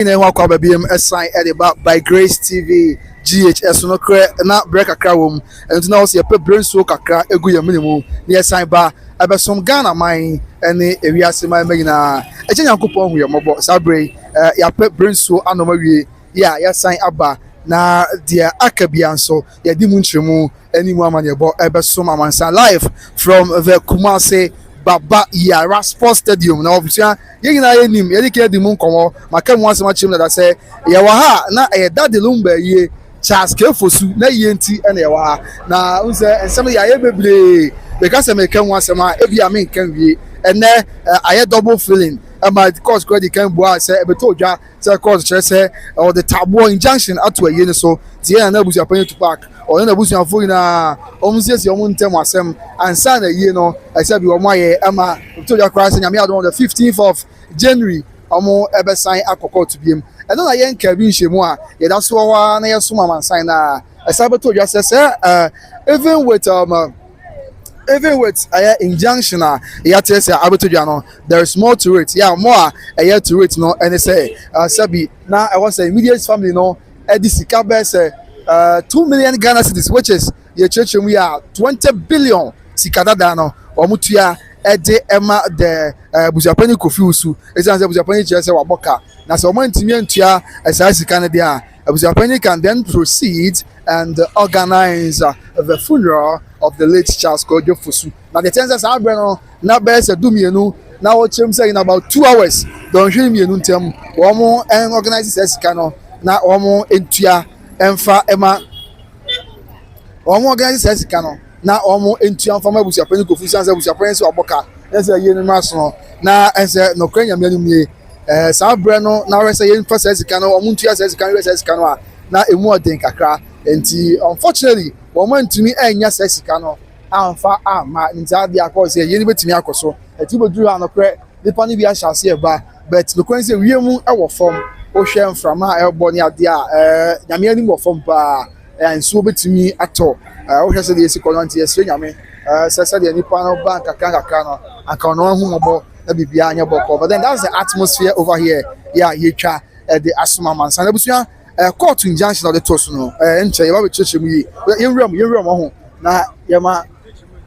Kwa BM assign ediba by Grace TV GHS no kre na break akra wom and now see a brain so kakra egu ya minimum na assign ba abesom Ghana man ene ewiase man magina eje nyankopon hu ye mobo sabre ya brain so anoma wie ya assign aba na dia akabia nso ya di mu ntremu animu amane bo ebesom amansa live from the Kumasi Baba Yara Sports Stadium na obviously yegi na yenim yedi ke di mu nkomo maka mu asema chim na say ye wa ha na that the Lumba ye Charles Kefosu na ye nti na ye wa ha na unse ensem ya ye bebre because me kan mu asema e bia me kan wie ene aye double feeling my course credit can boy say e beto dwa say course chere say or the tabo injunction ato ye ne so tie na busu apanyi to park or na busu afo na omsiesi omuntem asem ansa na ye no I said be omaye ama to dwa cross nyame adon the 15th of January omo ebe sign akoko to biem and na ye nka bi nhemu a ye da so wa na ye so mama sign na I said beto dwa say even with injunction there is more to it. Yeah, more to it no and they say sabi now I was say immediate family no edisika be say 2 million Ghana cedis which is your church we are 20 billion sikadada no omutua ede ema the busiapani kofiusu esanze busiapani chese waboka na so omantimi antua esa sika ne dia busiapani can then proceed and organize the funeral of the late Charles Fosu. Now the tenses are no na be se dumienu na wo chem say in about 2 hours don hwe mienu ntem wo mo en organize sesika no na wo mo entua emfa ema wo mo organize sesika no na wo mo entua emfa ma busiapani Kofusu anse busiapani so aboka ense ye no maso na ense no kwanya mienu mie sa bre no na we say ye emfa sesika no wo mo entua sesika no na emu oden kakra enti unfortunately woman to me enya sesika no amfa ama ntia dia cause ye ni betimi akoso eti boduru anokre nipa ni bia hyase e ba but no kwen say wiemu e wo fom o hwe mframa e bo ni ade a nyame ani wo fom pa enso betimi ato o hwe say de esiko nti esre nyame sesa de nipa no bank kakra no aka no hu obo na bibia anya boko but then that's the atmosphere over here yeah ye twa the asoma man san abusia court injunction of the toss no enche ye ba be church mu yi yenwram ho na yema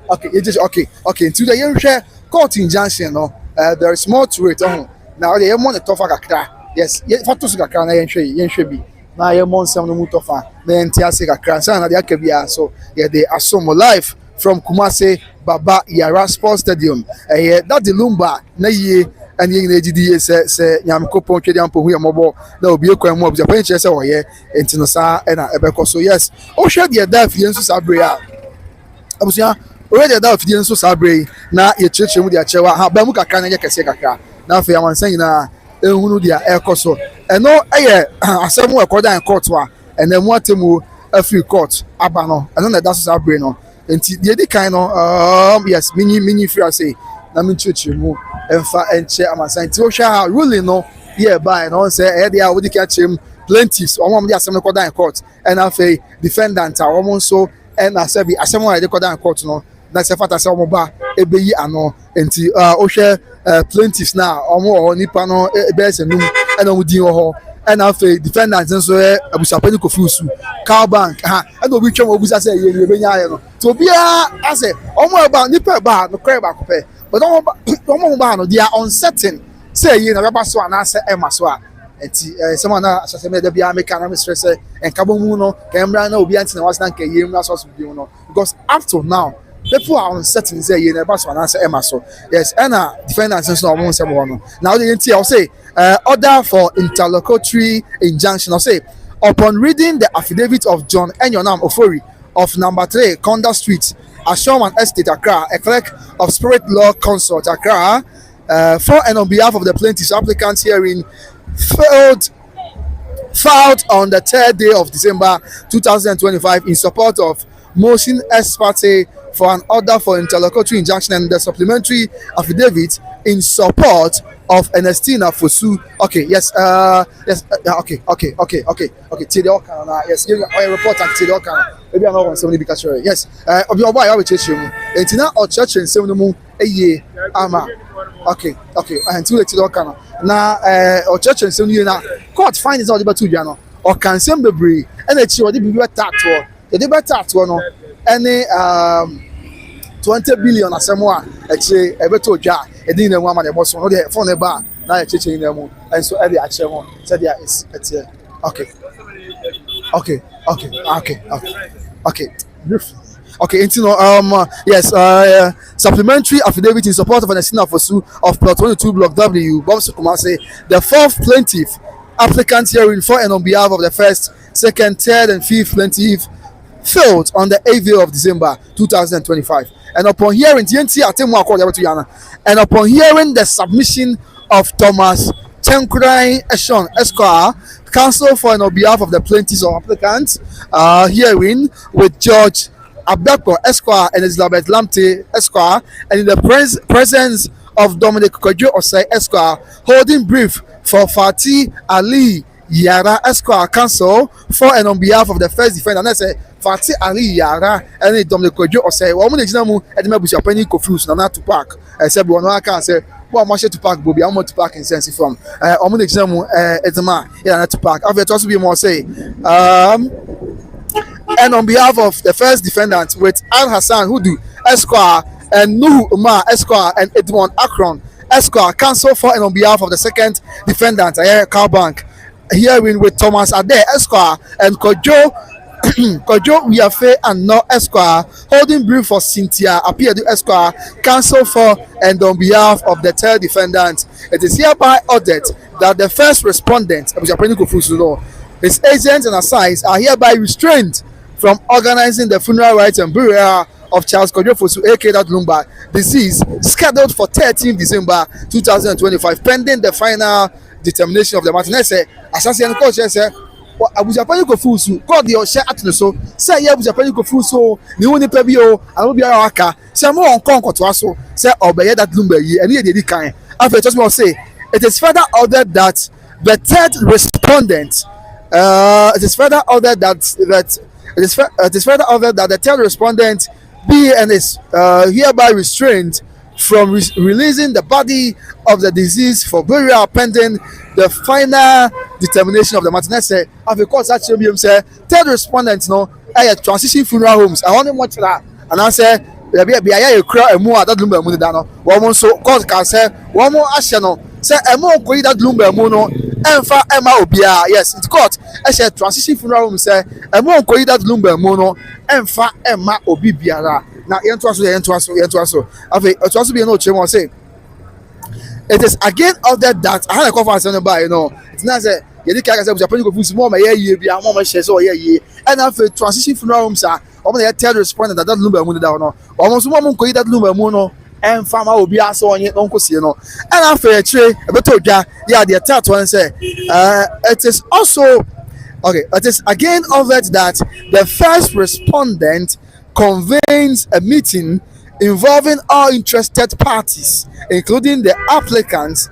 okay it is okay into the yenhwe court injunction no there is more to it now the yemo ne tofa kakra yes ye photos kakra na yenhwe bi na yemo nsam no mu tofa na enti ase kakra san na de akabia so ye the asomo live from Kumasi Baba Yara Sports Stadium that the Lumba na ye and yin ejidi se nyamkopon twede ampo hu yamobo na obi ekwan mu obja pan chese woye entino sa na ebeko so yes o hwe de da fie nso sabre a abusia already da fie nso sabre na ye cheche mu de achewa ha ba mu kakra na ye kese kakra na afi amansan nyina ehunu de ekoso eno eye asemu ekoda en court wa enemu atemu afi court aba no eno na da so sabre no enti de di kan no yes mini free say na min cheche mu emfa enche amasanti o hwa ruling no here by no say e dey a we dey catch him plaintiffs omo dey asem record in court and afei defendant a omo so and asabi asem we dey record in court no na say fata say omo ba ebeyi ano enti o hwa plaintiffs na omo nipa no ebe ese num and omo din ho and afei defendant nso abusapani Kofusu car bank ha and obi twem obusa say ye ebenya aye no to bia ase omo ba nipa ba no kre ba kope but no they are uncertain say you na baba so anase ema so a enti someone na asase me da bia make na stress and kabomu no kemra na obi anti na was na nke yem na so bi no because up to now people are uncertain say you na baba so anase ema so yes and defendants no mo say no now the enti I will say order for interlocutory injunction I say upon reading the affidavit of John Enyonam Ofori of number 3 Conda Street Ashoman Estate Accra, a clerk of Spirit Law Consult Accra, for and on behalf of the plaintiffs applicants hearing filed on the 3rd day of December 2025 in support of motion ex parte for an order for interlocutory injunction and the supplementary affidavit in support of Ernestina Fosu. Okay, yes, okay. Yes, you report and maybe I'm not on somebody because yes, of your boy, I will church you. And now, or church and some mu ama And too late to can na or church and you na court findings all the batu no or can some bebree and it's you be better to the better to no any 20 billion asemwa eche ebeto dwa edin na nwa ma de boso no de phone ba na eche na mu and so every ache mo said there is it's okay okay, yes, supplementary affidavit in support of an Estina Fosu of Plot 22 Block W, Bob Sukumase, the fourth plaintiff applicant hearing for and on behalf of the first, second, third, and fifth plaintiff filed on the 8th of December 2025. And upon hearing the submission of Thomas Chenkrai Eshon Esquire, counsel for and on behalf of the plaintiffs or applicants, hearing with Judge Abdako Esquire and Elizabeth Lamte Esquire, and in the presence of Dominic Kojo Osei Esquire, holding brief for Fatih Ali Yara Esquire, counsel for and on behalf of the first defendant. I say Fatih Ali Yara and Dominic Kojo Osei. Well, I'm going to edema busi apeni confused na to park. I said we no can say well I'm to park Bobby. I'm to park in sense from. I'm going to edema yeah to park. I've also be more say and on behalf of the first defendant with Al Hassan Hudu Esquire and Nuhu Umar Esquire and Edmond Akron Esquire, counsel for and on behalf of the second defendant, Car Bank, hearing with Thomas Ade Esquire and Kojo Wiafe and No Esquire, holding brief for Cynthia Apiedu Esquire, counsel for and on behalf of the third defendant. It is hereby ordered that the first respondent, his agents and assigns are hereby restrained from organizing the funeral rites and burial of Charles Kojo Fosu aka that Lumba deceased, scheduled for 13 December 2025, pending the final determination of the matter. Assassin coach said, Abujapani Kofusu, God your share at the so, say Abujapani Kofusu, the only pebio, and will be our car, say more on Concord to us, say obey that Lumba ye, and he did kind. After just more say, it is further ordered that the third respondent, it is further ordered that the third respondent be and is hereby restrained from releasing the body of the deceased for burial pending the final determination of the matter. Say, of course, that should be say third respondent no transition funeral homes. I want to watch that, and I say be a crowd and more that Lumba Muno dano. One so court can say one more action say a more going that Lumba Muno and for Emma Obia. Yes, it's court. I said transition funeral home say a more going that Lumba Muno and for Emma Obibiara. Now, it also be no change. Say it is again ordered that I had a conference on the it's not say you can't say Japan go more my year be a more shares or year and after transition funeral homes are on the third respondent that Lumba Muno down almost one month that Lumba Muno and farmer will be also on your uncle and after a trade a better yeah the third one say it is also okay it is again ordered that the first respondent convenes a meeting involving all interested parties, including the applicants,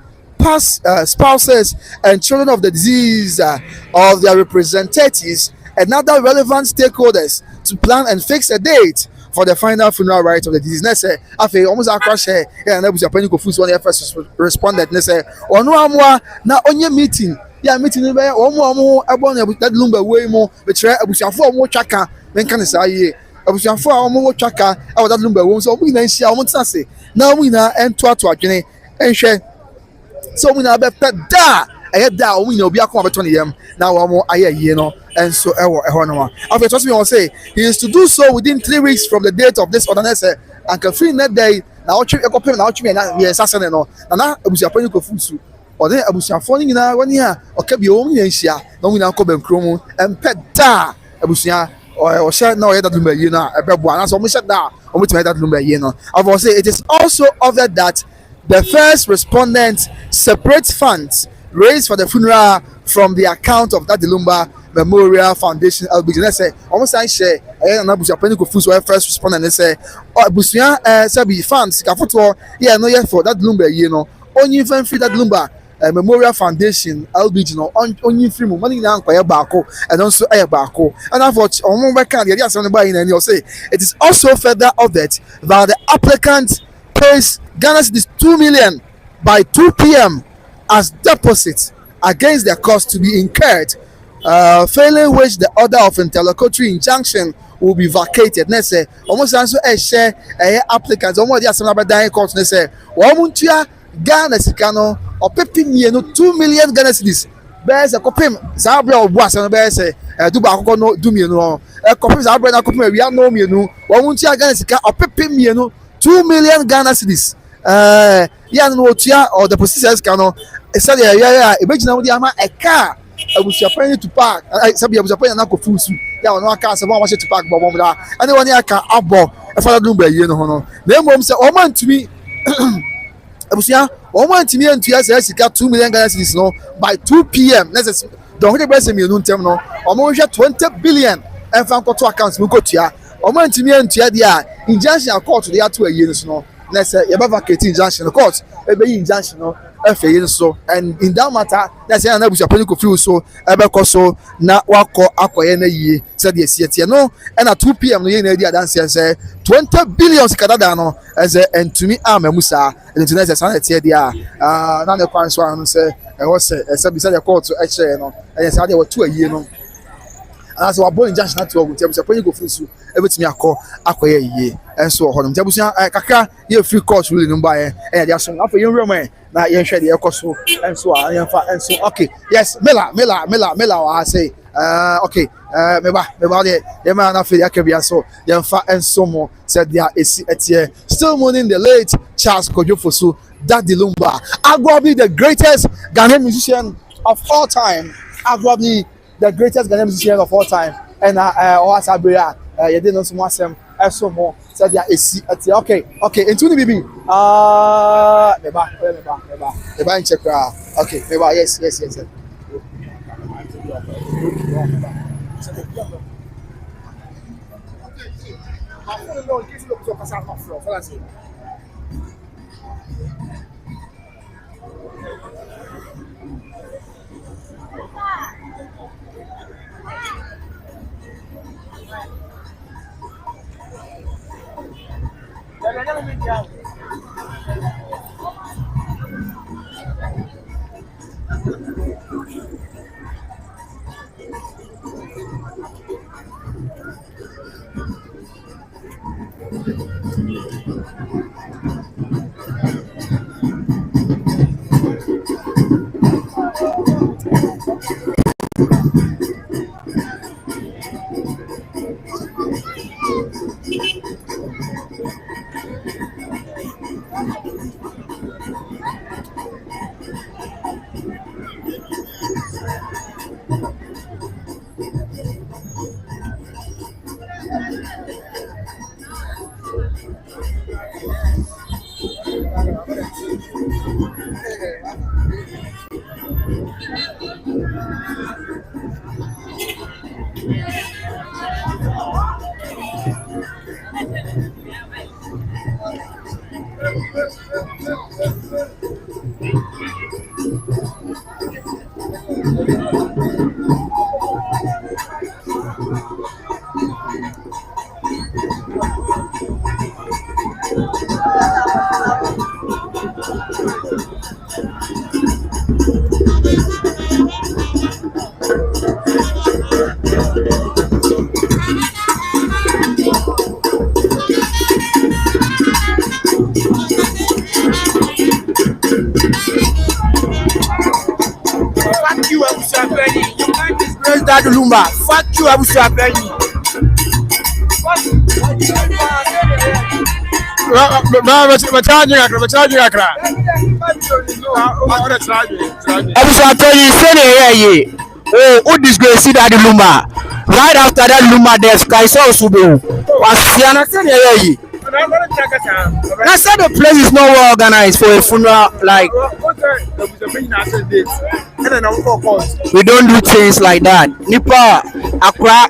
spouses, and children of the deceased, of their representatives, and other relevant stakeholders to plan and fix a date for the final funeral rites of the deceased. Let's say, after almost a crash here, and I was a panic of one first responded. Let's say, or no more now on your meeting. Yeah, meeting or more about that Lumba way more, but try a bush for more chaka, then can I say. Abusuafo a wɔn wɔ twaka a wɔda Lumba wɔn nso wɔn nyinaa nhyia wɔn tena ase na wɔn nyinaa ntoato adwene nhwɛ sɛ wɔn nyinaa bɛpɛ da a ɛyɛ da a wɔn nyinaa obi akɔn abɛtɔ ne yam na wɔn ayɛ yie no nso ɛwɔ ɛhɔ no a afei tɔso bi wɔn say he is to do so within 3 weeks from the date of this order sɛ ankafiri ne day na wɔtwe ɛkɔpem na wɔtwe yɛn nsa sɛne no na abusuafo ne kɔfu nsu ɔde abusuafo ne nyinaa wɔn a ɔka bi wɔn nyinaa nhyia na wɔn nyinaa kɔ bɛnkuro mu mpɛ da abusua or share now that Lumba you know and so much that Lumba you know I will say it is also ordered that the first respondent separates funds raised for the funeral from the account of that Lumba Memorial Foundation LBG. Say almost I share and Abusia Penico Fus first respondent and say Abusia Sabi funds Kafoto yeah no yet for that Lumba you know only even free that Lumba Memorial Foundation LBG no only free money now kwaya baako and also air baako and I thought on one can the other by and you say it is also further ordered that the applicant pays Ghana cedis 2 million by 2 p.m. as deposit against the cost to be incurred, failing which the order of interlocutory injunction will be vacated. Let's say almost answer a share applicants almost just another dying court. Let's say Wamuntia Ghana Sicano or Pepin 2 million Ghana cedis. Bears a copim Zabra or Boss and Bears Duba no Dumino a copy Zabra copy we are no menu Wamuntia Ghana Sica or Pepin 2 million Ghana cedis. No tia or the procedures cano. Said imagine the ama a car. I was appointed to park. I said I was appointed to Fusu. Yeah, no car, someone was to park Bomba. And the one I can abo a father Lumba, you know. Then mom said, oh man to me. I was yeah, 1 to me and 2 years, he got 2 million Ghana cedis no by 2 p.m. Let's don't hit the breast in me, no terminal. Almost 20 billion and found to accounts. We go to ya. 1 to me and 2 years, injunction court to the 2 years no. Let's say you have vacate injunction the court. Ebe injunction no. So and in that matter, that's why I was appointed to feel so. Ebe so na wako akoye na ye said yes yet no. And at 2 p.m. no ye na dia dance say 20 billion sikadada no as and to me am musa and to next sanity dia na the kwan so anu say e was say beside the court to actually no and say they were 2 a year no. And so abo injunction na to ogun tell say appointed go feel so ebetimi akoye ye and so honum jabusia kakra ye free court really no buy and dia so after you remember na yen hwe de ekoso enso a yen fa enso okay yes mela I say okay meba de man na fe akabia so yen fa enso mo said there is etie still mourning the late Charles Kojofosu Daddy Lumba, arguably the greatest Ghanaian musician of all time, arguably the greatest Ghanaian musician of all time. And Oasabria you didn't know some so more said there is okay into the BB meba in check okay meba yes Daddy Lumba, fuck you, I was happy. I was happy. Oh, who disgrace Daddy Lumba? Right after that Lumba death, I saw Subu. Was Siana said, I said the place is not well organized for a funeral. Like, we don't do things like that. Nipa, Akra,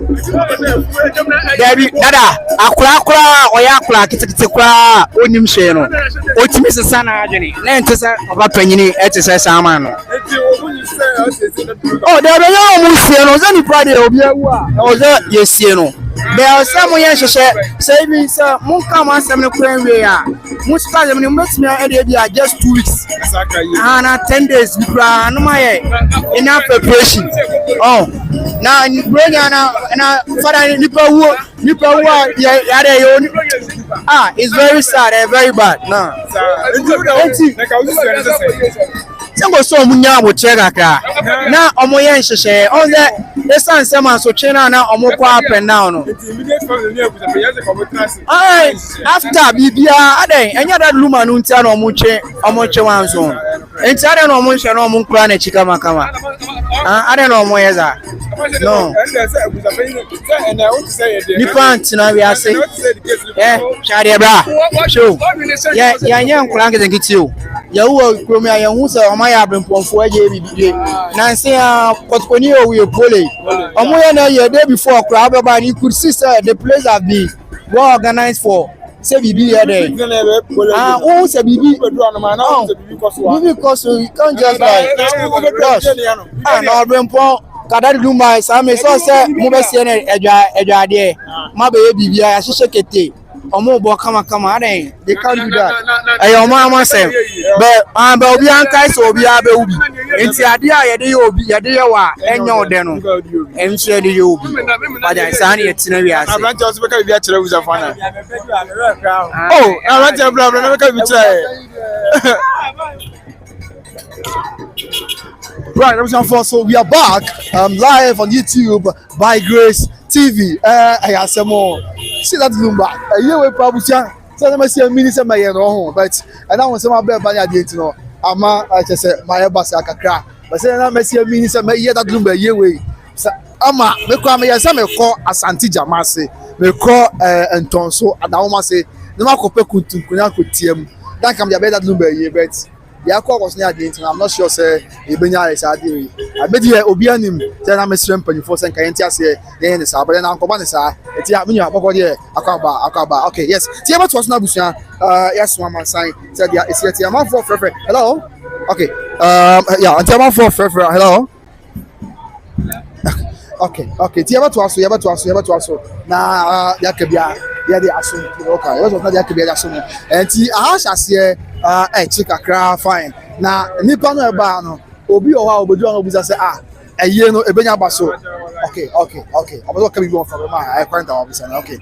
Debbie, Dada, Akra, Oyakra, Kitakra, Onim Sheno, Otimis Sana, Jenny, Lentesa, Penny, Etisa Samano. Oh, there are no Musianos, any party of Yawa, or that, yes, you know. There some young say me sir mon come on some we are most of them makes me just 2 weeks and 10 days no my enough preparation oh now bring na father nipa it's very sad and very bad no Sango so munya aboche kakra na omoye nhehye on the san sema so twena na omokwa up and down no after bibia aden enya that luma no ntia na omoche wanso enti aden na omonhye na omonkura na chika makama aden na omoye za no nipa ntina we ase shade bra show ya nya nkura ngezengiti o ya wo kromi ya hu se o ma ya brempomfo aje bibie nanse ya kotkoni o we pole omo ya na ye day before crowd about you could see sir the place have been well organized for say bibi here there who say bibi because you can't just like no brempom kadari Lumba Serwaa so say mo be se na edwade ma be bibi ya hihye kete omo bo kama aden they can't do that ayo mama say but obi ankai so obi abe ubi enti ade a yede ye wa enya ode no enso yede ye obi bada san ye tina wi ase abranche so beka bi a kire wuza fana oh abranche bla na beka bi kire Right, so we are back live on YouTube by Grace TV. I have some more. See that Lumba. You will probably say I see a minute of my own, but I don't want some bad by the no. Ama I just said my bus I can crack. But say I see a minute of my year that Lumba year way. Ama me kwa me yasa me call Asante Jamase. Me call Ntonso and I almost say no ma kope kuntu kunya kotiem. That can be a better Lumba year but the alcohol was near the internet. I'm not sure, say, Ibenya is a deal. I bet you Obianim, then I'm a shrimp and you force and can't say, then it's but then Uncle Banessa, it's Yamina, Akaba. Okay, yes. Tiamat was Nabusha, yes, one man sign said, yeah, it's yet Tiamat for Frefer. Hello? Okay, yeah, and Tiamat for Frefer. Hello? Okay, Tiamat was also. Now, Yakabia, yeah, they are soon. Okay, it was not Yakabia soon. And Ash, say, chika kra fine na nipa no eba no obi o ha obodu an obuza say eye no ebenya baso okay obodo ka bi won for ma I kwanta obuza na okay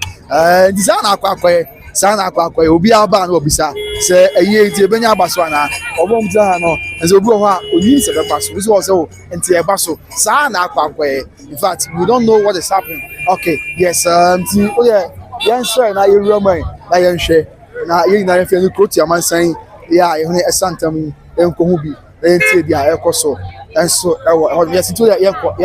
di sana akwa obi aba na obisa say eye ti ebenya baso na obo mja ha no nze obi o ha oni se be baso we say o enti e baso sana akwa in fact we don't know what is happening okay yes ti o ye yan share na ye roman na yan share na ye na ye fe ni kroti amansan yeah, you know, a santam and Komubi, and say, yeah, Akoso, and so, yes, to that yanko.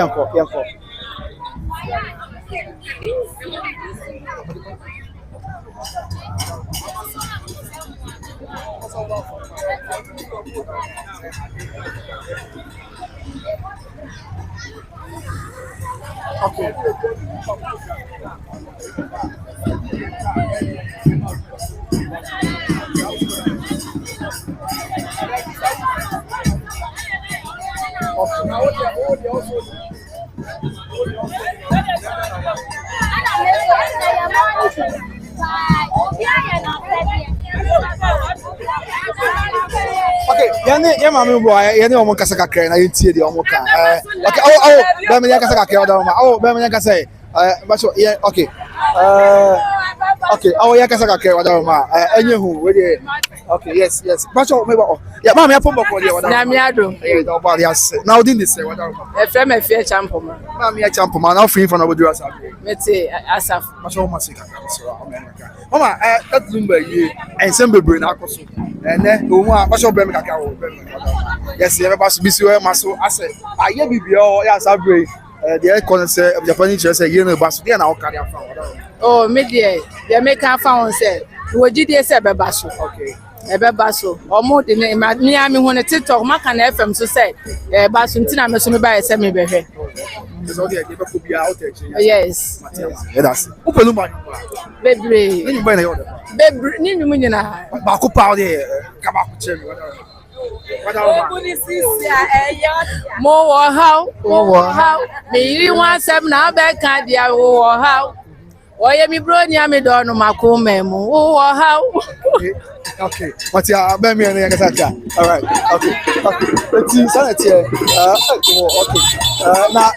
Okay. Okay, yeah, mama boy, you know, I'm Casaka Crane, I didn't see the Omoka. Okay, oh, Bemia Casaka, oh, Bemia Casay, but yeah, okay. Okay, yeah, Casaka, whatever, and you okay, yes, but yeah, Mamma, I put for you. Nobody has now didn't say what a friend of fear champion. Mamma, champion, now free from our dress. Let's say, Asaf, Mama, that's Lumba, and some brain Akosua. And then, what's your Bemia? Yes, you have a busy muscle. I said, I hear be all, yes, I agree. The air corner say, Japanese say, you know, Basu, and I'll carry a phone. Oh, media, they make a phone say, what did they say about Basu? Okay. Basso, or more than Miami when a TikTok, Mac and FM to say, Basuntina, Messi by a semi behe. Yes, that's open baby, Baku powder, Kabaku, more how, me, you want some now back at the how. Oye mi bro ni ami do no makome mu. Wo how? Okay. What's your baby and I guess all right. Okay. Okay. Let's see. Okay. Now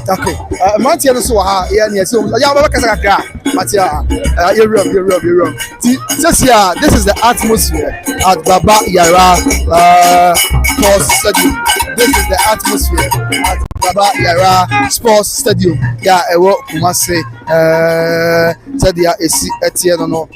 okay. Mantia no so ha ya ne so ya ba kasa kakra. Matia you room. This year this is the atmosphere at Baba Yara sports stadium. This is the atmosphere at Baba Yara sports stadium. Yeah, ewo Kumase said ya esi etie no.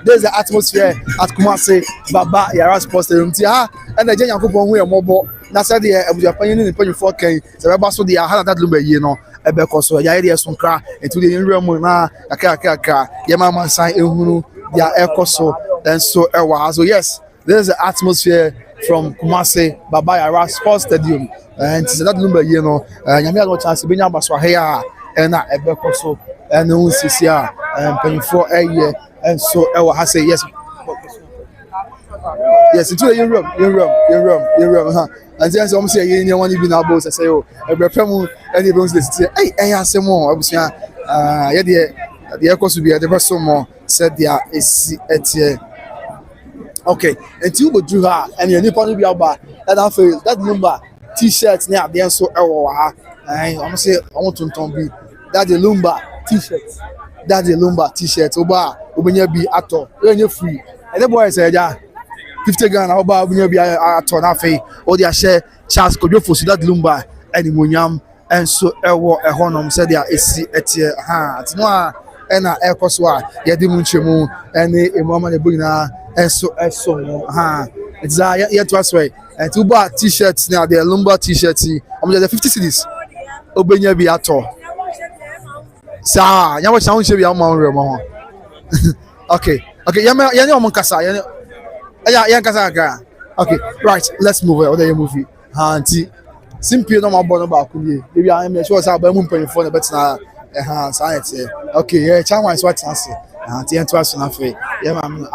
This is the atmosphere at Kumase Baba Yara sports stadium. Tia and the Yankopon hu emobo na said the abujapan ni nipa 4 kan se be ba so dia ha that lumba yi no ebe ko so ya ide so nkra etu de nrem na aka ye mama san ehunu dia ekoso and so ewa so yes this is the atmosphere from Kumase Baba Yara sports stadium and se that lumba yi no nyame ado chance be nya baso ha ya na ebe ko so and no sisi a penfo eye and so ewa ha say yes yes into your room huh and then some say you want to be na boss say oh e brefam any boss dey say hey asem o abusia ye de ekoso bi de person mo said there is etie okay and you go do her and you nipa no bi aba that feel that number t-shirt na dey so ewo ha I'm say I want to be that the Lumba t-shirt oba obenya bi ato enye free and the boy say ja 50 Ghana oba obenya bi ato na fe o dia share Charles Kodwo so that Lumba animonyam and so ewo ehonom said there esi etie ha tino a na Akosua ye di munchemu ene emama ne bugina enso ha it's ye to aswe and to buy t-shirts now the Lumba t-shirt the 50 cedis obenya bi ato sa nya wo chan che bi amon remo okay ya ne omon kasa ya kasa ga okay right let's move on the movie anti simple no mabo no ba ku nie bi am sure say ba mu mpanifo na betina science okay yeah chan wise what chance anti ento aso na fe yeah mam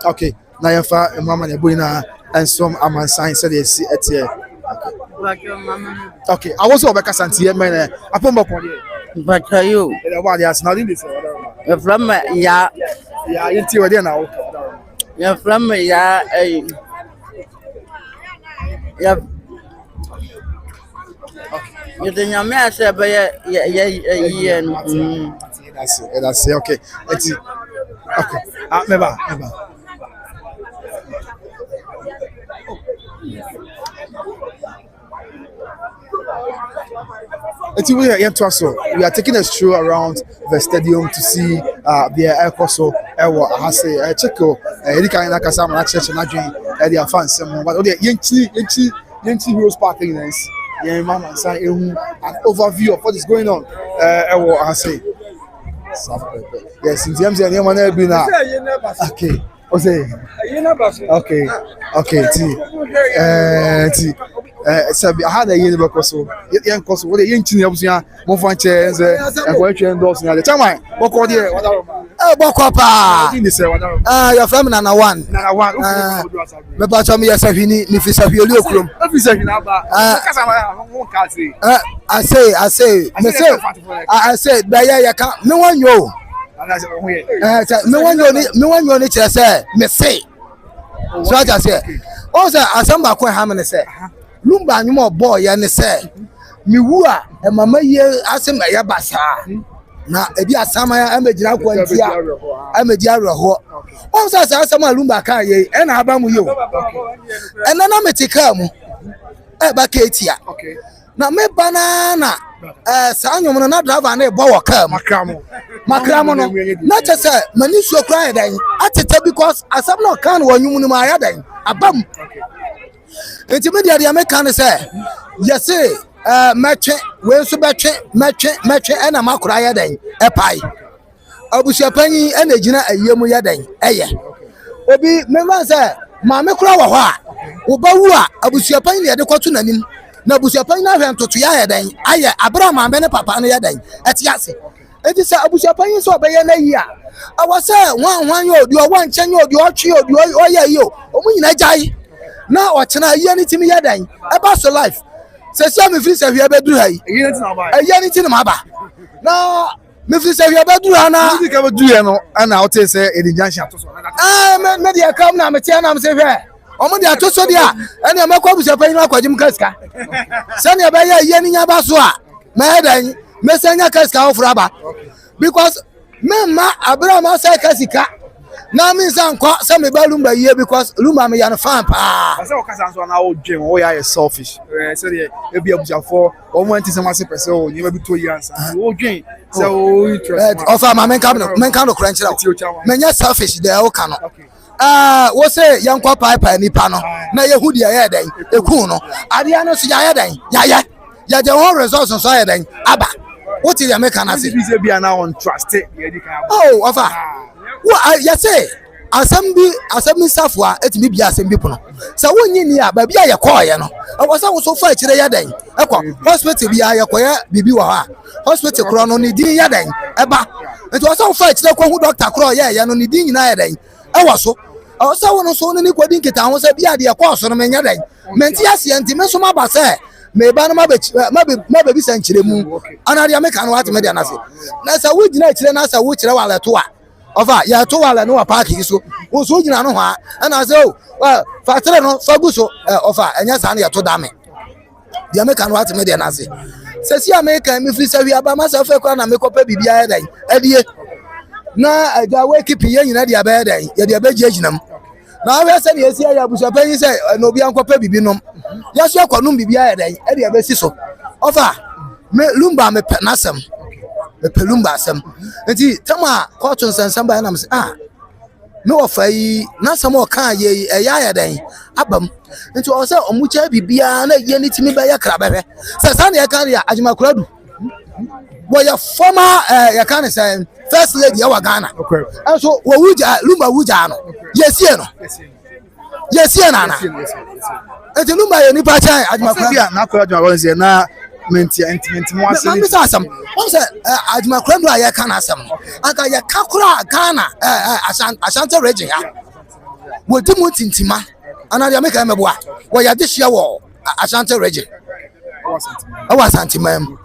okay na ya fa mama ne boina and some am science say see etie okay I was over kasanti e men apomba ko dey But you what they are now in this from ya inti we dey now ya from ya ya you think you may say be ya that's okay it's okay meba we are taking a stroll around the stadium to see the Akosua ewa hase cheko edika ina kasa ma church na dwen their fans but o de yenchi Heroes Park is yen mama san ehu an overview of what is going on ewa hase yes in terms of anyone na be na okay o say okay ti sabi aha na yin bekoso yen koso wo de yin chini abusia mo fan che nze ekwo twen dos na de chaman boko de boko pa ni se wadaro your friend na one me pa cho me yesafini ni fi safi oli okrom fi safi na ba kasa ma mo ka say I say ba ya ka me wan yo me wan yo ni chere say me say so I just say o say asamba ko ha me say Lumba anyumo boy ya ne say mi wu a mama ye asema ya basa na ebi asama ya amejira kwantia amejira roho o say asama Lumba kan ye e na aba mu yo e na metika mu e ba ketia na me banana sa anyumo na driver na e bo wo ka makramo no na che say mani so kran dan atete because asam no kan wo anyumo no ma ya dan abam enti me dia me kan say yes metwe we so metwe na makura ya dan e pai abusuapanyi na gina ayemu ya dan eye obi me man say ma me kura wo ho a wo ba wu a abusuapanyi ne de kwato nanim na abusuapanyi na hwe ntoto ya dan aye abra ma me ne papa no ya dan eti ase enti say abusuapanyi so be ya na yi a awase wan yo odi o wan chen yo odi o twe odi o ya yi o mu nyina jai na o chena yi ani timi ya dan e ba so life se sia me free se hwe be du hai yin ti na ba yi ani ti na ba na me fi say we bedu ana me ka bedu ye no ana o te say e di junction to so me dey come na me tie na me say hwe omo dey atoso dia ene me kwa busa pan akwajim kaska se ne be ye ni nya ba so a me dan me senya kaska ofura ba because me ma abrama say kasika na me san kwa say me ba Lumba ye because Lumba me ya no fan pa say o kasa so na o dwen o ya selfish say dey e bi abusa for omo anti say ma say person o ni ma bi to yi ansa o dwen say o interest offer ma men kan no crunch ra me nya selfish dey o kan no wo say yankwa pipe nipa no na yehu dia ye den eku no ade ano so ya ye den ya je won resource so ye den aba what is the mechanism be say be na on trust oh offer what you say asem safwa etimi bia asem bi pono sa wonyi ni a ba bia ye call ye no e wo sa wo so fa kire ye den e kwa hospital bia ye koye bibi wa ha hospital kro no ni din ye den e ba enti wo sa wo fa kire kwa hu doctor kro ye no ni din nyina ye den e wo so o sa wo no so ni kwadi nkita ho sa bia de ye call so no menya den menti ase enti me so ma ba se me ba no ma be bi san kire mu anade ameka no ate me de na se na sa wo gina kire na sa wo kire wa leto a ofa ya to wala no park so wo so gina no ha na say o factory no fagu so ofa enya sa na ya to dame dia make an what me dey na say si America me free say we aba ma say fe kwa na me kopa bibia dan adie na aja we keep ye nyina dia ba dan ya dia ba gina na we say na esi ya buso pa yin say no obi an kopa bibi nom ya so akwanum bibia dan e dia ba si so ofa me Lumba me penasem Lumba asem enti tama kwatun sansan ba na me me ofai na samo kan ye ya den abam enti o se omucha bibia na ye ni timi ba ya kra ba hwe sasa na ya kan ya ajima kuradu wo ya former ya kan say first lady ya Ghana and so wo wuja Lumba wuja no yesie na na enti Lumba ye ni pa chan ajima kuradu na kuradu wa wonse na menti mo asem na bisa asem o se ajima kuradu ya kan asem aka ya kakura Ghana Ashanti region ya wo di mu tintima ana dia make am boa wo ya de hia wo Ashanti region awa santimam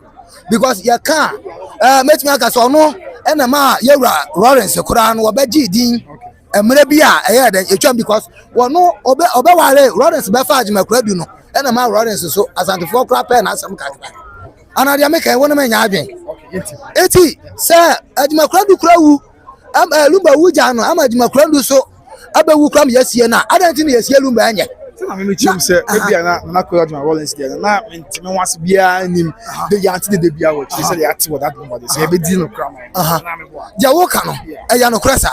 because ya kan metimi aka so no ena ma yewra Lawrence kura no obaji din emre bi a eya den etwam because wo no obeware Lawrence be fa ajima kuradu no ena ma Lawrence so Ashanti for kura pen asem kakra ana dia make wo no manya adwen eti say ajima kuradu kura wu Lumba wuja no ama ajima kuradu so abewu kram yesie na adanti na yesie Lumba anye na me chim say bia na kuradu ma Lawrence there na mentime wase bia nim de yanti de bia wo chi say they ati what that Lumba dey say be di no kram na me boa ja wo ka no e ya no krasa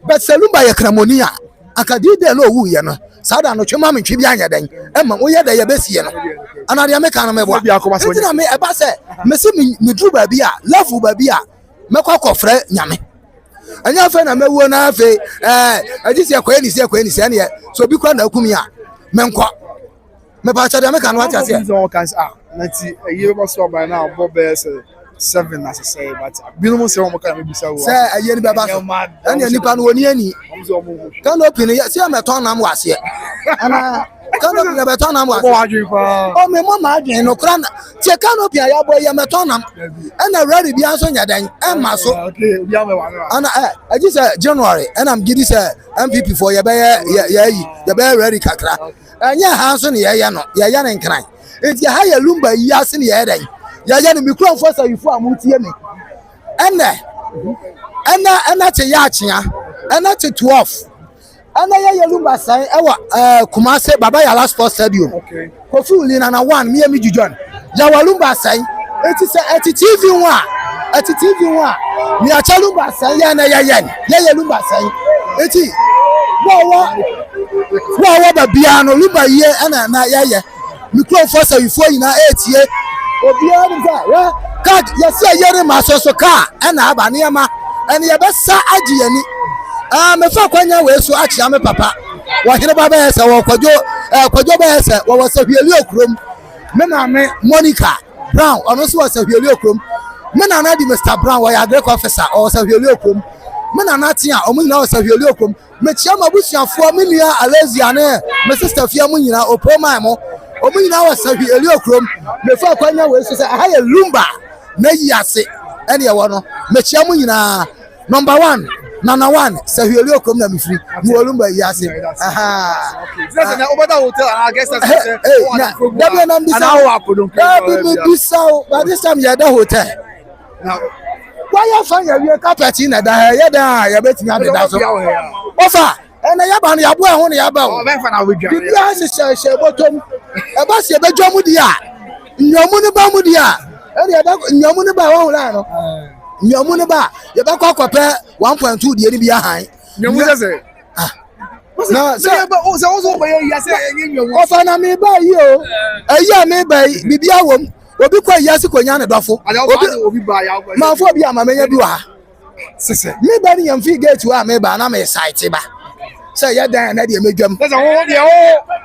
but say Lumba ye kramoni a akadi de no wu ye no sada no twema me twi bia anya den e ma wo ye da ye besie no ana de me ka no me boa enti na me e ba say me se me dru ba bia level ba bia me kwa kofre nyame anya fe na mewo na afe agisi akwa ni se ne so bi kwa na akumi a menkwa me ba cha de me kan wa cha se nanti aye ba so ba na bo be 7 as say but bi no mo se mo kan me bisa wo se aye ni ba ba so anya nipa no woni ani kan open ya se ameton na mo ase ana kan open ameton na mo ase o me mo ma adwen no kra tie kan open ya bo ya meton na ana ready bi anso nya dan e ma so ana agisi January and I'm gidi say MPP for ya be ready kakra anya ha so ne ya no ya ne nkran enti ha ya Lumba yi ase ne ya dan ya ne mikro for say fu amutie me ena che ya achia ena che 12 ana ya Lumba sai ewa Kumase baba Yara Sports Stadium Kofi Ulina na 1 me jujon ya wa Lumba sai eti se eti TV wa ni acha Lumba sai ya na ya Lumba sai eti wo ba bia no Lumba ye ana na ya mikro for say fu ina etie obi ani sa ka ya se yere masoso ka ana aba ne ma ene ye besa agiyani me fa kwanya we so achi ame papa wo hene baba yesa wo kwajo ba yesa wo wasahwieli okrom me na me Monica Brown ono so wasahwieli okrom me na na di Mr Brown wo ya agric officer o wasahwieli okrom me na na tia o mu nyina wasahwieli okrom me chia mabusuafo me nua Alezia ne me sister fia mu nyina opoma mo o mu nyina wasahwieli okrom me fa kwanya we so say ha ye Lumba na yi ase ɛne ɛwɔ no mekyia mu nyinaa number 1 Nana 1 sɛ hweli okom na mefiri mu Lumba yi ase aha sɛ na obada hotel and guest us dabi na bisa but this time ya da hotel now why fan ya wie carpet na da ha ya da ya betimi adeda so ofa ɛna ya ba no ya bo ɛho ne ya ba o ben fa na we dwa bibi a hyehyɛ bɔtɔm ɛba se ɛbɛdwa mu di a nyamu ne ba mu di a ɛne ya ba nyamu ne ba wa ho la no nyamu ne ba ya ba kwa kwapɛ 1.2 die ni bi ahan nyamu sɛ na sɛ so ba ya sɛ nyamu ofa na me ba yi o ayi a me ba yi bibi awom obi kwa yasi konya ne dɔfo obi ba ya ma fo bi amamenya bi wa ha sɛ me ba ni yam fi gate wa me ba na me site ba sɛ ya dan na de medwam sɛ wo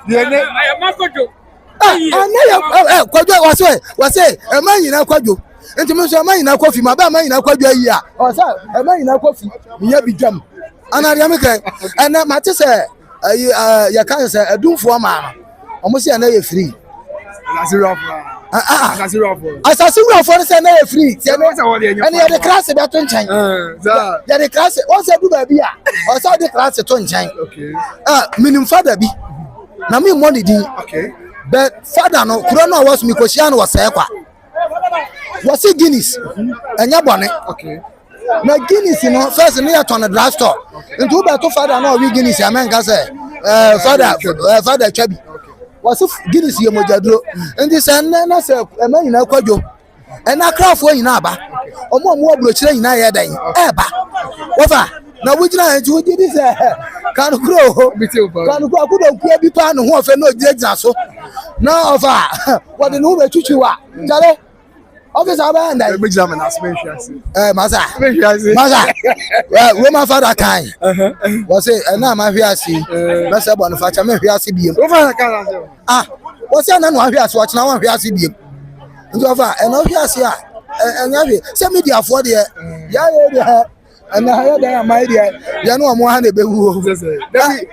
de ne makojo ana ya kwadwo wase ema nyina kwadwo enti me so ema nyina kofi ma ba ema nyina kwadwo yi a o sa ema nyina kofi nya bi dwam ana de me kai ana ma te sɛ ya kan sɛ adumfo ma no omo se na ye free asasi wurafo no sɛ na ye free ɛne yɛde class bɛto nkyɛn yɛde class o sɛ du ba bi a o sɛ de class to nkyɛn minim father bi na me money din but father no kuro no was mi koshia no was ekwa was Guinness enya bone na Guinness no first no ya turn dry store into be to father no we Guinness amen ka say father chabi was Guinness ye mojaduro ndi say na say ema nyina kwadwo ena krafo nyina aba omo abrochire nyina ye dan eba wofa na wujina nti wudi dis kan kro akudo ku bi pa no ho ofe na ogina so na ofa wode no be twitwi wa jale officer ba ndai me exam na special masa we ma father kan wo say na ma hwe ase na say bo no fa cha me hwe ase biem wo fa kan ase wo say na no hwe ase wo chena wo hwe ase biem nti ofa na hwe ase a enya hwe say media for de ya ye and I dan am idea ya no mo ha na bewu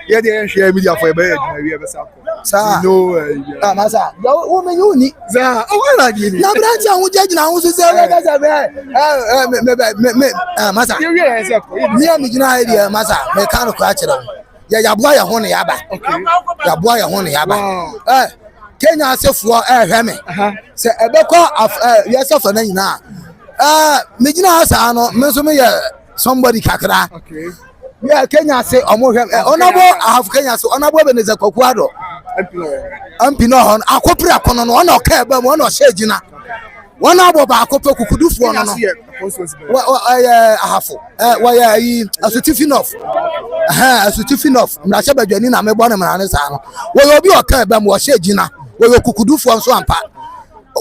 ya de share media for be we be sa no masa wo me yuni za o wala gini na branch an wo jagina wo se we ka se me masa you hear say ko me am gina idea masa me kan ko a kire ya boa ya ho ne ya ba ya boa ya ho ne ya ba Kenya asefo hwe me se ebekọ yesefo na nyina me gina asa no me so me somebody kakra yeah Kenya say omo onabo have Kenya so onabo beneza kwakuado ampi no hon akopre akono no ona oka eba mo ona ohye gina wona abo ba akopre kukudufu no ahafo waya yi asutifinof asutifinof mrasha badwani na mebo na mrane sa no wo obi oka eba mo ohye gina wo kukudufu nso ampa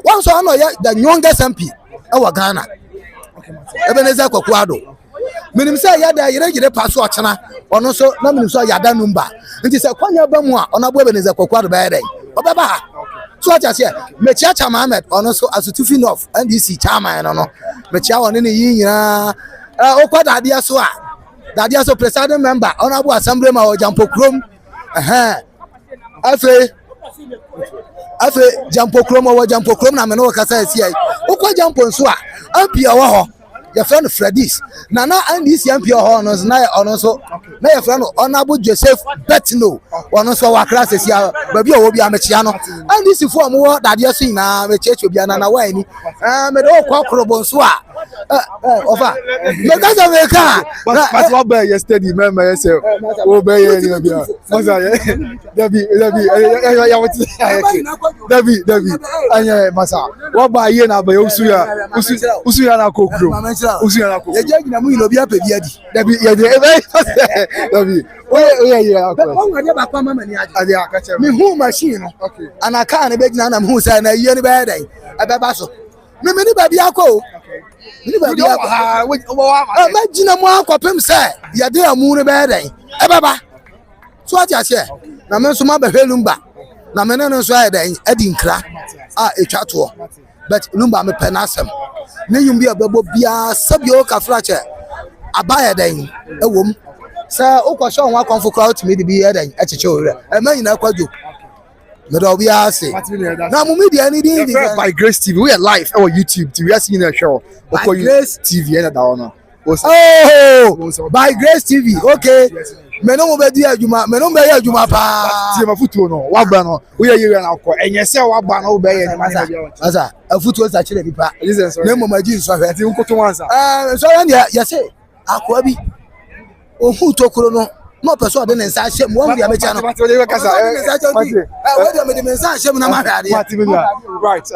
wanso ana ya the youngest MP ewa Ghana ebeneza kwakuado minim say ya da yire paso ochena ono so na minim so ya da number nti se kwanya ba mu a ona bo beneza kwakwado ba yedai obeba ha so acha se mechia cha Mohammed ono so asutifinof NDC chairman no mechia woni ne yi nyina okwada adia so presiding member ona bo assembly ma o jampo krom afe jampo krom o jampo krom na me no kasa esi ai okwa jampo nso a ampia wo ho your friend Fredis nana and this MP no na ono so na your friend Honorable Joseph Betino ono so wa class sia ba bi o bi amechia no and this form wo dade so ina mecheche obi na wa ni me do kwa krobo so a over you guys are making but what by yesterday remember yourself o be ye ni bia masa David anya masa what by ye na ba usu ya na kokro usu ya na kokro ye jagina mu ino bia pe bia di David ye dey David o ngade ba kwa mama ni ade akache me hu machine no okay ana car na be gina na hu say na ye ni ba dan abeba so me ni ba bia ko ni ba bia ma gina mu akwapem say ye dey amu ni ba dan abeba so atia se na me so ma ba Lumba na me no so ay dan adi nkra etwa to but Lumba me penasem ne yum bia bebo bia sabio ka frache abaya dan ewom sa ukwa sho nwa konfo crowd me di bi dan echeche ore e ma nyina kwadwo But I'll be asking. Now, media anything. By Grace TV, we are live on YouTube. We are seeing a show. By Grace TV, and that oh, by Grace TV. Okay. Me no be dia adwuma, me no be ya adwuma pa. Ti ma futuo no, wa gba no. We are here na akọ. Enye se wa gba no be ye ni masa. Masa, afutuo sa chile pipa. Me mo maji so hwe. Ti nkoto wansa. So ya say akọ bi. Ohu tokoro no. No person dey nsa ahyem wo ndia mecha no. Right,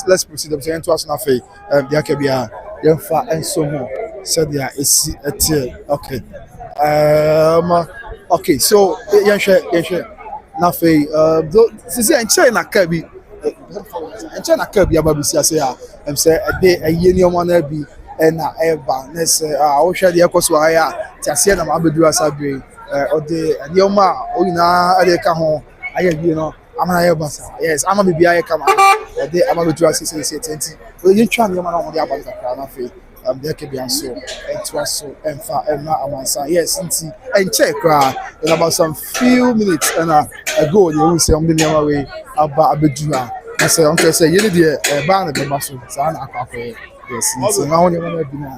let's proceed. I'm saying to us now fe dia ke bia ye fa enso ho said dia esi etie. Okay. Okay, so yenhwe na fe sisi enche na ka bi enche na ka bi ababisi ase a say ade aye ni omo na bi na eba na say wo hwe de Akosua ya ti ase na ma bedu asabe ode ani oma oyina ade ka ho aye bi no amana ye basa yes ama bibia ye kama ode ama bedu ase say 20 o ye twa ni oma na mo de abasa ka na fe there can be so it was so and far and not amansa yes and check in about some few minutes and ago you will say on the near way about abedua I say okay say you need the ban the muscle so na akwa yes so now you want to be now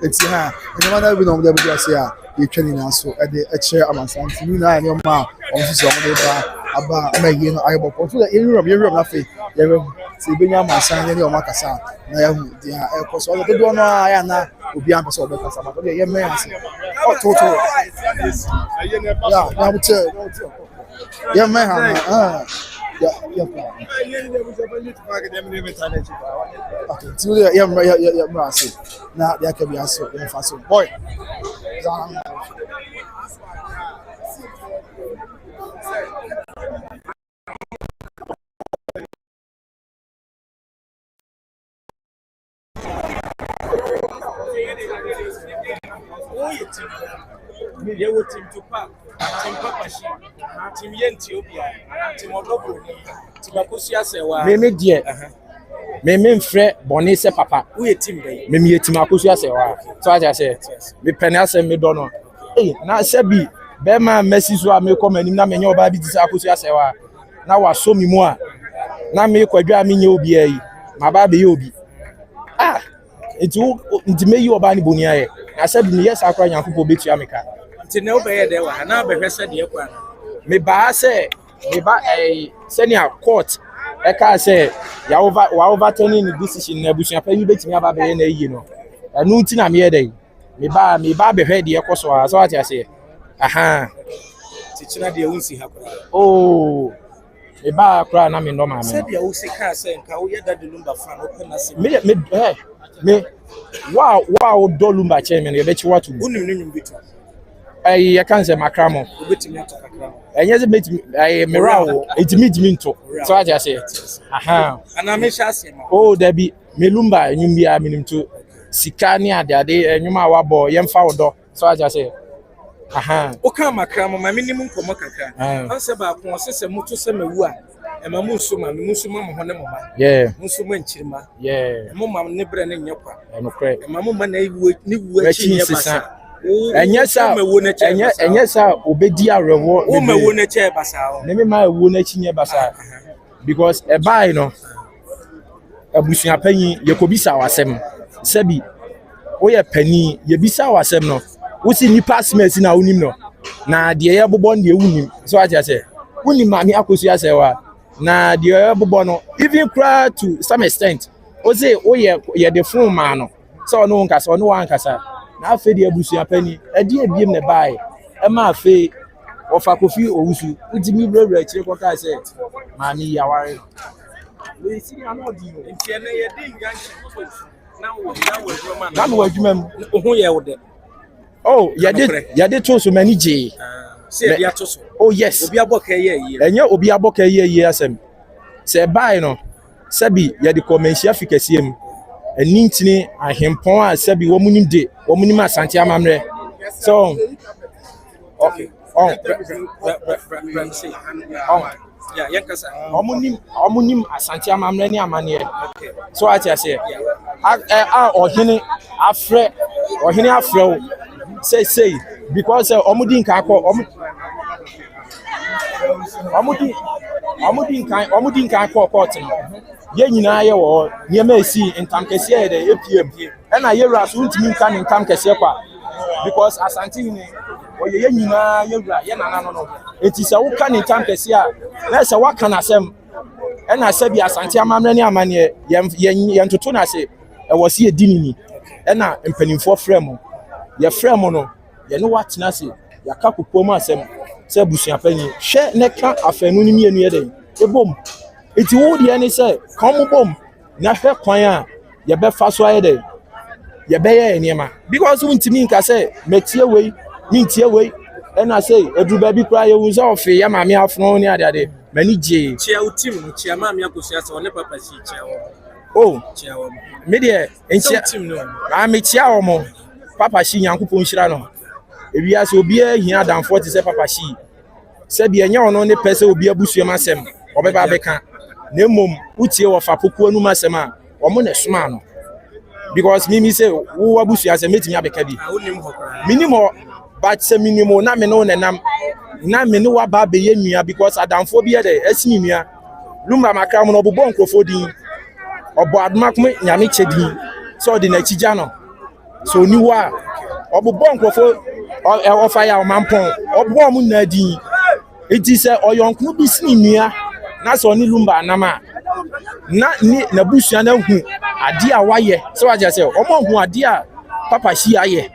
it's ha you want to be on the abedua say you training now so at the chair amansa you na your ma on so on aba amaye no ayebo so that you na fe you see benya masan ye o makasa na ya hu dia ekoso o do no aya na obi am so be kasa ma do ye me ase o toto ya na buche ye me ha ya okay so ya me ase na dia ka bi aso ye fa so boy They were team to pack, team Papashi, team Ethiopia, team Odobroni, team Akosua Serwaa. Me dear. Me frɛ bɔne sɛ papa. Who a team bay? Me team Akosua Serwaa. So I just say, me penny asɛm me dɔ no. Na sɛ bi bɛma Messi so a me kɔ manim na me nyɛ ɔba bi ti sɛ Akosua Serwaa. Na waso mi mu a. Na me kwadwa me nyɛ obi ayi. Ma ba be yɛ obi. Nti me yi ɔba ni boni ayɛ. Na sɛ bi me yɛ sa akora Nyankopɔn betua me ka. Nti na obeye de wa na behwe se de kwa. Me ba senior court e ka say ya overturning the decision na abusua pa yi betimi aba be na yi no anu nti na me ye dey me ba behwe de Akosua so what you say aha Tichina de unsi ha kwa. oh me ba akra na me no ma me Said ya usi ka say nka wo ye da de Lumba fan open na se me wow do Lumba chairman ye be chi what unim nyum bitu I can't say macramo. obetimi atokakra Yes, Mirawo, it's me to. So I just say, aha. and I make sure Oh, there be Melumba, and you be a minimum to Sikania, the day, and you my boy, young founder. So I just say, aha. Okay, my cram, my minimum comaca. Answer about Consis and Mutu Semua, and my Musuma, Honema. Yeah, Musuma Chima. yeah, Mamma Nibran and Yopa. I'm afraid. And Mamma New And yes, sir, and yes, sir, Obedia reward. Oh, my wooden chair basa. Name my wooden chinya basa. Because a buy no a bushing penny, Yakobisa wasem. Sebi, oh, a penny, Yabisa wasem no. What's in the past mess in our unimno? Na the airbo born the unim. So I just say, Unim Mammy Akosua Serwaa. Na the airbo bono, even cry to some extent. Ose, oh, yeah, the phone man. So no one cassa, no one cassa. Na fe de abusua pani ade abiem ne bae e ma fe ofa kofi owusu utimi brewra kire kwaka se ma mi yaware we si na odi no nti na ye de nganche na wo adwuma na wo adwuma ho ye wo de oh ye de to so mani je se ye ato so oh yes obi aboka ye yi enye obi aboka ye asem se bae no sabi ye de komensia fikasiem Nintini ahempon a sabi wo munim de wo munim asante amamre so okay yeah yankasa omunim asante amamre ni amane so ati ase ohene afre say because omudi nka akọ court no ye nyina ye wo niema esi ntam kese ye de epiem na yewura so ntimi nka ne ntam kese kwa because asante ni ye nyina yewura ye nana no enti se wo ka ne ntam kese a na se waka na asem na se bi asante amamre ne amane ye ntoto na se wo se edinini na mpanimfo frem ye frem no ye no watena se ya ka kokom asem se busuapanyi hwe ne ka afanu ni mienu ye den ebom iti wo de ne se kom bom na hwe kwan a ye be fa so aye den ye be ye niema because untimi nka se metie wei mintie wei na se edu ba bi kra ye unza ofe ya maame afno ni ade mani je chia utim no chia maame Akosua se one papa si chia oh chia wo me de enchia team no ma me chia wo mo papa shi Nyankopon hira no ewia se obi ahia danfo te se papa shi se bi enya ono ne pese obi abusua masem obeba beka na mom utie wo fa poku anu masem a omo na suma no because me say wo abusua se metimi abeka bi minimo but se minimo na me no nenam na me no wa ba be ye nua because adamfo bi e de asini nua Lumba makra mo no bobo nkrofo din obo admakme nyame chedi so de na chija no so ni wa obobo nkrofo ofa ya omampon obo mu na din enti se oyonkunu bi sini nua na so ni Lumba anama na ni na busua na hu ade a waye se waje se omo hu ade a papa shi aye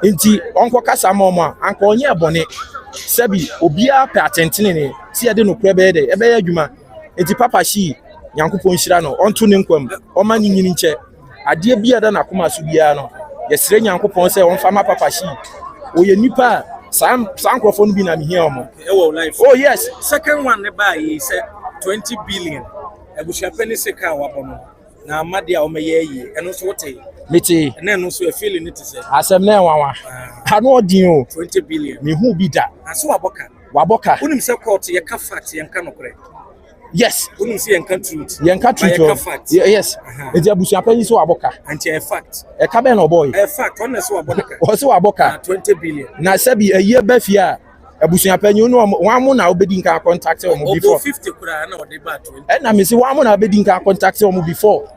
enti onko kasa momo a anko onye ebone sebi obia pe atentene ne si ade no kura be de ebe ya adwuma enti papa shi Nyankopon hira no onto ne nkwam oma ni nyini nche ade bia da na koma so bia no yesire Nyankopon se on fama papa shi oye nipa sam krofo no bi na me hia omo life oh yes second one ne ba yi say 20 billion ebusua pani seka wa bono na amade a o meye yi eno so wote meti na eno so e feeling it say asem na enwawa anu odin o 20 billion me hu bi da aso waboka unim se court ye ka fact ye nka nokre yes unim se ye nka truth yes enti abusua panyi so waboka anti e fact e ka be no boy e fact on so waboka o so waboka 20 billion na sabi eye ba fia abusua panyi no wa mu na obedi nka contact o mo before 50 kura na o de ba 20 na me si wa mu na obedi nka contact o mo before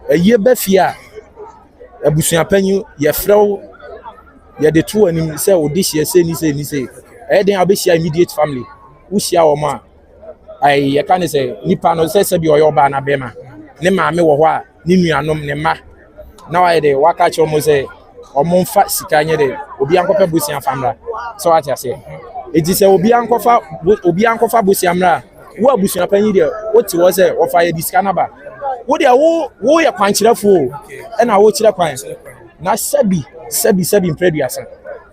eye ba fia abusua panyi ye frew ye de to anim se o de hie se ni se den abehia immediate family wo hia o ma ai ye kan se nipa no se bi oyo ba na bema ne maame wo ho a ne nuanom ne ma na wa ye de waka che mo se o mo mfa sika nye de obi ankofa busia famra so what you say it is obi ankofa busia mra wo abusia panyi de wo ti wo se wo fa ye disika na ba wo de wo ye kwankyerefo e na wo kyere kwan na sabi impreduasa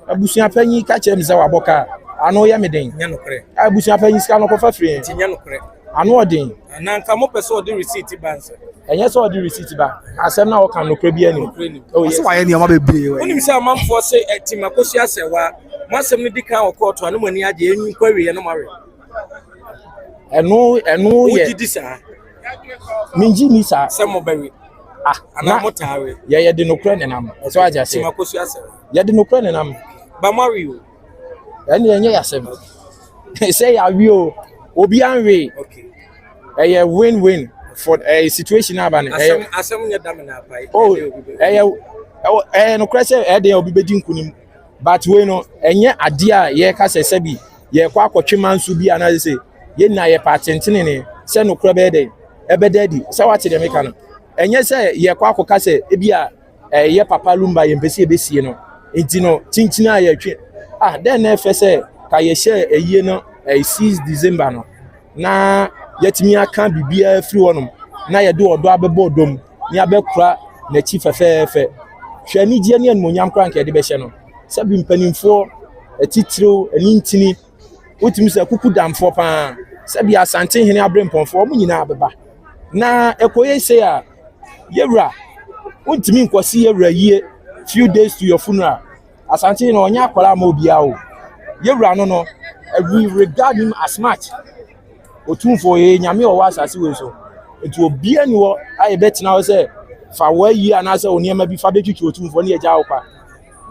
abusia panyi ka kyerem se waboka ano ya meden nya nokre abusia panyi sika no kofa free ti nya nokre ano odin na nka mo pese o de receipt ba nse enye so di receipt ba asem na wo kan nokre bia ni oh yes why any ama be onim se amamfo se Tim Akosua Serwaa masem ni dika o court anu mani age enyu kwawe ye no mare enu ye didi sa minji ni sa semo bewe ana motawe ye de nokre ne nam so aja se Tim Akosua Serwaa ye de nokre ne nam ba Mario enye ya sem say ya wi o obi anwe okay win for a situation aba ne asem nya dam na pai oh no krese de obi bedi nkunim but we no enye ade a ye ka sese bi ye kwa akotwema nsu bi ana se ye na ye patentene ne se no kra be de ebedadi se wa chede meka no enye se ye kwa akoka se ebia ye papa Lumba ye mpese ebesie no enti no chinchina ye twe den na fe se ka ye share eyie no 6 December no na yetimi aka bibia free wonom na ye de odo abebo dom ni abekura na chi fefefe hwani die ne anmonyam kra nke de be hye no sabi mpanimfo atitiro anintini wotimi se kuku damfo pa sabi asante hene abrempomfo mo nyina abeba na ekoye se a yewura wontimi nkwasi yewura yie few days to your funeral asante no onya akwara ma obia o yewura no we regard him as much otumfo ye nyame o wasase we so enti obia ni wo aye betina wo se fa wa yi anase oniema bi fa betwitwi otumfo ne agya wo pa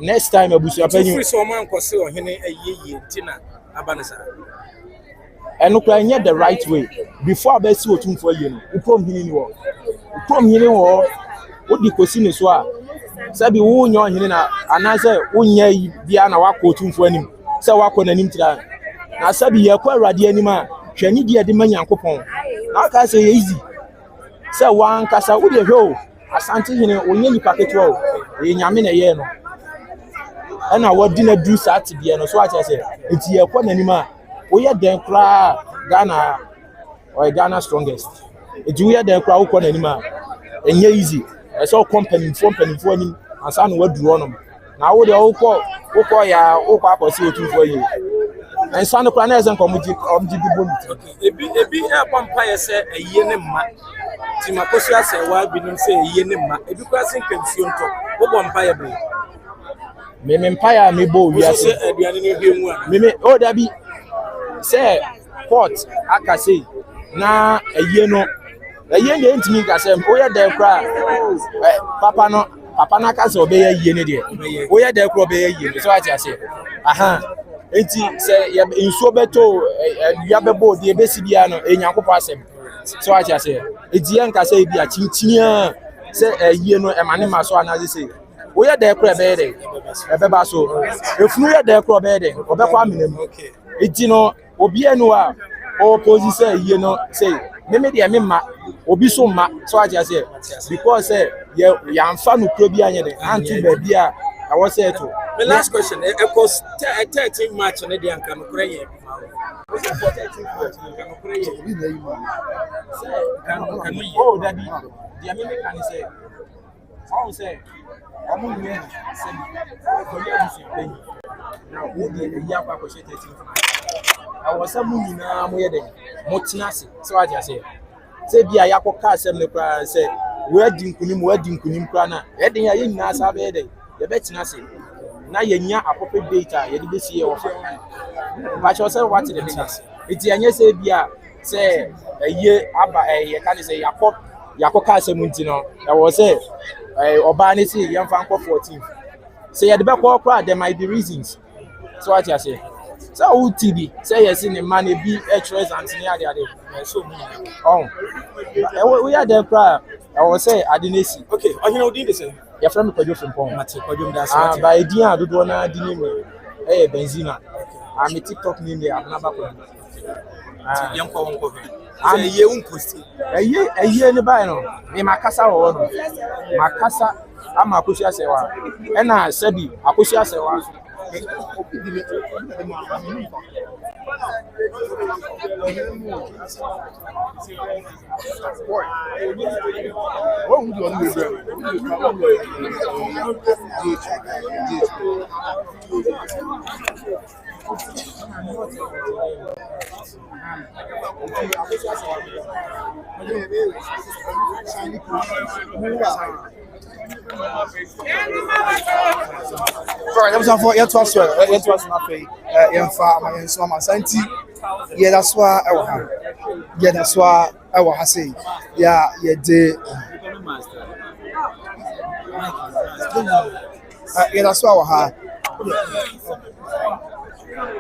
next time abusua panyin free so man kwose ohene ayeye ntina abanisa eno kra nye the right way before abesi otumfo aye no upom hini ni wo upom hini wo odi kosi ne so a sabi wo nya ohene na anase wo nya bia na wakọ otumfo anim se wakọ nanim tira na sabi ye kwa awrade anim a hwani dia de manyankopon na ka say easy se wan kasa wo de hwe asante hene onye nipa ketewa o e nyame na ye no ana wadi na du sat bia no so a che say enti ye kwa nanim a wo ye den kra Ghana or Ghana strongest enti wo ye den kra wo kwa nanim a enye easy e so company for nim asa no wadu onom na wo de wo kọ ya wo kọ akosi otumfo yi en san kra na esen komji di bonus ebi e pampa ye se aye ne ma ti Akosua Serwaa binim se aye ne ma ebi kwa sin kansuo nto wo bompa ye be me mpa ya me bo wi ase se aduane ne bi mu a me o da bi se court akase na aye no aye ne ntimi kase o ye da kra papa na kase obe ye aye ne de o ye da kra obe ye aye so ati ase aha enti se nsuo beto ya bebo de ebesi bia no enyankopɔ asem so ati ase edi en ka se bia chinchinia se yie no emane ma so anaze se wo ya da ekra be de ebeba so efunu ya da ekra be de obekwa amenem edi no obi enu a o posi se yie no se me de me ma obi so ma so ati ase because ya amfa no kro bi anye de antu ba bia I was say to the last question because 13 match na dey anka no kra ye oh that be the American say how say amu nye say ko ye musu penyi na wo de ya kwa ko 13 I was some nyina mo ye de mo tenase so what you say bia ya ko ka asem ne kra say we adi nkunim kra na ye den ya ye nyina sa be de ye betina se na yenya appropriate data ye de besi ye wo fa ba cho say what the business iti anye se bia say eye aba ye ka ne say yakọ ka asem nti no e wo say oba ne say ye mfa nko 14 say ye de be call kra there might be reasons so what you say so UTB say yes in the man e bi HRS antini ade so me oh we are there kra I was say adinesi okay ohina odin de say your friend Kojo from Pong. By Dia, do one dinner, benzina. I'm a TikTok name there. I'm never going. Young Pong. I'm a young pussy. A year in the Bino. Me Makasa or Makasa, I'm Akosua Serwaa. And I said, Akosua Serwaa. Right, I'm for you to us nothing. So my santi. Yeah, that's why I will. Yeah, that's why I will say. Yeah, de. Yeah, that's why I will.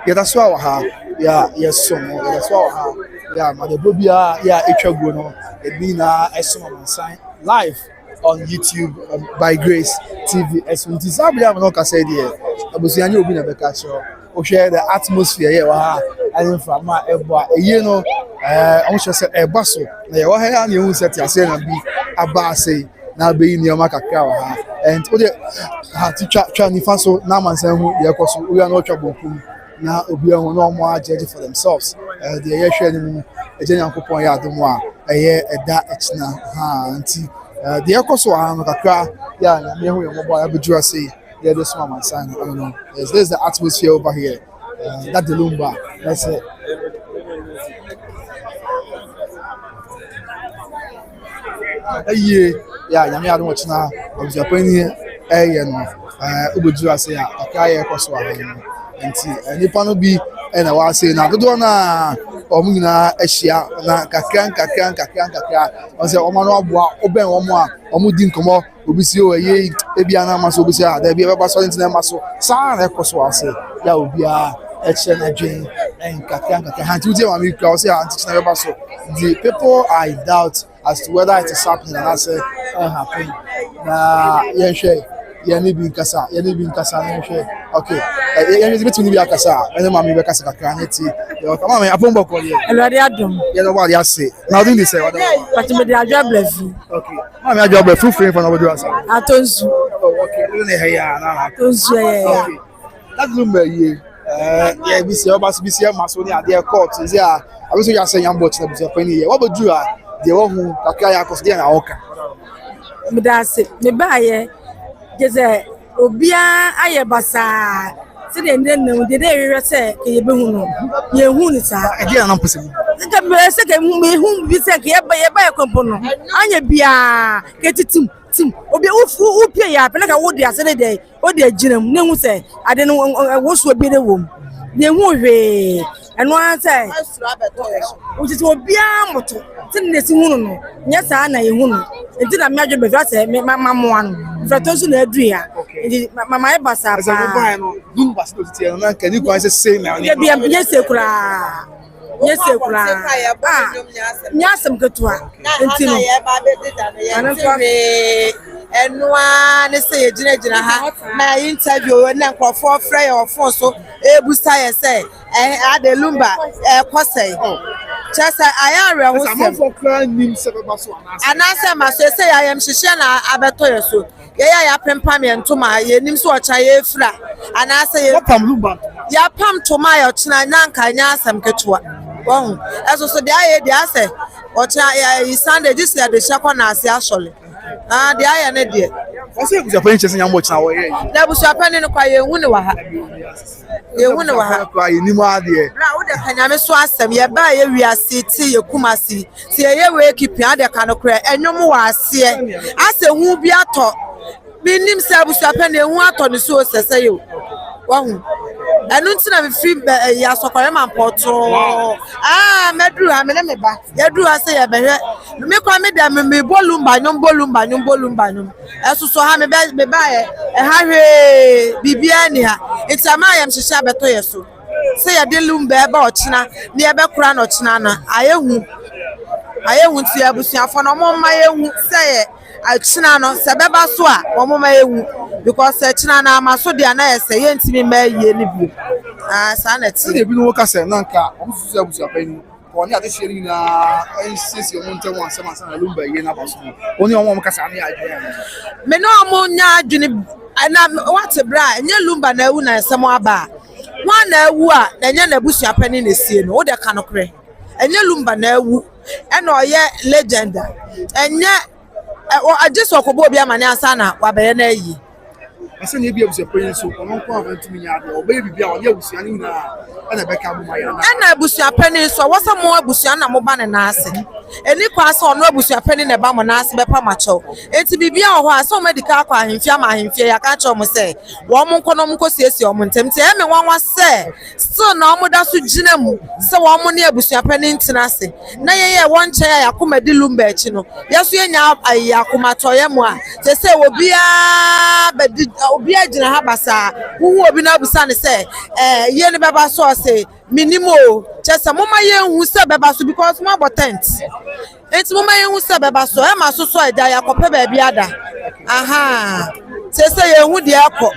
Yeah, that's why I will. Yeah, yes, so that's why I will. Yeah, my baby, yeah, it's a good one. It mean I sign live on YouTube by Grace TV. As we disable, I'm not say there. I was saying you be na beka show. We share the atmosphere here. And from my you know, I'm sure say e baso. Na ye wa ha na you set say na bi aba say na be ni o makaka wa ha. And o de ha ti twa ni fa so na man san hu ye koso. We are not trouble na obi ehun na omo judge for themselves. The ye hwe ni mu eje nyankopon ya adomo a eye eda echina ha anti the Akosua no kakra yeah na me hu your boy abudura say yeah this one man sign I don't know there's the atmosphere over here that the Lumba that's it yeah nyame ado mo china obia pani no ubudura say kakra yeah Akosua no nti nipa no bi na wa say na dodo na ɔmo nyinaa ahyia na kakra ɔsɛ ɔmo no aboa ɔbɛn ɔmo a ɔmo di nkɔmɔ obi si o ɛyɛ ebi ana ama so obi si a dɛbi ɛbɛba so ɔne ntena ɛma so saa na ɛkɔ so ase ya obiara ɛkyerɛ n'adwene nkakra hanti wuti maame kura ɔsɛ hanti kyerɛ ɛbɛba so the people are in doubt as to whether it is happening and ase happen na yɛnhwɛ yɛne bi nkasa na yɛnhwɛ okay yɛnhwɛ bi tumi bi akasa ɛne maame bɛ kasa kakra ne ti maame apɔn bɔ kɔɔ yɛ Elwade adum yɛde ɔbɔ ade ase na ɔdi ndi sɛ ɔde patimede adwa blafi okay maame adwa ɔbɛ fufure fa na ɔbɛduru asa atonsu okay ɛne hɛ yɛ ana atonsu okay that Lumba yie yɛ bi si ɔba so bi si ɛma so ne adeɛ court zi a abi so yɛ asɛ yambɔ kyerɛ bi sɛ pɛni yɛ wɔbɛduru a deɛ wɔhu kakra yɛ akɔso deɛ na ɔka medase me baayɛ jese obia ayɛ basaa se de ndem de hwehwɛ sɛ yɛbɛhu no yɛhu ni saa ɛdeɛ na mpɔsɛ se ke hu bi sɛ ke yɛba yɛkɔmpo no anya bia ke titim obi ufu upie ya pele ka wodi ase de wodi agyinam ne hu sɛ ade no wo so bi de wom ne hu hwe ɛno an sɛ wotiti obia moto tin ne si hu no nyɛ saa na yɛhu no enti na me adwo be fa sɛ mamoa no freto so na adua enti mama e basa pa ɛsɛ no Lumba so titi no na kani kwan sɛ sei na ye bia nye sekura nyasem ketua enti no enwa ne se yegyina ha na interview na nkrofo frɛ yɛ ofo so ebusa yɛ sɛ ade Lumba kɔsɛi chesa ayare ho sɛ for crying nim sɛ bɛba so anase ma so sɛ yɛ mhyehyɛ na abɛtɔ yɛ so yɛ pempam yɛ ntoma yɛ nim so ɔcha yɛ fira anase yɛ pam Lumba ya pam toma yɛ ɔchena na nka nya asɛm ketewa wɔn ɛso so de ayɛ de asɛ ɔcha yɛ Sunday this year de hyɛ na ase asɔle de ayɛ ne de ɔsɛ busa pɛn kyɛsɛ nyambɔ kyena wɔyɛ na busa pɛn no kwa yɛ hu ne wa ha kwa yɛ nim adeɛ bra wo de kanyame so asɛm yɛ ba yɛ wiase ti yɛ kumasi ti yɛ we keeping ade ka no kra enwom wɔ aseɛ asɛ hu bi atɔ bi nim sɛ busa pɛn hu atɔ ne so sɛsɛ yɛ wɔn enu ntina me free ya sokore man poto medru ha me ne me ba ya dru ha se ya behwe me kwa me da me bolumba nyom esuso ha me ba ye ha hwe bibia ni ha itama yam hyehyɛ beto ye so se ya de Lumba ba ochina ne ye be kura na ochina na ayehu ti abusuafo no mo ma yehu se achina no se beba so a mo ma yehu because achina na amaso de na yese ye ntimi ma yie ni bi sanity de bi no ka se na nka o susu abusuafo ni ko ni ade hye ni na nsisi o ntem wan sama sana Lumba yie na baso oni o mo ka sa na adwene me no mo nya adwene na what bra nye Lumba na ewu na nsem aba wa na ewu a na nya na abusuafo ni na sie no wo de ka no kre enye Lumba na ewu e na oye legend enye ajeso okobo obi amane asa na wabeye na yi asa na ebi abusuafo ni so ono nko avantumi nya ade obaye bibia o ye abusua ni na na beka mo maye na abusuafo ni so wosa mo abusua na mo ba ne na ase eni kwa asa ono abusuafo ni na ba mo na ase be pa macho enti bibia ho asa o medical kwa ahemfia ma ahemfia ya ka cho mo se wo mo nko no mo kosiesie o mo ntem te eme wanwa se still na o mo da so gina mu se wo mo ne abusuafo ni ntina ase na ye won che ya yakoma di Lumba echi no yeso ye nya yakoma toye mu a se obia bedi obia gina ha basa hu obi na abusa ne se ye ne beba so se minimo chesa mama ye hu se beba so because mo tent enti mama ye hu se beba so e ma so eda yakope ba bia ada aha se ye hu de akọ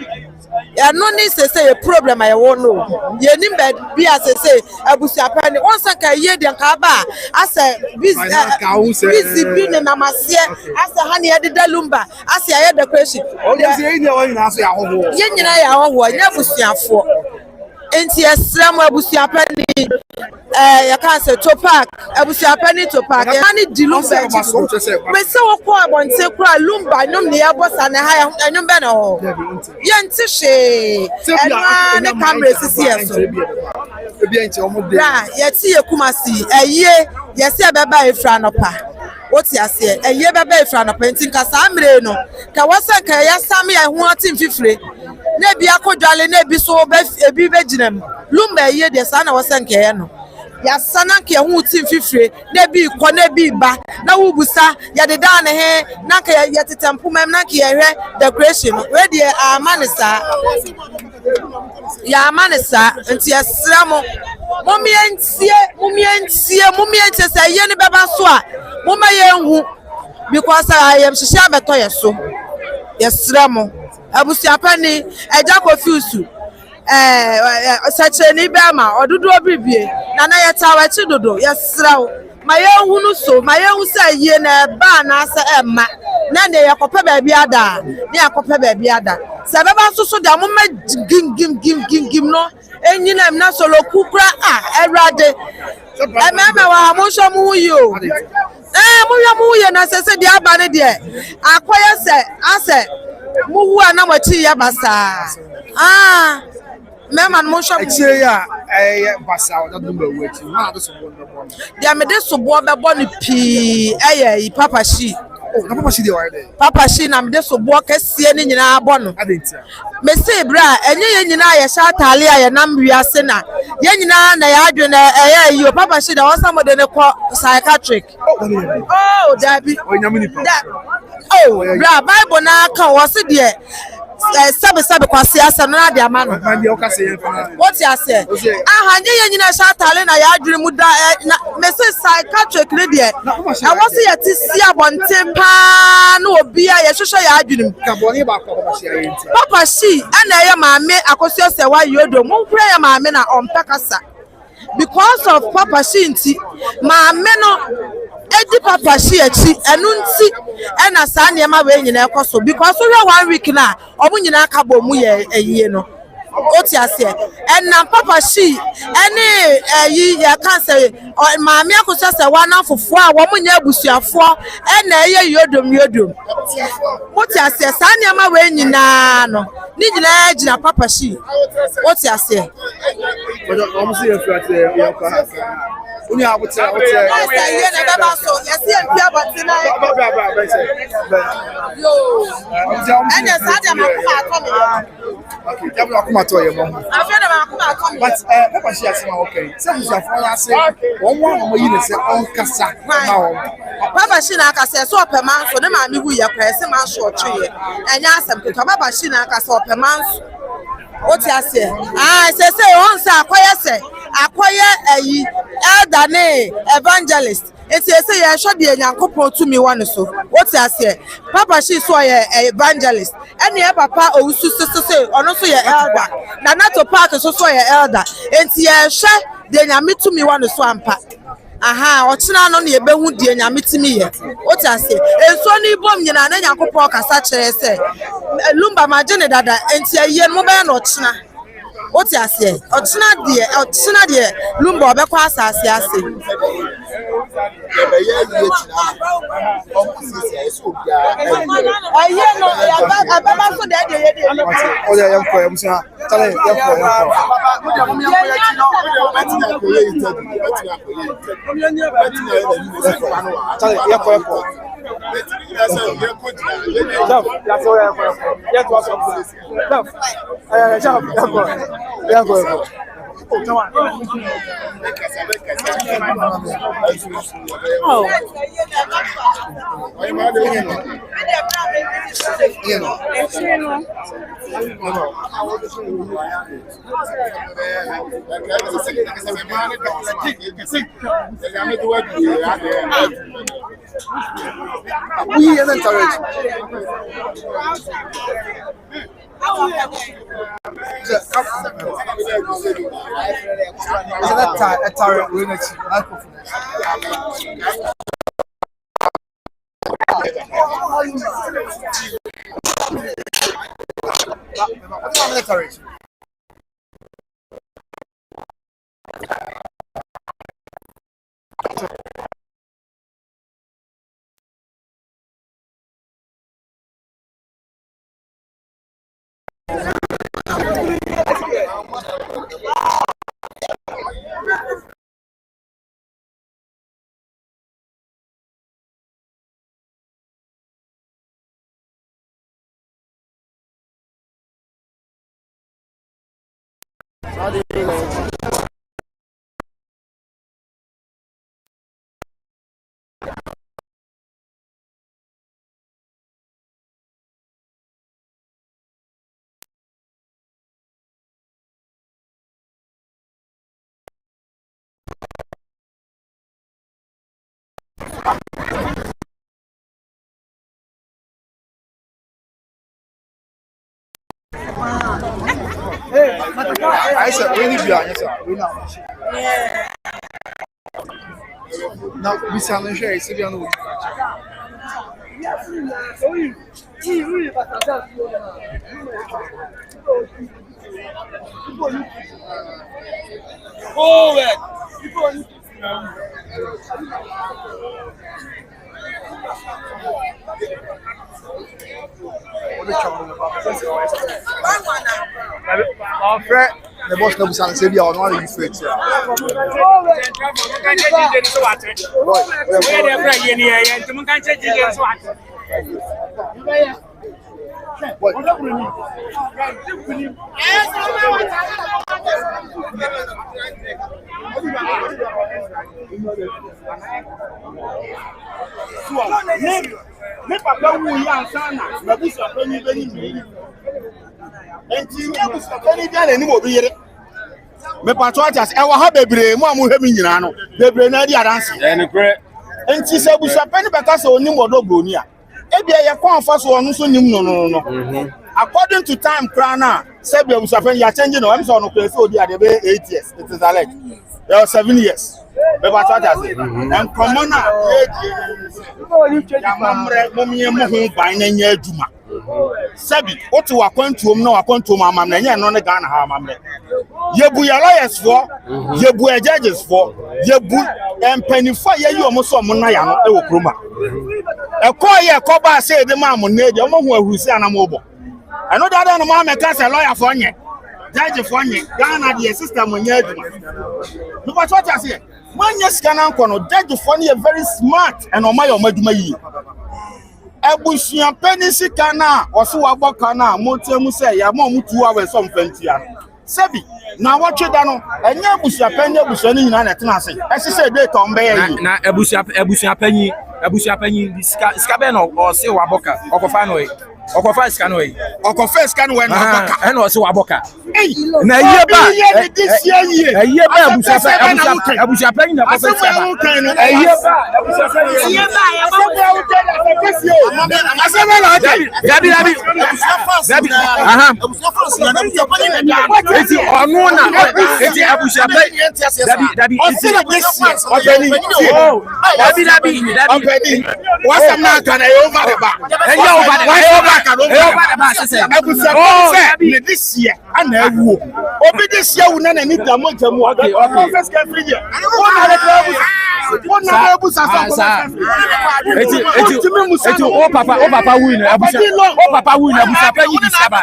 ya no ni se ye problem aye wo no ye nim ba bia se abusuapa ni won san ka ye de nka ba ase busy bi ne na masie ase ha ne ye de Lumba ase aye decoration o de se ye ni o nyina so ya hoho ye nyina ya hoho nya abusuafo enti esram abusuapa ni ya ka se to park abusuapa ni to park ya ni di Lumba me se wo ko abonte kura Lumba nyom ne ya bosa ne ha nyom be na ho ye nti hwe enwa ne camera sisi yeso ebi enti o mo de ya ti ye kumasi eye ye se beba efra no pa woti ase eye beba efra no pa enti nka sa amre no ka wasa ka ya sam ya hu atin fifire na bi akodwale na bi so ebi be ginam Lumba eye de sa na wasa nka ye no ya sana ke hu tin fifire na bi ko na bi ba na wo busa ya de da ne he na ka ya tetempo mem na ka ya hwe decoration we de amanisa ya amanisa nti esra mo momientie say ye ne beba so a moma ye hu because I am shisha beto ye so yesra mo abusuapani eja confuse sacheni be ama odudu obibie na na yeta wa chi dodo yesra wo ma ye hu no so ma ye hu say ye na ba na asa emma na ne yakopa ba bia da ne yakopa ba bia da se beba so da mo ma gim no enyina na Soloku kra erade emema wa mo so mu yo mo yo mu ye na se de aba ne de akoye se ase mu hu ana machi ya basa mema mo so Echire ya basa o da dumba wechi na do so bo dia me de so bo be bo ni pi papa shi na papa shi de wa de papa shi na me de so bo kasie ni nyina abo no adentia me say bra enye ye nyina ye sha tale ya nam wiase na ye nyina na ya adwe na yo papa shi da wasa mo de ne ko psychiatric dabi o nyamini pa bra bible na kan wose de sabe kwase asa na de ama no na de o ka se yen fa what you say nye ye nyina sha tale na ya adwene mu da me say psychiatric ne de wose ye ti si abonte pa na obi a ye hwehwe ya adwene mu ka boni ba ko papa shi ayen ti papa shi ana ye maame Akosua Serwaa yodo mo kura ye maame na ompekasa because of papa shi nti maame no edi papa shi echi enu nti ena sa niema we nyina ekoso because we 1 week na omu nyina ka bo mu ye eyiye no oti ase ena papa shi ene yi ya kan say maame Akosua Serwaa na fofo a wo mu nya abusuafo ena ye yodom oti ase sa niema we nyina no ni nyina gina papa shi oti ase o si ye frate ye ko ha uni abuti ye na baba so ye si en pia batina ba se yo ene sa de makuma atomi okay jabu akuma to ye mo afia de makuma atomi but papa shi asema okay se busuafo ya se won mo yi ne se on kasa na won papa shi na aka se so opema so ne ma mi hu ye kwa se ma so otwe enya asem ke papa shi na aka se opema so oti ase se on sa akoye ayi elder ne evangelist eti se ye hwe de Nyankopon tumi wone so oti ase papa shi so ye evangelist ene ye papa owusu se ono so ye elder na nato park so ye elder enti ye hwe de Nyame tumi wone so ampa ochina no na ebehu de Nyame timi ye oti ase enso ni bom nyina na Nyankopon kasa kire se lumba magene dada enti ye no be na ochina oti ase ochina de lumba obekwa asase ase aye no ya baba so de ye o ya yam ko yam sa tale yam ko we encourage I said, really be honest, we know. Now, we sound like share, see, you the boss knows and say, "You are not in faith." Me papa wu ya sana na bu so pani beni mi enti me bu so pani dia na ni mo bi yire me pato ajas e wo ha bebre mu amu hemi nyina no bebre na di adanse ne kure enti se bu so pani beka so oni Odobroni a e bia ye kwa fa so onu so nim no according to time krana se bia bu so pani ya change no am so no kwe so di ade be 8 years it is alleged there are 7 years me pato ajas and common na ya mamre momie mo ho ban na nya aduma sabi otu wakwantuom na wakwantuom amam na nya no ne Ghana ha amamre yebu ya lawyers for yebu judges for yebu empanifo ye yi omo so omo na ya no e wo kroma ye ko ba say de ma mo na de omo ho ahurusi anam obo eno da da no ma me ka say lawyer for nye judge for nye Ghana the system nya aduma no ba so ta say man yes can anko judge for nye very smart and omo ya omaduma yi ebusuan penisi kana oso waboka na motemu say ya mo mutu awe so mfantia sebi na watwe da no enye ebusuan ni nyina na tena ase esese date on be yi na ebusuan panyi ska be no o se waboka okofa no yi okofa ska no yi okofa ska no we na waboka e no se waboka na ye ba ebusuan panyi na okofa ska ba Dabi aha eti onu na eti abusuan dabi what's na kan e over the back ne this year ana awu obi this year wu na ni damo jamu okay first can free year ona abu sa eti o papa wu na abusuan panyi di saba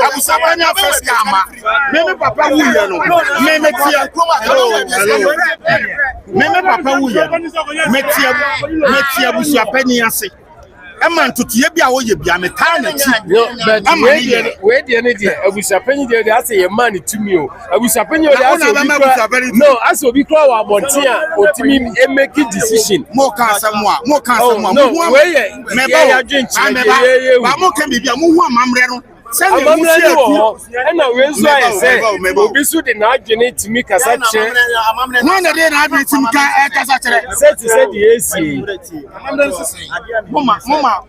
abusuan panyi first kama me papa wu ye no me tia me papa wu ye me tia abusuan panyi ase Eman tutie bia wo ye bia me ta na chi we die ne die abusapanyi die ase ye man tumi o abusapanyi o ase no ase obi kro wa bonti a otimi make decision mo ka asamwa no we ye me ya dwenchi ye ba mo kan bibia mo hu amamre no amamre no na we nso aye se obi su de na adwene timi kasa che no na de na adwene timi ka kasa chere se di esi amamre nso mama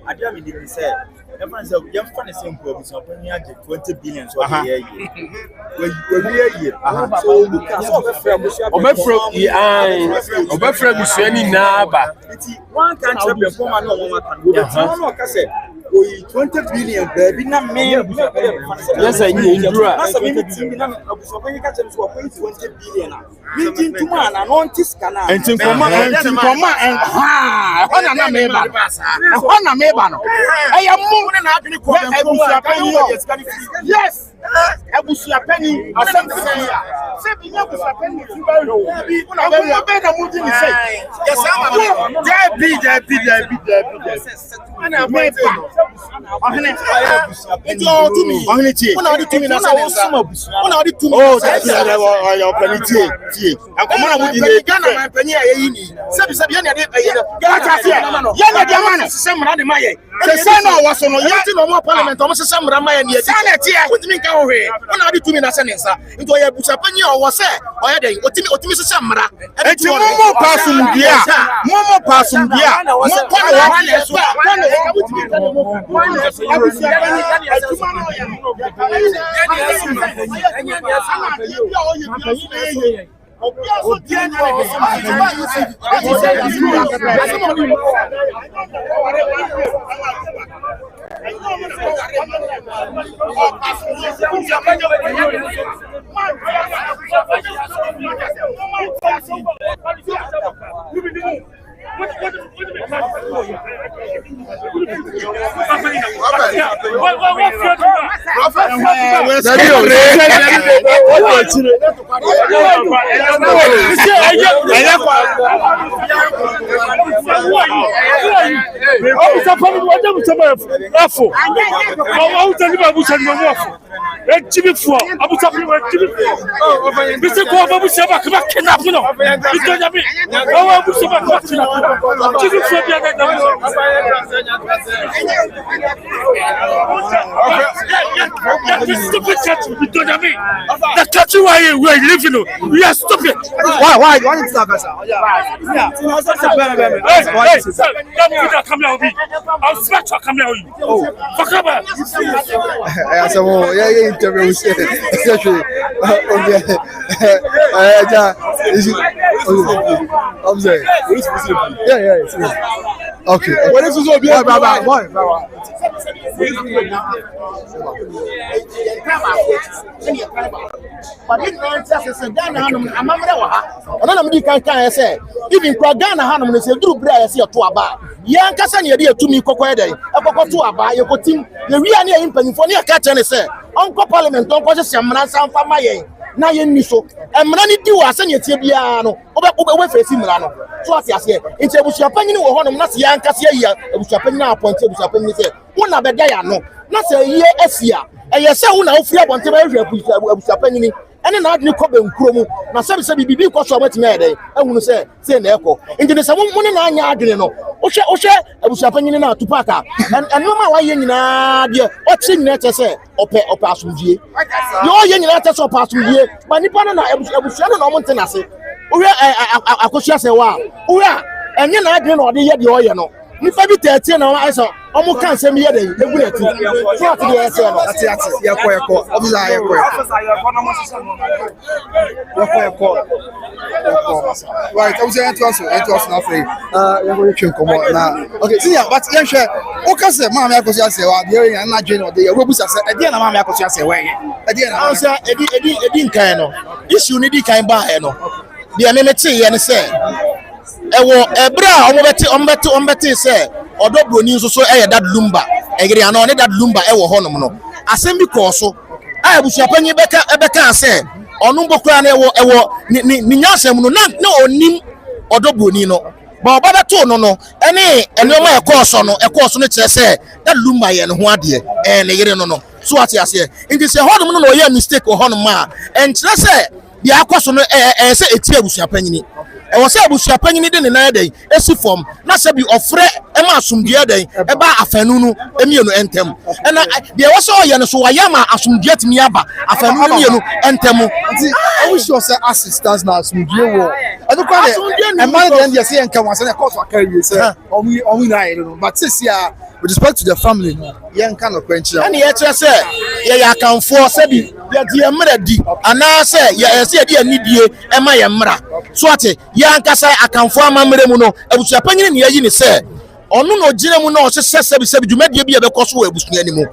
adia me dey say everyone say you find the same problem so when you get 20 billion so year so because obefra busuani na ba one country perform and no can no ka say 20 billion baby na me yes I need ndura na so me team na obusopanyi ka tell so 20 billion na me tin tuma na no ntis kana entinfoma ona na me ba no eya mu na adwene ko ebusuapanyi yes Abusua penny asem say bi nya abusua penny fi ba ro una be na mu di ni say yes ama ana me ohene ejo to me ohene tie una odi to me na say una odi to me oh your penny tie akomana mu di ni Ghana man penny ayi ni sebi ya na de ayi Ghana ta se ya na de ama na se mra de maye se na wo so no ya ti no mo parliament o mo se mra maye ni ati na tie otimi ka ho he ona odi tumi na se nensa nti oya busa panyi o wo se oya den otimi se mra enti mo pasum bia mo pasum bia mo ko no wa ne so wa ne ka butimi ka mo abusa panyi atuma no ya the country where we are living, we are stupid. Why you stop us? I'll smash your camera. Fuck up. Yeah, so yeah, interview especially I'm saying. Yeah. Okay. What is this? Even Ghana Hanum is a group brand to Aba. Young Cassania to me Coquede, a Coco to Aba, you put him the real impany for near catch and say, Uncle Parliament don't cause some ransom for my na ye niso e mra ni di wa sanya tie bia no obe face mra no so ati ase nti abusua panyin wo honom na se ya nkase ya abusua panyin appoint abusua panyin se wona beda ya no na se ye afia e ye se wona ofia bonte ba hwe abusua panyin ene na adini ko be nkuro mu na se bibi ko so matime ede ehunu se na eko nti ne se mo ne na anya adini no ohwe abusua panyin na atupaka eno ma wa ye nyina de o ti nyina te se ope asumdie yo ye nyina te se ope asumdie ba nipa na abusua no mo ntena se owe Akosua Serwaa owe enye na adini na ode ye de oye no nipa bi 13 na wa so omo kan se mi ye de egureti so ati de ese no ati ye ko obisa ye ko right obisa ento aso na free ye go twen komo na okay see but ye hwe o ka se ma me Akosua Serwaa de ye na dwe no de ye obusa se e de na ma me Akosua Serwaa ye e de na ansa edi nkan no issue ni di kan ba he no de me meti ye ne se ewo ebra ombeti se Odobroni nso so that Lumba egere ana ne that Lumba ewo honom no asem bi ko so a abusua panyi beka se onu mbokura na ewo ni nyasem no na onim Odobroni no ba oba beto no ene oma ekoso no kire se that Lumba ye ne ho ade ne yere no so ati ase nti se honom no ye mistake honom a kire se bi akoso no se eti abusua panyi e wo se abusua panyin de ne nan den esi form na se bi ofre e ma asumdue den e ba afanu nu emienu entem e na de wo se oye no so wa ya ma asumdue timi aba afanu emienu entem nti I wish you say assistance na asumdue wo adukwa de e man den de se enka wanse na course akari se omi na ye no but this year with respect to the family yen kan no kwenchi and ye kire se ye ya kanfo se bi ye di emra di ana se ye se di anidie e ma ye mra so ate ya nkasa akanfo amamre mu no abusua panyin ne yayi ne se onu no gire mu no o se dwumadie bi e be koso abusua ni mu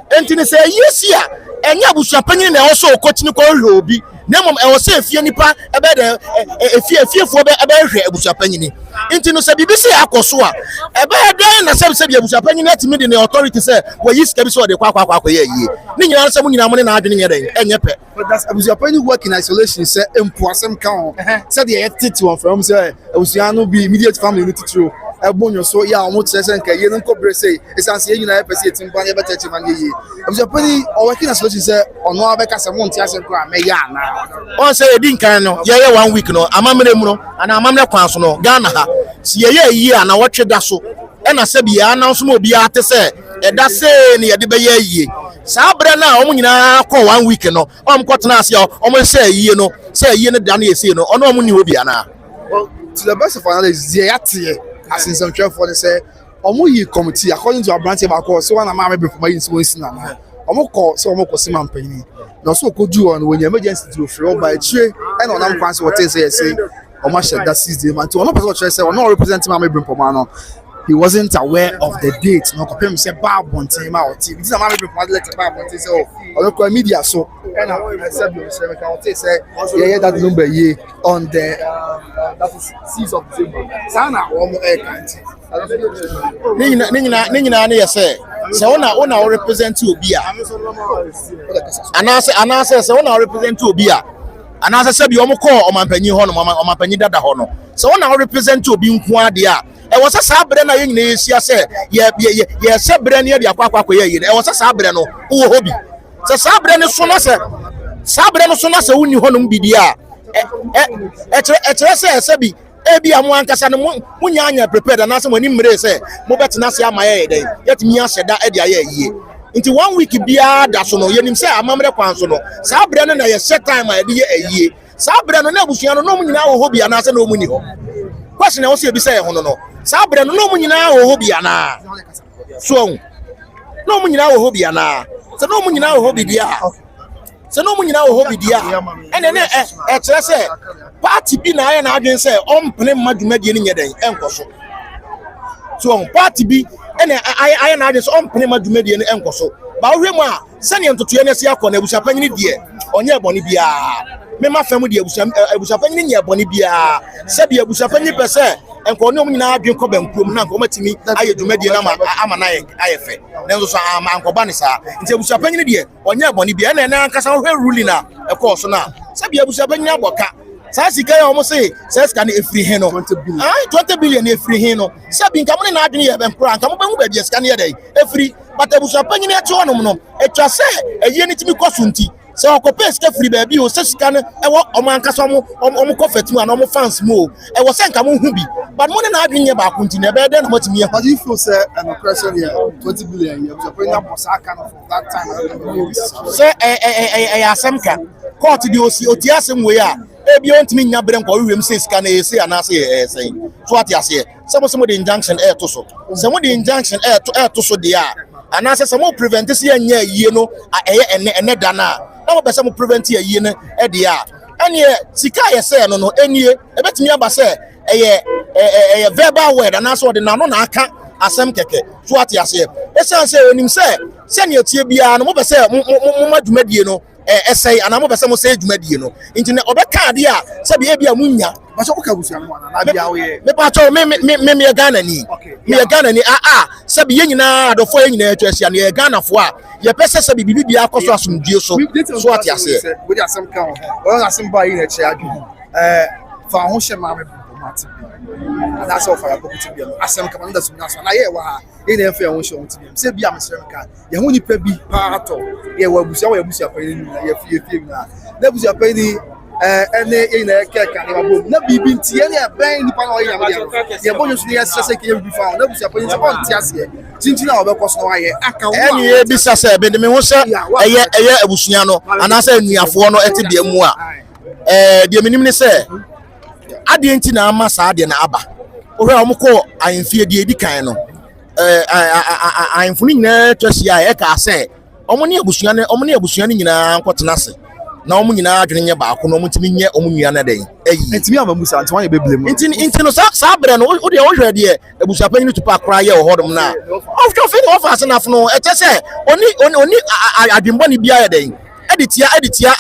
enti ne se yesia enya abusua panyin na o so okotini ko hwe obi Nemom e wo se fie nipa e be de efiefo be hwe abusuapanyini nti no se bibisi Akosua e be den na se bi abusuapanyini atimi de authority say we yi sika bi so de kwa ye yie ni nyina se mu nyina mo ne na adwene nye den enye pe. But that's abusuapanyini work in isolation say empoasem kan say the entity one from say abusuano be immediate family unity true ebonyo so ya omo tse nka ye nko bre say esanse ye nyina pese etimpa ye beta chiman ye abusuapanyini o work in isolation say ono abeka se mo ntia se kra me ya na on say edi nkan no ye 1 week no amamre mu no ana amamre kwan so no Ghana ha si ye yi ana wotwe da so e na se bia na so mo bia ate se e da se ne ye de be ye yi sa bra na omo nyina ko 1 week no om kwotena ase omo se yi no da na ye se no ono omo ni ho bia na. Well, to the best of our knowledge yate as in some trend for they say omo yi committee according to our branch about so one am be for my in na omo call so omo ko siman panyi na so ko do on when emergency to free by tire and on am kwan so what say omo share that 6 days man to one person say no representing am be for man he wasn't aware of the date no compare me say bad bontin ma oti this am be for let bad bontin say oh on media so and I said you say say yeah that number ye on the that is 6th of December sana omo air country Nina na say una represent obi a anase say una represent obi a anase say bi omo call omampanyi ho no omampanyi dada ho no say una represent obi nko ade a e wo say sabre na ye nyina yesia say ye sabre na ye akwa ye e wo say sabre no wo hobi say sabre ne so na say woni ho no bidi a e tere say bi ebi amu ankasa no munya prepared na se mani mre se mo betena se amaye den yetimi aseda e dia ye yie nti 1 week bia da so no yenim se amamre kwan so no sa bre no na ye set time a de ye ayie sa bre no na abusua no mu nyina wo ho bia na se no mu ni ho question na wo se bi se ho no sa bre no mu nyina wo ho bia na so no mu nyina wo ho bia na se no mu nyina wo ho bia se no mu nyina wo ho bia ene ne e kire se party bi na aye na adwen say on play madumadi ni nyeden enkoso so party bi ene aye na adwen say on play madumadi ni enkoso ba ohwemu a sane ntoto ene se akọ na abusuapanyini die onye eboni bia me ma fam die abusuapanyini nye eboni bia se bi abusuapanyini pese enko ne nyina adwen ko bankuom na nko matimi aye dumadi na ama na aye fe nenzo so ama anko ba ne sa nti abusuapanyini die onye eboni bia na ene ankasa ohwe ruling na ekoso na se bi abusuapanyini aboka Sasika ya omo say says can e free hen no 20 billion e free hen no sabi nka mo na adwene ye ben kura nka mo ben hu ba bi sika ne dey e free but abusuapanyini e cho no no e twa say eye ni timi koso nti se okope sika free ba bi o se sika ne e wo omo ankasa omo kofetu an omo fans mo e wo se nka mo hu bi but mo na adwene ye ba ko nti na be dey na matimi ye but if you say an question here 20 billion you abusuapanyini bossa kind of that time say asemka court di oti asem we a ebi ontimi nya brem kwa wewem se sika na ese anase sen so ati ase se mo de injunction to so se mo de injunction to so de a anase se mo prevent se anya yie no eye ene da na mo be se mo prevent ye yie no de a ene sika ye se no no enie ebetimi aba se eye verbal word anase o de na no na aka asem keke so ati ase esan se onim se ne tie bia no mo be se mo madumadi no essay and I'm about to say Jumedio. Internet obeka dia sabi ebia munya but so ka busia no na bia we me pa cho me Ghana ni me Ghana ni sabi ye nyina adofo ye nyina atwasia na Ghana fo a ye pese sabi bibi bia akoso asomdie so ati ase we dey asem kan o asem ba yi na chi adu fa ho hye ma me mati and that's all for your pocket bi asem kan na so na ye wa ha ye na efe ho hye ho ti bi se bia me srem kan ye ho nipa bi pa ato ye wa busia pa ni ye fie na busia pa ni ene ina keka ni mabo na bibi ntie ne ben nipa na oya me ye bonyo so ye sese ke ye bi fa na busia pa ni se on ti ase tintina obekoso no aye aka wo ene ye bi sase be de me ho se eye abusunya no anasa anuafo no ete bia mu a de menim ne se ade nti na ama sa ade na aba ohwe omko ayemfie de edi kan no ayemfuni nyina twasia e ka se omo ne abusua ne nyina nkotena se na omo nyina adwene nye baako no omo timi nye omo nua na den eyi entimi amamusa nti wan ye beblem nti no sa bre no wo de wo hwe de abusua panyi to pa kra ye ho dom na of your thing of as na fno e te se oni adwembo ne bia ye den e editia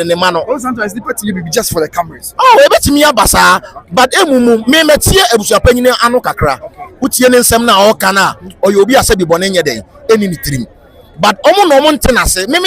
ne ma no sometimes the party be just for the cameras ebetimi abasa but emumu me metie abusuapanyine ano kakra utie ne nsem na oka na oyo obi ase bi bone nye den eni ni tirim but omo no omo ntena se me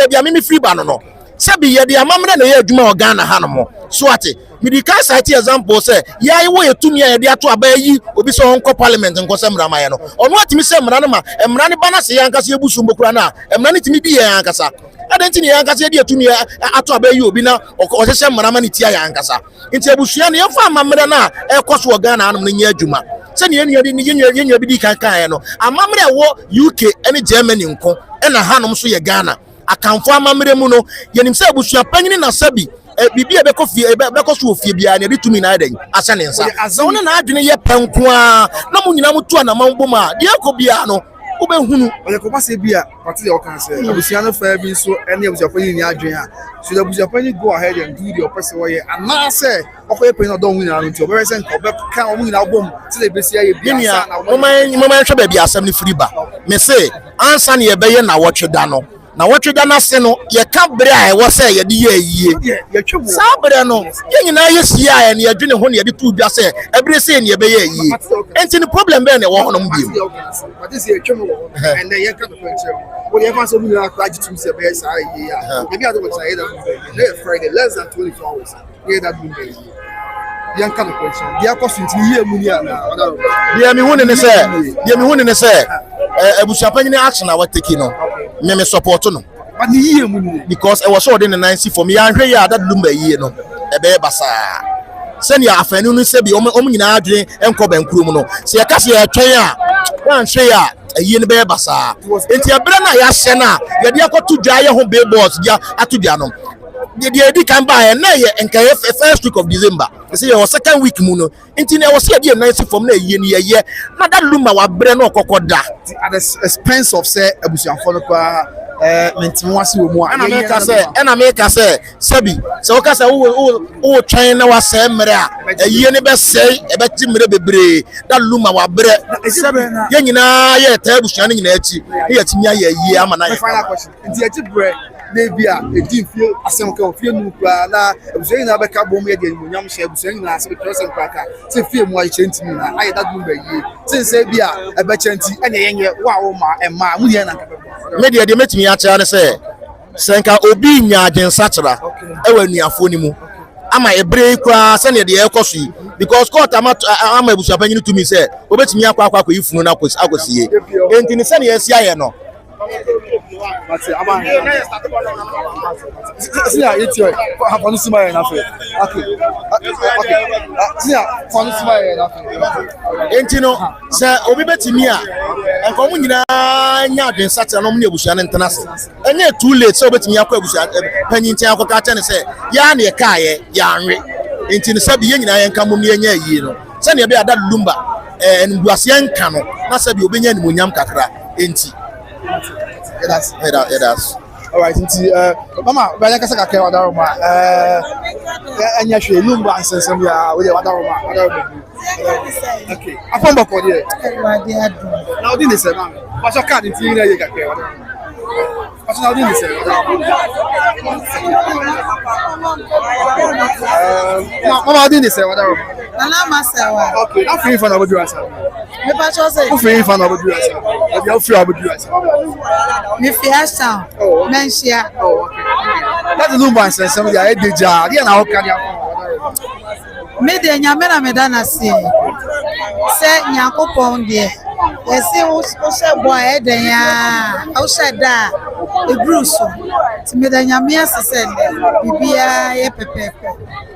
bia me free ba no sabi ye de amamre na ye adwuma organa ha no mo so ate medical site example say ya wo yetumi ya de ato abayi obi so onko parliament nko se mra maye no ono atimi se mra no ma mra ne bana se yankasa ebusu mbokura na mra ne timi bi yankasa adenti ni yankasa de atumi ato abayi obi na o se mra ma ne tia yankasa nti ebusua ne yemfa amamre na ekoso organa ha no nya adwuma se ne yenua bi di kankan no amamre wo UK ene Germany nko ena ha no so ye Ghana akanfo amamre mu no yenim se ebusua panyini na sabi bibi ebeko so ofie bia na bitumi na adan asa ne nsa azo ne na adwene ye panko a na mu nyina mutu na manbom a de akọ bia no ubehunu ole ko pase bia party de okan se ebusua no fa bi so ene ebusua panyi ni adwen a so the ebusua panyi go ahead and do the person way and na say okoye panyi no don win na no to be say nko be kan o mu nyina bom se de besi aye bia na mo man hwe ba bia asem ne firi ba me say ansa ne ye be ye na wotwe da no na wotwe da na se no ye ka bre a e wo se ye de ye yie sa bre no ye nyina ye sia a ne adwene ho ne ye de tu dwa se ebre se ne ye be ye yie enti ne problem be ne wo ho no mbiem but this ye twemo wo and then ye ka to picture wo ye fa so mu na kwa jitum se be sa yie a maybe I don't say that Friday less than 24 hours ye that do be yan ka to picture dia ko so ntini ye mu ni ana dia mi hunu ne se ebusuapanyine action na wateki no me support no but ni yie mu ni because e was so den na for me anhwe ya that Lumba yie no e be basa send ya afanu no se bi om nyina adwen enko bankuru mu no se ya ka se ya twen a wanhwe ya yie ne be basa enti abra na ya hye na ye de akoto dwa ye ho billboards dia atodwa no the edi kan ba na ye enka first week of December say your second week mu no enti na was here na isi from na yie ni ye na that Lumba wa bre na okokoda at the expense of say abusuanfo no kwa mentimo ase wo mu a ena make say sabi so o ka say o twen na wa say mre a yie ni be say e be ti mre bebre that Lumba wa bre ye nyina ye ta abusuan nyina achi ye timi aye yie ama na ye final question nti achi bre maybe a edi fie asem ka ofie nu kwa na abusuan na be ka bom ye de nyam hye abusuan na ase person kwa ka se fie mu a chentimi na aye that Lumba yie since be a e be chenti ene yenye wa wo ma e ma mu ye na ka media de metimi a kya ne se senka obi nya agensa kyera ewa nuafo ni mu ama ebre kwa se ne de ekoso yi because court ama ebusuapanyi to me say obetimi akwa ifunu na akosie enti ne se ne yesi aye no but ama sia etio haponu sima ye na fe okay sia fonu sima ye na fe enti no se obi betimi a enko mu nyina nya agensa kyera no mu ne ebusua ne ntena se enye too late se obetimi akwa ebusua panyi ntia akwa ka ne se ya na ye kaaye ya anwe enti ne sabi ye nyina ye nka mu ne nya yie no se ne be ada Lumba nduase nka no na sabi obenya ni monyam kakra enti it has all right nti mama ba ya kasa kakra wadaro ma anya hwe Lumba ansensem ya we dey wadaro ma okay afon bako dey now din say mama what's your card nti na ye kakra wadaro what's now din say mama din say wadaro Lumba Serwaa okay na free for na bodu asa me pa cho say free for na bodu asa e dey free abodu asa me fiesta mensia that Lumba ansensem ya e deja dey na ho ka dia me de nyame na me dana se nyakopon de ese wo se boy e den ya o se da e bruso ti me de nyame asese bibia ye pepepe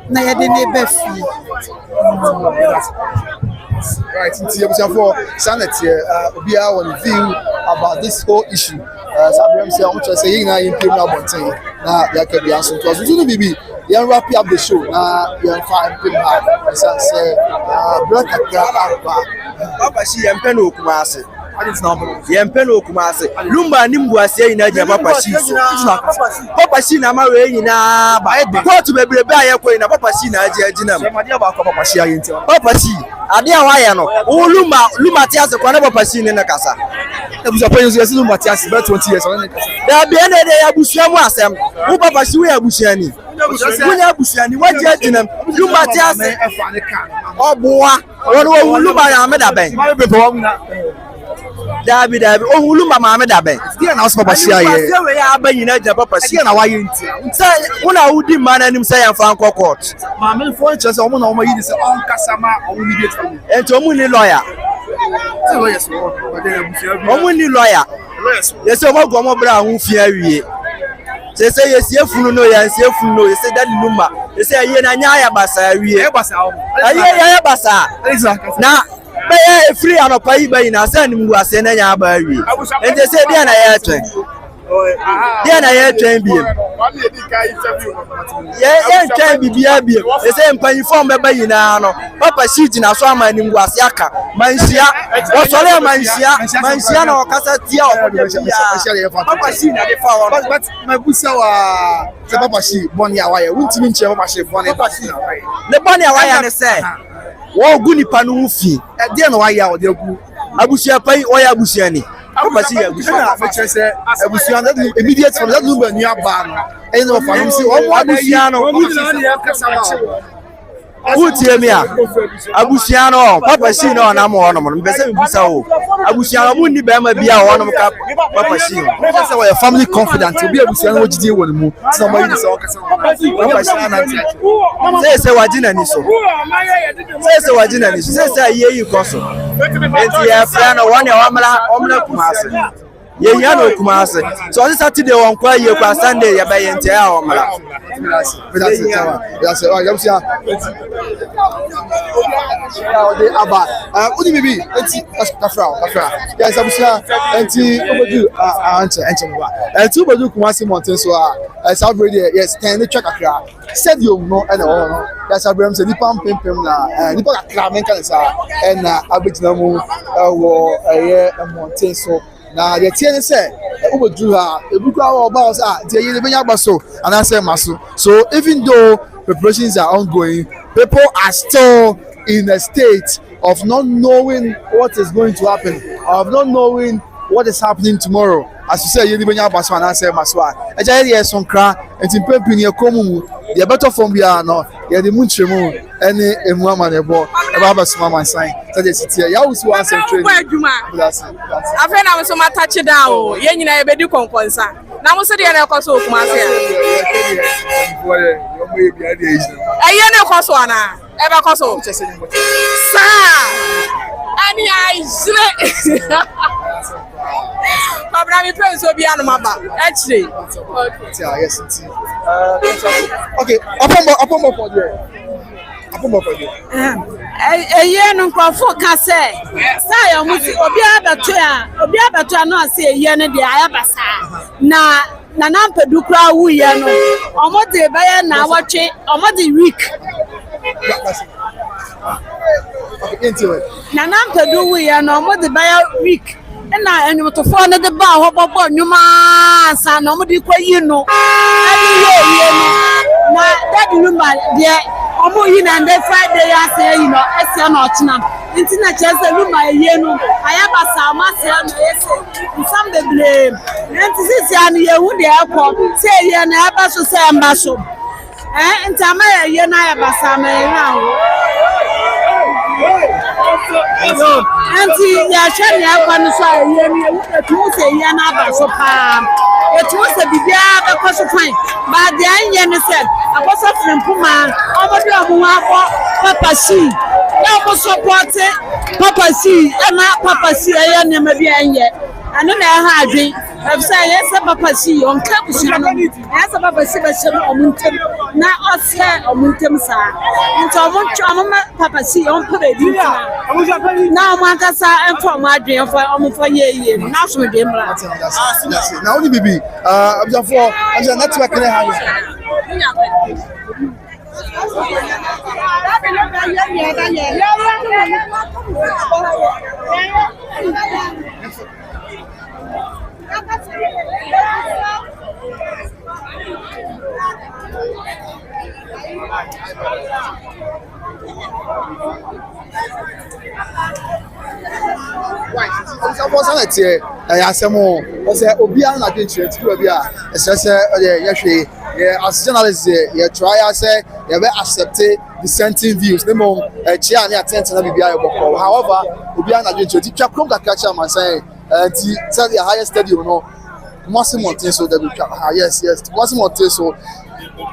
na ye de ne be fi right nti you for sanity obi a won view about this whole issue sabrem say on to say yin na yin pem na bonten na ya ka bia so to so bibi yan wrap up the show na yan fine pem ha say black akra aba Papa shi yan pe no kuma ase yɛmpɛ no Kumase Lumba ni mbuasie nyina gya papa shi so papa shi na ma we nyina ba court bebrebe a yɛkɔ na papa shi na agye agyina mu papa shi ade a wayɛ no wo Lumba te ase kwa na papa shi ne na kasa abusuapanyin so yɛsi Lumba te ase bɛ 20 years ɔne ne kasa da bia na de abusua mu asɛm wo papa shi wo abusuani wunya abusuani wagye agyina mu Lumba te ase ɔboa wɔn Lumba ya me da bɛn Dabi Lumba maame da ben dia na so papa shi aye se we ya abanyina gya papa shi dia na waye ntia se una wudi man anim se ya fa nkɔ court maame fo nche se omo na omo yi se on kasama omo immediate family ento omo ni lawyer se lawyer so omo ni lawyer yes omo go omo bra hu fi awie se yesi efunu no ya nsi efunu no se dadi Lumba se aye na nya ya basa awie aye ya basa na Baya free and pay by na send mu ase na nya ba wi ente se dia na ye twen bi ye twen bibia bi e se mpan form be bayi na no papa sheet na so ama ni mu ase aka manhia o sole manhia na o kasa tia o papa sheet na dey fa but my busa wa se papa sheet boni awaye wuntimi nche papa sheet boni na waye le boni awaye ne se wo gu nipa no hu fi e de na waye a o de gu abusua pai o ya abusua ni papa si ya abusua na fa chese abusua that immediate from that Lumba ni aba no e no fa no si o mo abusua no utie mi a abusua no papa si no na mo no mo mpese bibusa o abusua no mu ni be ma bia o no ka papa si no say we family confident obi abusua no wogidi won mu so mo yi se o kasa papa si na tia se wagina ni so se wagina ni so se aye yi koso enti ya fra no won ya omla Kumase ye ya no Kumase so on Saturday won kwa ye kwa Sunday ya ba ye ntia ya omla that's it de aba udi bibi enti kafra yes abusia enti obodu anche mwa enti obodu Kumase mountain so celebrate yes 10 the track akra said you no and no that's abram say nipa pempem na nipa akra men kan sa na abegina mu wo mountain so na the tie say obodu ha ebukwa wa oba sa tie ye benya gbaso and I say maso so even though preparations are ongoing, people are still in a state of not knowing what is going to happen, of not knowing what is happening tomorrow. As you say, you didn't have Baswan and say Maswa. I tell you, some cry and in Pempin, your common, the better from Biano, you the Munchemo, and a woman, a boy, a Babas Mama sign. So they sit here. You also want to say, I friend, I was so much touch it down. You know, I be do concourse. Now, what's the other cost of Kumase? I know Akosua ever Akosua. Sir, any I Papa, my parents will be on my back. Actually, yes, okay. Upon for you. No crofo ka say say obi abato no say ye ne de ayabasa na nampedu kra wu ye no omode baye na watwe omode week na nampedu wu ye no omode baye week na enyumtofo ne de ba ho bobo nyuma sa na omode kwayi no ani ye no na daddy Lumba de omo yi na nde Friday ya say you know ese na ochina nti na chese Lumba ye no ayabasa ma say na ese some dey blame nti sisi an ye hu de akọ say ye na aba so say mba so nti ama ye na ayabasa ma ye na ho nti ya hwe ne akọ no so ye ni hu de tu say ye na aba so pa etu se bibia be koso fine ba de anye ne said akoso frimpuma omodu omo akọ papa si na mo support papa si na papa si eye ne ma bia anye anu na ha adwen afisa yes papa si on ka busu no yes papa si be shiro omuntem na ose omuntem sa nti omo papa si on pere di na omo akasa enfo mo adwen fo ye na so de mra na only bibi abjafo abja network ne ha for sanity asemo o say obi an na dey chere ti obi a say as journalists you try say you be accept dissenting views nemo chia na attempt na bibia e boko however obi an na dey chere ti twa krom kakra chairman say the highest stadium no maximum thing so that we yes maximum thing so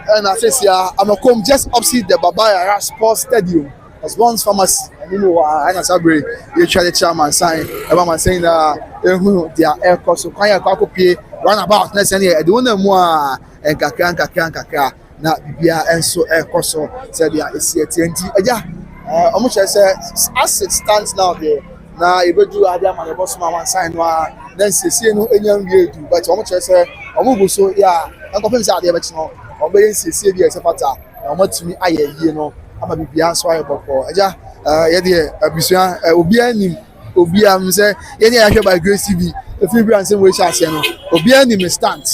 and I say I'm a come just opposite the Yara Sports Stadium as once pharmacy you know I na sabre you try the chairman sign everyone saying their air cost so kan ya kwa pay run about next year the one mu a kakra na bibia enso air cost so say dia esi enti eja omo che say as it stands now there na ebedu adia man boss man one sign wa then sesi no enyam wie du but omo che say omo go so ya akopem say adia be chi no omo yen sesi bi e sepata omo timi aye yie no ama bibia so aye boko eja ye de abusua obi anim obi am say ye ne ahwe by Grace TV if you brand say we share no obi anim stand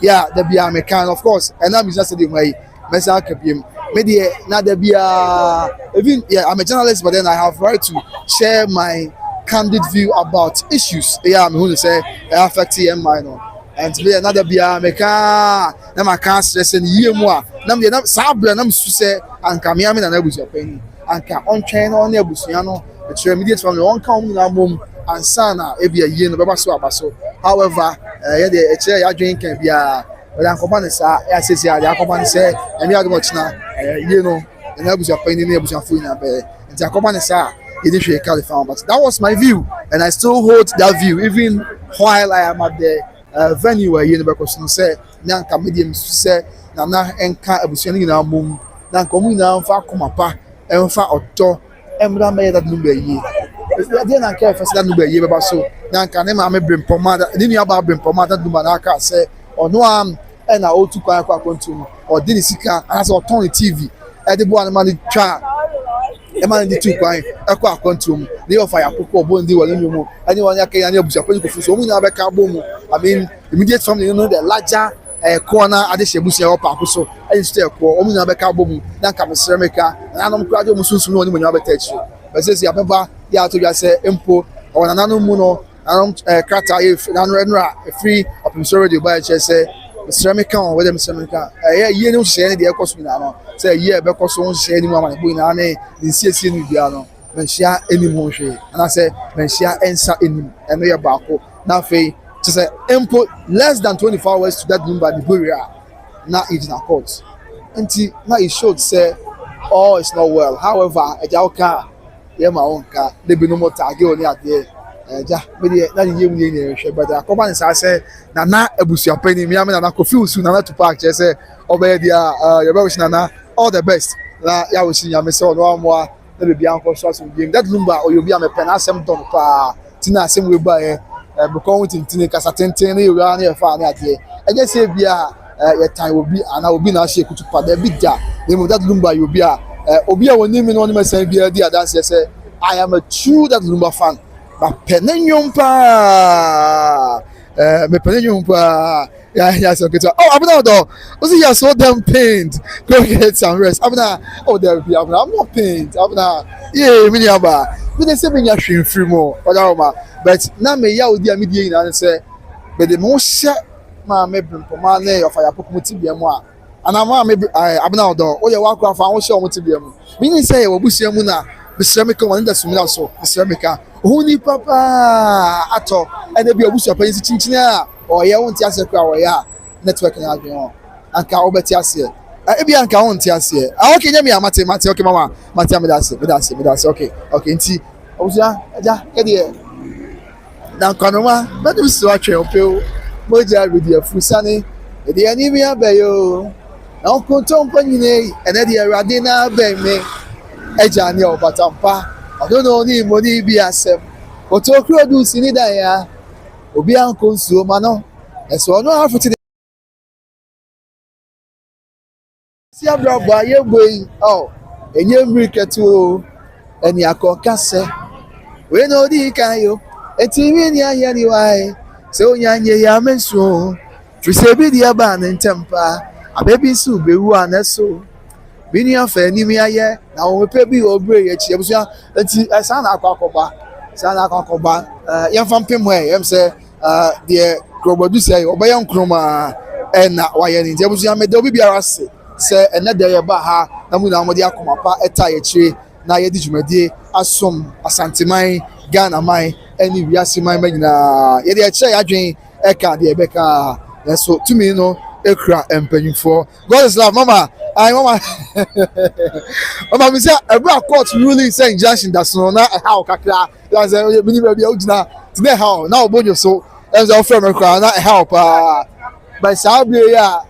yeah the bia me can of course and I'm just saying way mesa kapiem me de na the bia even yeah I'm a journalist but then I have right to share my candid view about issues yeah me who say affect my no and today another bia me can na ma can stress ni yie mu a na me na sabra na me su say anka me na abusia pani anka on train on abusia no the immediate family on come na mom ansa na e bia yie no beba so abaso however yeah the e chere ya dwen kan bia we ankoba ne sa ya sesi ya ankoba ne say emi adu mo china yie no na abusia pani na abusia fu na be nti ankoba ne sa it is a California, but that was my view, and I still hold that view even while I am at the venue where you know say na comedian say na enka abusuani na mum na komu na fa komapa emfa oto emra me that number yi dey na ka first that number yi beba so na nka ne ma me brempoma ni ni aba brempoma that number na ka say ono am e na otu kwa kontum o di ni sika as o turn TV e dey bo an man twa e man di tu kwan e kwa kontum dey of fire poko bo ndi wale mi mu anyone ya kan ya abusa peli ko fuso mu na be ka bo mu I mean immediate family you know the larger corner ade shebusia o pa so e stay ko omu na be ka bo mu na ka mesremeka na no mkra de mu sunsun no ni mu nya be tachi be say ya beba ya to ya say empo o na nanu mu no anom krata if na no free option radio by say mesremeka on we mesremeka ye ni hye ne de ekoso na no say ye be koso hye ni mu amane bo na ne nsiesie ni bia no menhia eni mu hwe ana say menhia ensa eni eno ye baako na fei to say input less than 24 hours to that number the barrier now it's not court until now it showed say oh it's not well however a jauka yeah my own car they be no more target on there ja me dey na dey mu dey hwe but akoba nsa say na abusia pani me am na confuse su na to park say obey dia you be wish na all the best la ya wish ya me say no amwa na be bia nko so so game that number or you be am pen asem don pa tina asem we ba because we tin kasa tenten you are na fa na ade e je say bia your time obi ana obi na share kutupa da bidja name that lumba you be obi a woni me no say bia di adanse say I am a true that lumba fan but penenyon pa me penenyon pa yeah so get oh abuna do o see you so damn pained go get some rest abuna oh there be abuna I'm not pained abuna yeah me aba we dey say me nya hwe free mo oda but na me ya odi amedie ina say but the mo hye ma me brempoma na your fire pokum tibia mu a ana ma me abuna odo o ye wa kwa fa wo hye o mo tibia mu me ni say wo busia mu na Bisramika wanda sumina so Bisramika huni papa ato ene bi obusu pa yin chinchina o ye won ti ase kwa o ya network na adwen o anka obeti ase e bi anka won ti ase okay nyame amate okay mama mate me dase okay nti obusu aja ke de na kanoma bedu so atwe opeo moja video fusane e de ani mi abayo na okonto mpanyine ene de awade na abeme ejani obatampa odono ni moni bi asem otokro du sini da ya obi anko nsuo ma no eso no afuti si abrobo aye boyi enye mriketu eni akokase we no di kan yo etimi ni aye ni wai se onyanye ya menso trise di aba ne ntempa abebi su bewu aneso bini afa ni mi aye na o pe bi obre ye chi ebusia enti esa na akwa akoba sana akoba yɛmfa mpem hɔ yɛm sɛ deɛ krobadu sɛ ɔbɛyɛ nkroma ɛna wayɛ ne nti abusua meda obi biara se sɛ ɛnɛ da yɛba ha na mu na wɔde akoma pa ɛta yɛkyire na yɛde dwumadie asom asanteman Ghana man ɛne wiase man ma nyinaa yɛde ɛkyerɛ yɛadwen ɛka deɛ ɛbɛka nso tumi no ekura mpanyinfoɔ God is love mama mama mama mi sɛ ɛbura court ruling sɛ injunction da so na ɛha kakra yɛn sɛ mini baabi a ogyina tena ɛha na ɔbɔ so ɛn sɛ ɔfrɛ mi kora na ɛha paa but saa bere yi a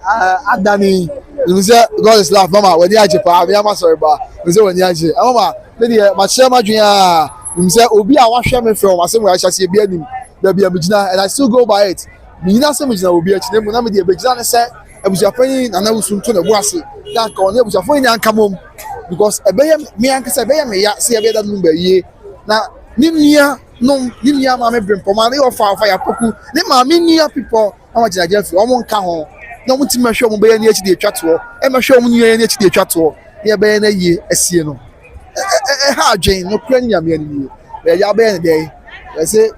adani mi sɛ God is love mama wɔni agye paa mi ama sɔrɔ ba mi sɛ wɔni agye mama mi deɛ ma kyerɛ ma dwen a mi sɛ obi a wahwɛ mi fɛ wɔn asɛm wɔ ahyɛ ebi anim baabi a mi gyina and I still go by it. Mina sɛ megyina obi akyi na mu na mede ɛbɛgyina ne sɛ abusuapanyin nana wusu nto na bu ase na nka ɔne abusuafoɔ nyinaa nka mom because ɛbɛyɛ me ankasa ɛbɛyɛ me ya sɛ yɛbɛyɛ dada Lumba yie na ne nua maame brempɔma ne ɔfa yɛapoku ne maame nua pipɔ na wɔgyinagyina firi ɔmo nka ho na ɔmo ti mɛhwɛ ɔmo bɛyɛ ne akyi de atwa toɔ ɛmɛhwɛ ɔmo nua ne akyi de atwa toɔ ne yɛbɛyɛ no yie asie no ɛha adwen no kura ne nyamea no yie yɛyɛ abɛyɛ ne dɛn ɛsɛ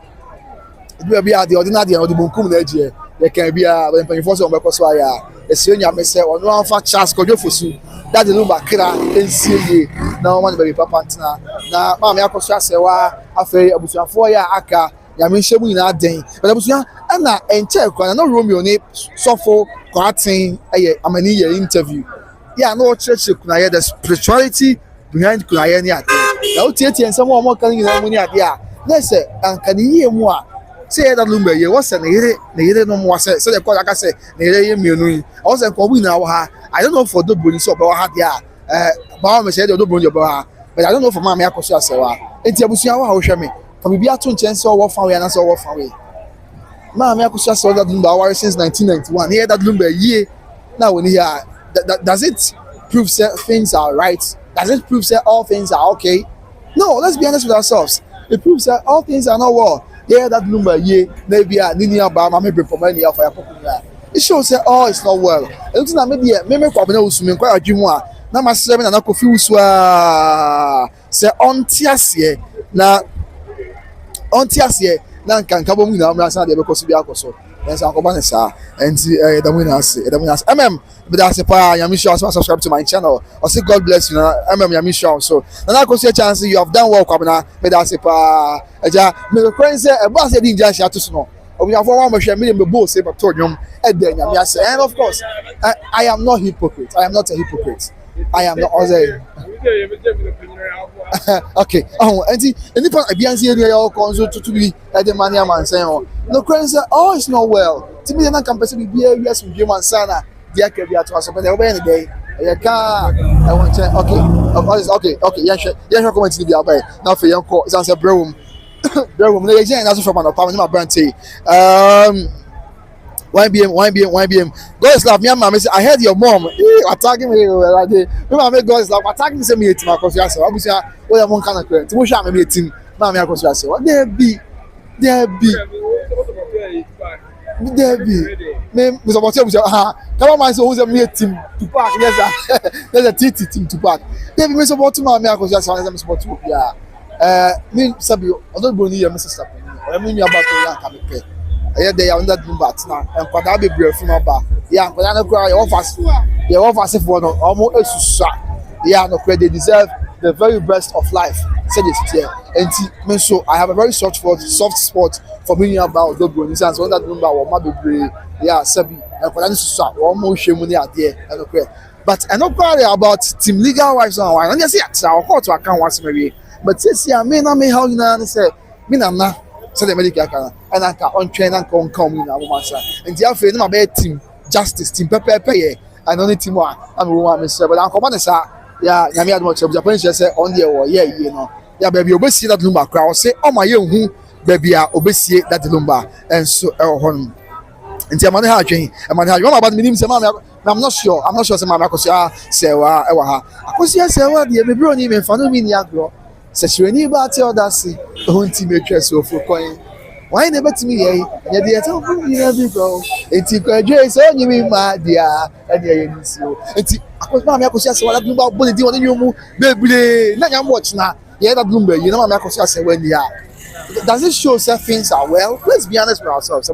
bi a de ordinary de odi bonkum na agye ye kan bia be mpanyifo so on be koso aya esi onyame se ono anfa chance kodwo fosu that the Lumba kra ensie ye na o man be papa ntina na ma me akoso asewa afei abusuafo ya aka nyame nhemu nyina den but abusua na enche kwa na Romeo ne sofo kwatin eye amani ye interview ya na o church kuna ye the spirituality behind kuna ye ni ade na o tietie nsem o mo kan nyina mu ni ade a na se anka ni ye mu a say that Lumba ye was na yere no mo say the call aka say na yere ye mienu yi I was ko bu na wo ha I don't know for Odobroni so be ha dia ba me say the Odobroni be ha but I don't know for ma me Akosua Serwaa enti abusua wo ha wo hwe me for me bia to nchen say wo fa we na say wo fa we ma me Akosua Serwaa that Lumba war since 1991 here that Lumba ye now when here does it prove that things are right? Does it prove that all things are okay? No, let's be honest with ourselves. It proves that all things are not well. Yeah, that Lumba ye maybe a linear bar, my maybe for many of our popular. It shows that all is not well. It's not maybe a meme kwa bena usume kwa ajimwa. Na masebe na kofi uswa se ontiasie na na nkanka bomu na amra sa de be koso bi akoso. Yes, I'm going to say, and but that's a part. Subscribe to my channel. I say God bless you. Yamisha. So, and I could see a chance you have done well. But that's a part. My friend said, "A boss didn't just have to snow." We have one machine, million both say, but told him, and of course, I am not hypocrite. I am not a hypocrite. I am not other. Okay. Oh, and the part I see you consult to be at the money man saying, no friends, oh, it's not well. To me, I can possibly be a yes with human sana. Dear Kevia to us, but they'll be any day. I want to, okay, yeah, comment to the away. Now for young call, it's answer broom. Broom, that's from an apartment, my brand. YBM. God is love me, mama. I heard your mom attacking me. Mama, God is love attacking me. To my Akosua Serwaa. Abusia, what am I kind of credit? Timosha me team. Mama, Akosua Serwaa. There be. Me, Mr. Botia, come on, so who's a me team to park? Yes, there's a TT team to park. There be Mr. Botia, Mama, Akosua Serwaa. Mr. Botia, yeah. Me, Sabio, Odobroni, Mr. Sappi. I mean, you're about to learn how yeah, they are under Lumba now, and for that be brave from about. Yeah, but I know cry you offers for almost a shot. Yeah, no credit, they deserve the very best of life. Said it here. And so I have a very soft spot for me about Odobroni. So that Lumba or Mabbe, yeah, Sabi, and for that shot, almost shame when they are there, and okay. But I know cry about team legal wives on wine. And yes, yeah, I'll call to account once maybe. But since I may not make how you know, say, me na. So the medical can and I can on train and come in our master. And the affair my bed team justice team pay and only team one and woman Mr. But I'm commanding sir. Yeah, Yami much of Japan say on the or yeah, you know. Yeah, baby, obesi that Lumba crowd say, oh my young who baby obesi that Lumba and so home. And the man had train and man had about me say I'm not sure say my Akosua Serwaa Akosua Serwaa the baby on him for no mean yagro. Says you any about your dasy, whom team so for coin. Why never to me, yet the attention you never go. It's a graduate, so you mean my dear, and you so. It's Akosua Serwaa about bullet on you move, baby. Now I'm watching now. Yeah, that Lumba, you know, my Akosua Serwaa when you are. does it show that things are well? Let's be honest with ourselves.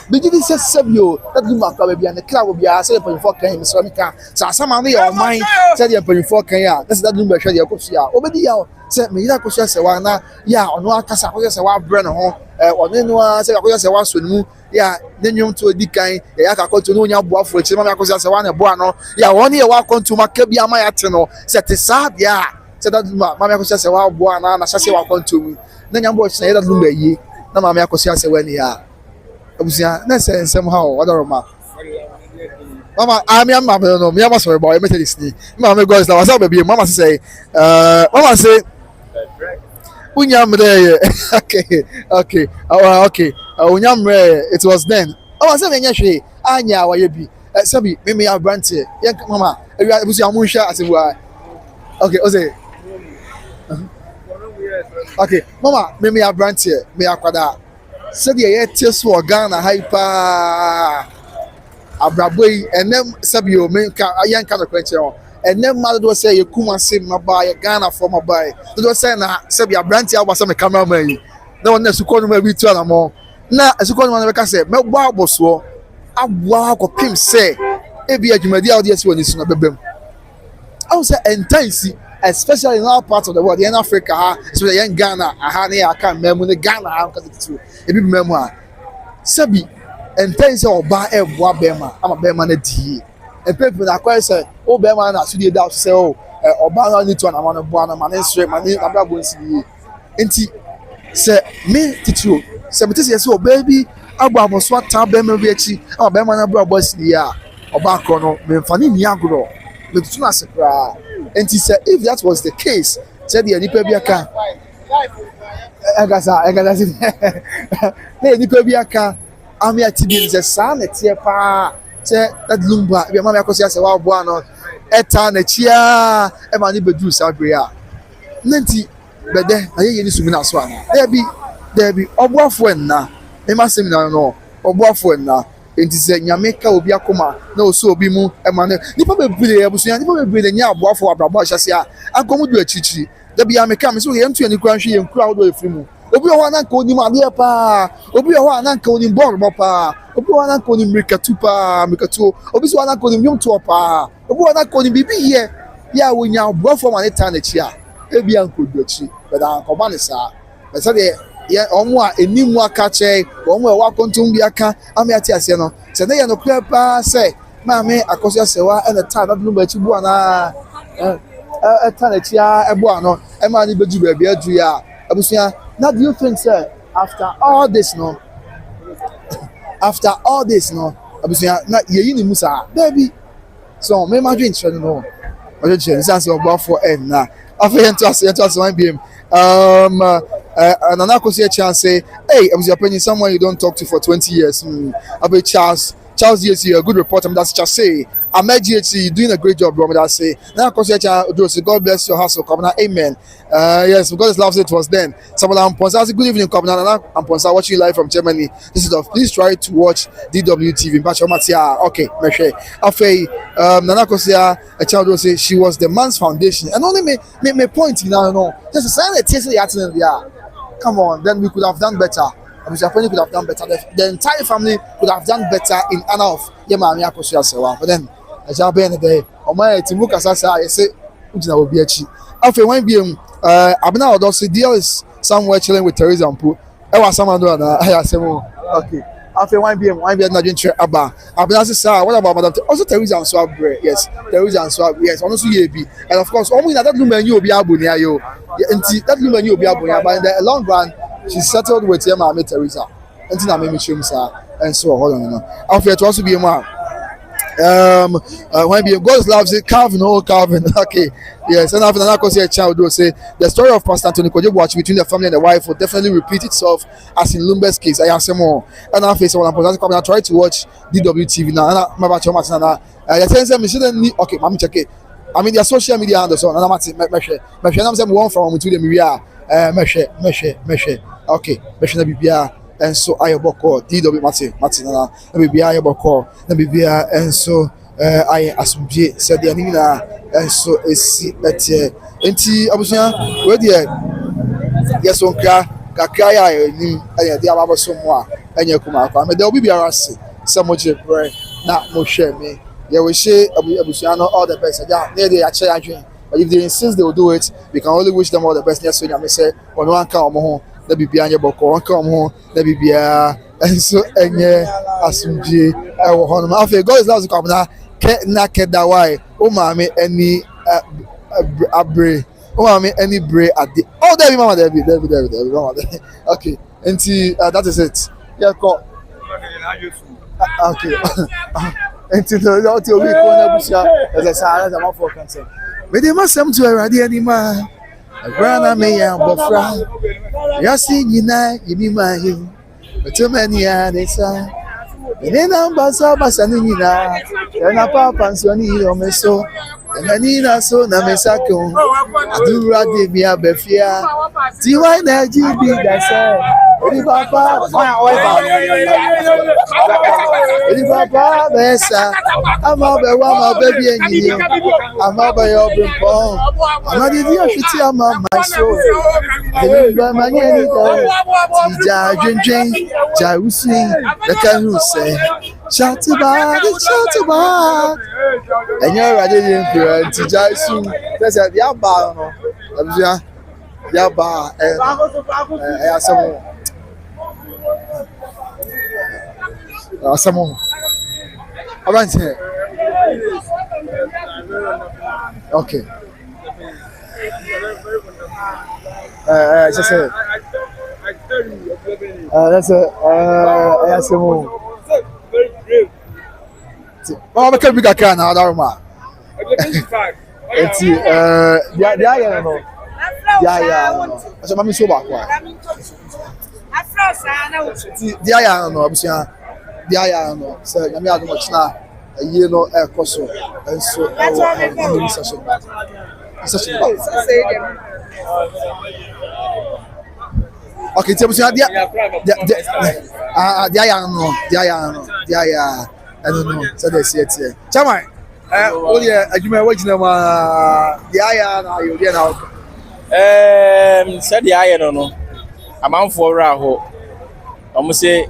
Beginning says Sabio, that you might be and the club will be asked for came, so we can. So some of your mind said you're putting for Kenya. That's that number, share your Kosia. Obedi, said me, that Kosia Sawana, or no Casa Sawa Brenner, or then was a Kosia Sawa Sunu, then you to a decay, Yaka to know your buff, which is Kosia Sawana Buano, one year walk on to Macabia Mayatano, said the sad, said that Mamma Kosia Sawa Buana, and Sassi walk on to me. Then your boy said that Lumba ye, no Mamma Kosia Sawania. Abusia somehow other mama I'm your mama no me am sorry boy me tell this ni mama go is that was baby mama say unyam there okay unyam it was then say me nya hwe anya wa ye bi sabi me abrante mama abusia mu hwa asewa okay mama me abrante me akwada said ye tes for Ghana hyper abraboi enem sabio me ka ayan ka no kwenche on enem ma do say ye kuma sim maba ye Ghana for maba do say na sabia branti awasa me cameraman yi na won na suko no ma bi tu anamo na suko no ma ka say me gbo aboso aboa ko pim say e bi adwumadi a odi esi woni su na bebem I say entansi especially in our part of the world, in Africa, so the young Ghana, I can't remember the Ghana because it's true. If you remember, Sabi, and things are by a Bema, I'm a Bema, and people that quite say, oh, Bema, and I should doubt to say, oh, Obama need to an amount of one, my name straight, my name, I'm not going to see. And say, me, Titu, 70 years old baby, Abba was what time Bema Vici, or Bema, and Abba was the year, or Bacono, Menfani Niagro, the Tunasakra. And he said, if that was the case, said the Nipebiaka, Nipebiaka, I'm here to be the son, it's here, said that Lumba, your mamma Akosua Serwaa Buano, Etan, a chia, and my neighbor do Sabria. Nanti, but then I hear you to be not swan. There be Obuafwena, they must know, Obuafwena. Enti se nyameka obi akoma na oso obi mu emane nipa bebre abusuya nipa bebre nya aboafo abrabo ahyase a akomu du achichi da bia meka me so ye ntu ani kura hwe ye nkura wodo efrimu obi ho ananka onim ade pa obi ho ananka onim ball mo pa obi ho ananka onim mikatu pa mikatu obi so ananka onim yomto pa obi ho ananka onim bibi ye ya wonya aboafo ma ne ta na chi a ebi ankodu achi beda ankoba ne sa be se de ye omo a enimu aka che omo e wa kontum bi aka amiati ase no se ne ye no kura pa se maame Akosua Serwaa and the time that Lumba chi bua na na chi a bua no e ma ni beju ba bia du ya abusia. Now do you think sir after all this no abusia na ye yi ni musa baby so me ma dwen chere no o je chere say obo for end na afa to ase wan biem and an Akosua chance say, hey, I was your opinion, someone you don't talk to for 20 years. I be Charles DSC, a good reporter, that's just say. Ahmed GHC, doing a great job, bro. That's say. Now Akosua chance, God bless your hustle, Commander. Amen. Yes, because loves it was then. Someone Amponsa, good evening, Commander. Amponsa, watching live from Germany. This is please try to watch DWTV. Okay, Meshe. Afei, Nana Akosua, a child will say she was the man's foundation. And only me point now, no. Just a sign that tears the accident, yeah. Come on, then we could have done better. Mr. Penny could have done better. The entire family could have done better in honor of Yama Akosua Serwaa. But then, as I been the my Timuka Sasa, I say, Ujina will be a cheat. After one being Abna Odosi, deal is somewhere chilling with Teresa and Poo. I was someone doing okay. After one being not doing Abba. Abna Sasa, what about Madame? Also, Teresa and Swab, yes, Teresa and Swab, yes, also Yebi. And of course, only that woman you will be able near you. That woman you will be able but in the long run, she settled with Yama Teresa. And then I made me show and so hold on. After it also be a man. When God loves it, Calvin, okay, yes. And after Akosua child will say the story of Pastor Anthony Kojo between the family and the wife will definitely repeat itself as in Lumba's case. I say more. And after someone I try to watch DWTV now. And I'm about to watch now. I tell them shouldn't need. Okay, I'm check it. I mean their social media and so on. And I'm saying one from between the media. Meshe. Okay, Meshe na bibia. And so I boko DW Martin na be I boko na bibia and so I asumje said the anina and so esi enti abusia we there yes on kakra ya ni anya dia baba so mo a anya kuma akwa me there will be arase some of bread na mo share me yeah we say abusuano all the best ja na dey ache adwen but if they insist they will do it we can only wish them all the best yes so nyame say ono anka omo ho na bibia anya boko anka omo ho na bibia enso enye asumje ewo hono ma afi God is love to come na keda why o ma me any abre o ma me any bre at the oh there be mama there be mama there okay that is it yeah call okay until the we ko na busia as I say I'm for concern me dey masem to erade anima abrana me ya bofra yasi nyina yimi mahi betumania desa ene namba so basani nyina na papa nsoni omeso enani na so na mesako adura de mi abefia ti why na jibi dasa ori papa ori papa besa ama be wa ma baby enyi ama be yo bimpo ama di di ofiti ama my soul eni ba manye ni do ti ja dwendwen ja usi da kan hu say shout about enye radio dey influence ti ja isu tese dia ba no abia dia ba asamo abante okay just say that's asamo oh me can be kakra na adaruma enti dia ya no aso mami so ba kwa dia ya no abusia dia ya no se nyame adu machina ayi no ekoso enso ni session okay ti abusia dia ya no I don't know so they see it here chama only adwuma wagina ma dia ya na ayo dia na said the iron no amanfo ra ho omo say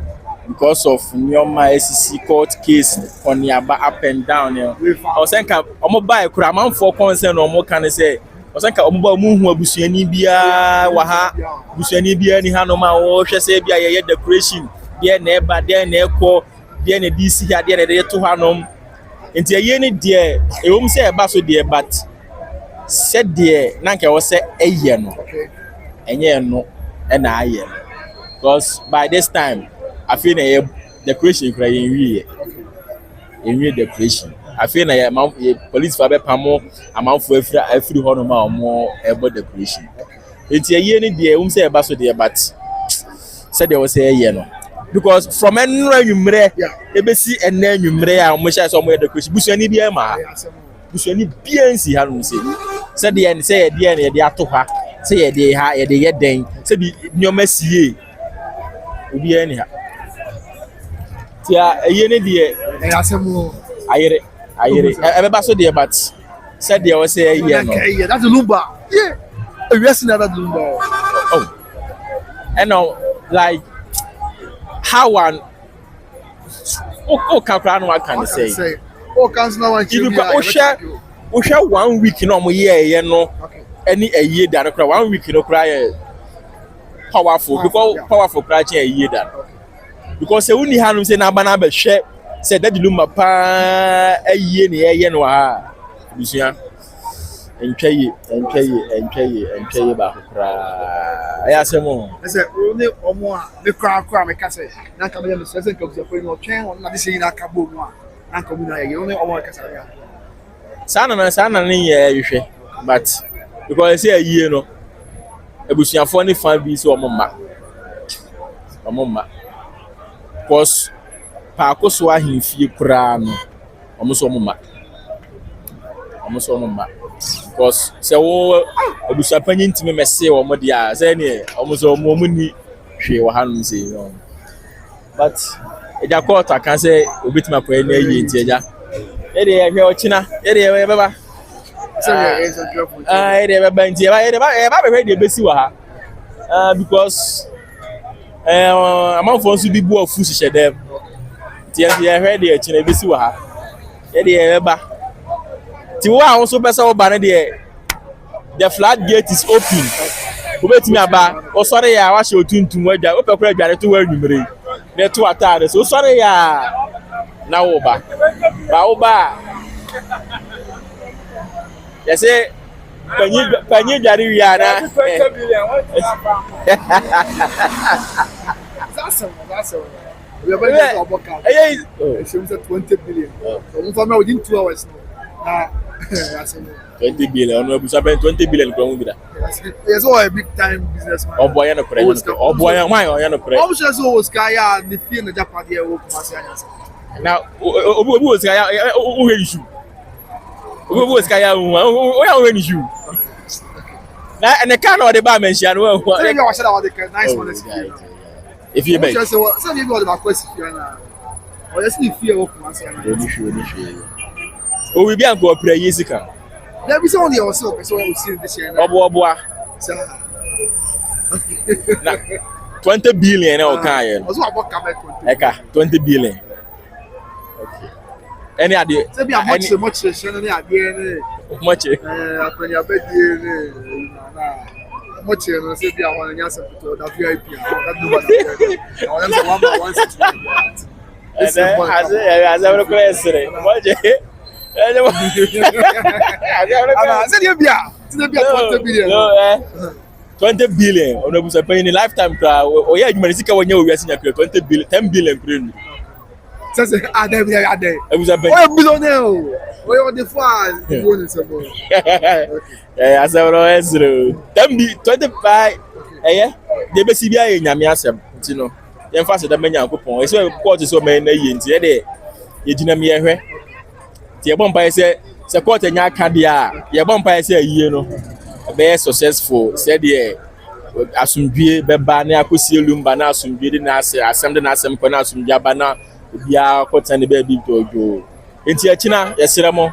because of nyoma SCC court case on Yaba up and down here o senka omo buy kura amanfo concern omo kan say o senka omo ba mu hu abusuani bia wa ha abusuani bia ni ha no ma wo hwe say bia ye decoration bia na eba bia na ekọ bia na DC ya bia na de to ha no enti ye ni de e wo say eba so de but said there nanke wo say eye no enye no e na aye because by this time I feel na decoration kra yen wie decoration I feel na police fa be pamo amanfo afiri ho no ma omo ebo decoration enti eye ni there wo say eba so there but said there wo say eye no because from enra nwumre ebesi enna nwumre a omo sha so omo decoration busuani bia ma busuani bia nsi ha no say de en say de en de ato ha say ye de ha ye de ye den say bi nyoma sie obi ani ha tia eye ne de asemu ayere e ba so de but say de o say ye no that's Lumba yeah we see that Lumba oh and now like how one kakra no can say oh can no one you we share 1 week no mo ye no any a year that 1 week no cry powerful because powerful cry a year that because we ni hanum say na bana be hwe say that Lumba pa a year ni ye no ha busia entwaye ba kra aya semo say only omo a me kra me ka say na ka me say say ka busia no twen on na dey na ka bo mu a na ka mu na ye only omo ka say sana ni ye hwe but because say aye no ebusuafo ni fan bi so omo ma because pa Akosua ahemfie kura no omo so omo ma because say wo ebusuapanyi ntime mese omo dia say ne omo so omo ni hwe wo hanum say no but eja court aka say obitima ko ene aye nti eja ere hwe ochina ere baba ere baba nti ere ba be hwe de besi wa ha Because amanfoɔ nso bi bu ɔfu hyehyɛ dɛm nti yɛhwɛ deɛ akyi na ebi si wɔ ha yɛde yɛbɛba nti wo a wo nso pɛ sɛ woba no deɛ the flat gate is open wobɛtumi aba wosɔre yɛ a wahyɛ otuntum adwa wopɛ kora adwane to woanwummere na ɛto ataade so wosɔre yɛ a na woba ba woba a yɛsɛ panyi dware wie a na That's we are going to work out. Hey, it's 20 billion. So within 2 hours now. 20 billion. No, we spend 20 billion. It's all a big time businessman. Oh boy, no credit. Oh boy, why are you no credit? How much is all Sky the fee in the Japan here? Now, who Sky? Who is you? Who Sky? Who is you? Now, and the car or the bar mention. Well, nice one. If you make so you got my question or just if you oh we be and go pray yesika there be someone also so we see this year obo 20 billion na o kan ye also about come 20 eka 20 billion okay any ade say be much any ade much apenya bedie much no say be I want nyasa to that VIP that do what I want to one sit as I will question much I said you be 20 billion no 20 billion on the paying in lifetime or yeah you may see when you are seeing 20 billion 10 billion per say ah there I was a billionaire we on the far the bonus as I was 25 eh they be see bia nyame asem nti no ye mfa se da manya akopon e so court so man na ye nti e de ye gina me ehwe ti e bompa se court nya aka dia ye bompa se ayiye no be successful said de asumdue be ba na akosie lumba na asumdue de na asem de na asem ko na asumdue aba na bia court ne be bi tojo nti akina ye sere mo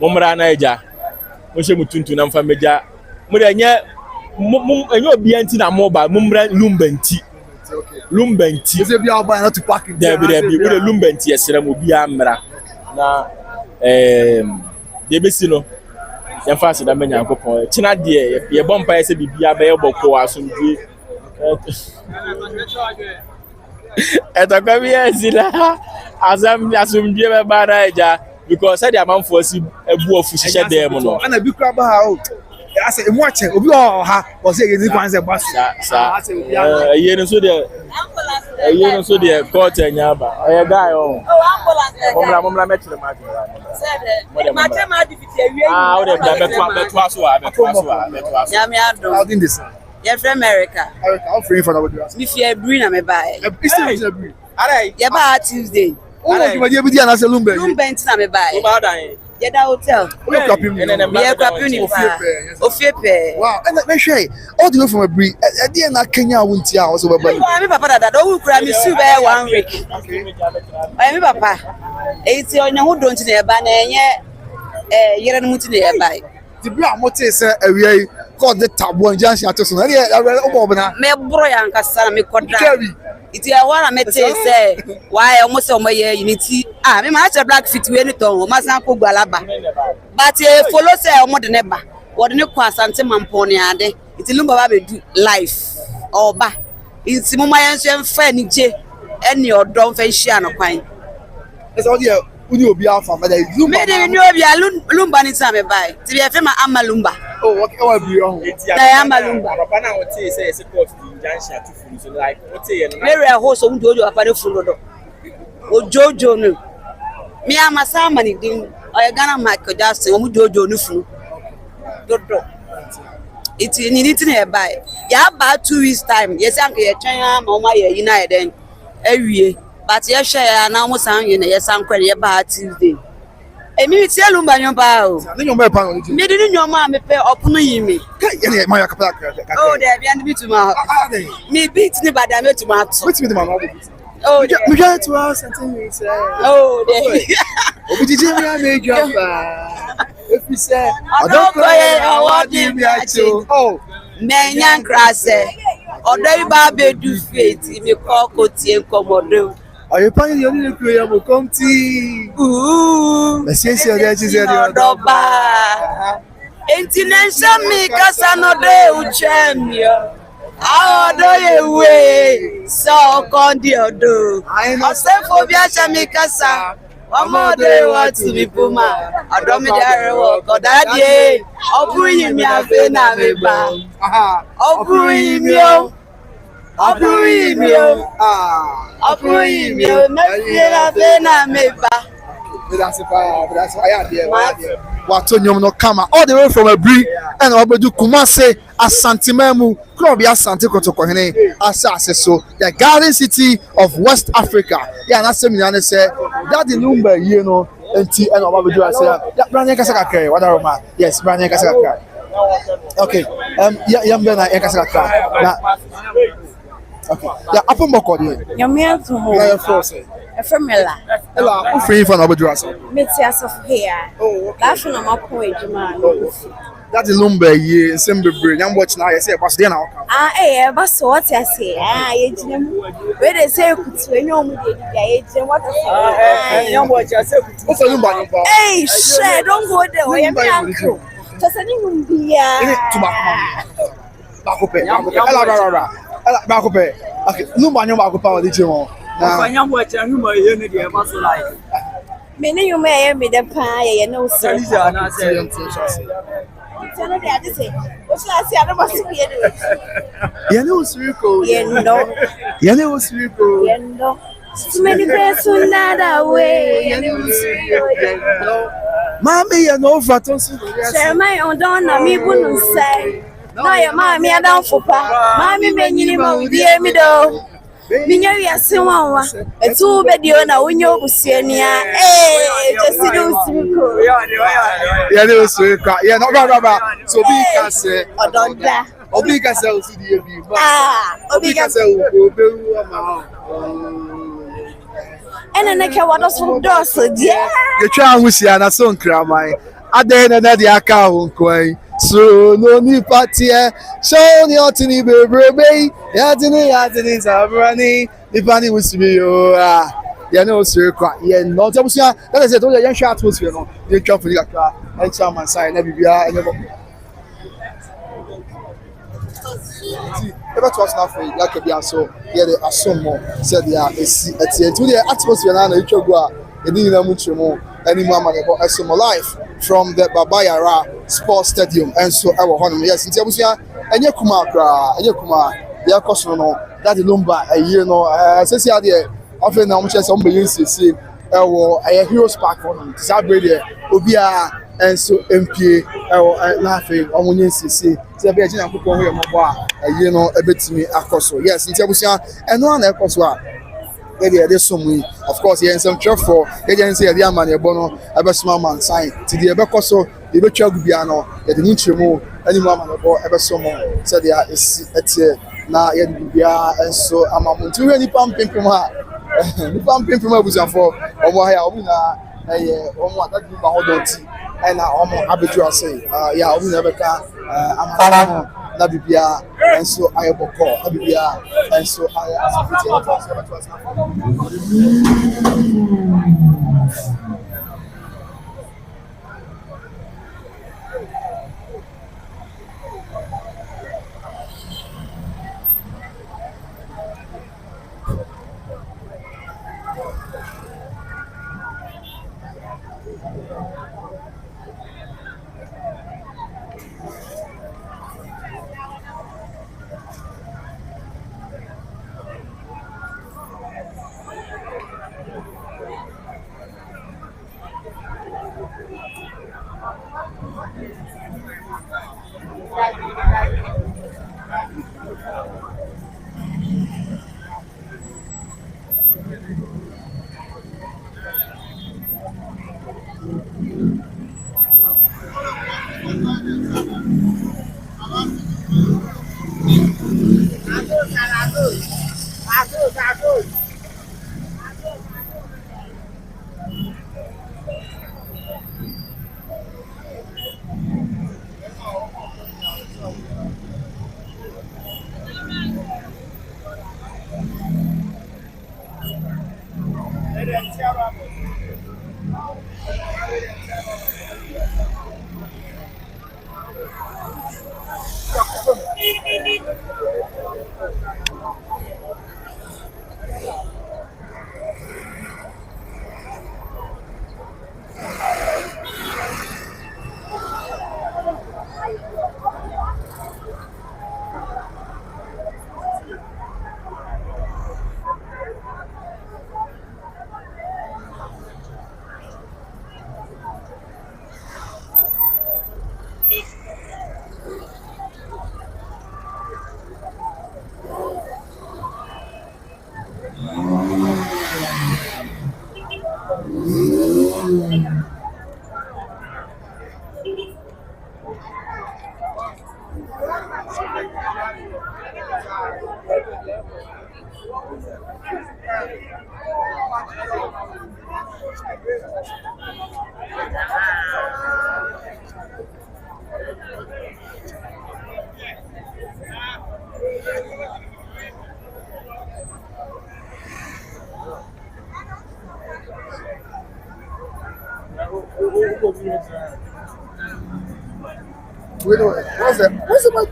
mumra na eja mo she mutuntu na mfa meja mo de nya enyo obi anti na mo ba mumra lumba nti say be about not to pack it there be we lumba nti ye sere mo bia mra na de besi no ye fa se da manya akopon kina de ye bompa ye se bibia be ye boko asumdue eta kwa bia zila asumdue be ba na eja because said the amount for si ebu ofu hihye dem no ana bi kra ba ha o ase emu ache obi o ha o se ye ni kwan se bas sa ye no so de court anya ba oye guy o momla metire ma ma ke ma diviti awie o de beto so ya me ado how din this ye from America how free for that me fear bring na me buy alright ye ba Tuesday o mo ki ma je bi dia na se lumba ntina me buy o ba dan ye da hotel we kapim ni ye kapim ni ofiepe wow and me hwe all the way from Abri e dey na Kenya wunti a o so baba mi papa dada do wu kura mi su be 1 week okay mi papa e ti onya ho do ntina e ba na enye yere no muti na e ba the bra mo te se awie god the tabo junction atoso na dey obo na me bro ya nkasa na me kodra iti awara mete say why almost o moye unity me ma cha black fit we ni ton o ma san ko gbalaba but follow say o mo de neba wo de ne kwa asante mampo ne ade iti lumba ba be do life oba iti mo ma yenso emfa ni je eni odo mfa hia no kwan ese o de uni obi afa ma da lumba me de ni obi lumba ni time buy ti be fe ma amalumba oh okay o abi o na amalumba papa na o te say ese court junction to furu so like o te ye no very host o ndojo papa de furu do ojojo no me amasa mani din o Ghana Michael Jackson o mu jojo no furu dodo iti ni na e buy ya ba 2 weeks time yes anke ye twen ama o ma ye yina ye den awie but ye hwe ya na mo san ye na ye san kwere ye ba Tuesday emi ti elumba nyon ba o ni nyon ba pa no mi di nyon ma me pe opono yi mi ye na ma ya kapa oh there be and bituma mi beat ni bada me tuma to wait me the man no oh me get to us something we say oh there obi DJ me a make you fa if we say I don't go here I want you to oh menyan krase Ọ̀dọ́ ibà bẹ du fèètì mi kọ́ kò tiẹ̀ nkọ̀mọ̀dé. Ọ̀yẹ́ pààyàn yóò nílé kúrò yẹn mo kọ́ tí. Mẹ̀sí èsì ọ̀dẹ́ ẹ̀jí sẹ́ni ọ̀dọ́ bá. Enti na nhyɛ mi kasa no de uche mi o. Awodo ye we so kondi odo. Osefo bi ahyɛ mi kasa. Omo de what to be puma. Odo mi de wo koda die. Oburu yi mi afe na me ba. Oburu yi mi o. Oburu yi mi o. Oburu yi mi o. Na fie na fe na me ba. Wato nyom no kama all the way from Abri and Obedu Kumase Asantimemu Club Asante Kotoko Hene Asase so the Garden City of West Africa. Yeah, na seminar say that the Lumba you know enti and Obedu I say yeah Branya Kasaka Kare Wadaroma. Yes, Branya Kasaka Kare. Okay. Yeah Mbena Kasaka Kare. Na okay. Yeah, Apo Moko dey. Nyamia to ho. Yeah, force. Efemela. Ela, who free for Obedu asa? Metias of here. Oh, okay. That's when I'm up with Juma. That is Lumba ye Sembebre. I'm watching now. I say pass there now. But so what I say? Where they say kutu enyo mu dey dey what I say. Young boy just say kutu. What's Lumba? Hey, shit, don't go there. Where you uncle? Just any mumbia. Bakope. Ela bakope. Okay, Lumba nyo bakope wa DJ mo. Na young boy just you my here dey pass life. Me ne you may me the pa ye no so. Eliza na say. Tell me I just say. What should I say? I don't must be anyway. Yene usiriko. Yene usiriko. Yendo. Too many person nada way. Yene usiriko. Mami ye no faton si. Share my own don na me bunu say. No your mommy I don't for pa. Mommy me nyini ma udi emi do. Minya wiase wanwa etu bedio na wonyo busuania just do simiko ya de osiriko ya no baba so bi ka se odonda obi ka se osi di ebi obi ka se oberu ama ena na ke wado so do so dia ye twa ahusia na so nkraman ade na de aka ho nkoan so no ni patie so ni otini bebrebe yatini sabrani ni pani wusimi yo ya no sirikwa ye no tabusia that is it o ye hwa atmosphere no ye twa funi kakra en chairman sai na bibia enye bo eba to us na for like bia so ye the asomo said ya esi etie to the atmosphere na itwa gu a eni na mu chimo any mama go asomo life from the Yara Sports Stadium and so our home. Yes, nti abusia enye kuma kra enye kuma ya koso no that Lumba a year no sesi ade often na mo chese mo be nsisi ewo a Heroes Park on Saturday obi a enso MP ewo na afi omo nsisi se be agina kokon ho ye mo a year no ebetimi akoso. Yes, nti abusia eno na ekoso a they some of course here in some church for agency the man e bono ebe small man sign ti the ebe koso e be twa gubia no ye de nchemu ani man e bo ebe so mo said there is etie na ye bibia enso amamu ti we ni pampim ha ni pampim abusa for omo ha ya omu na omo atadu ba hodoti and omo abeju ase ya omu na beka amamu na bibia enso ayeboko na bibia enso asafiti Wait, what's that? What's the mic?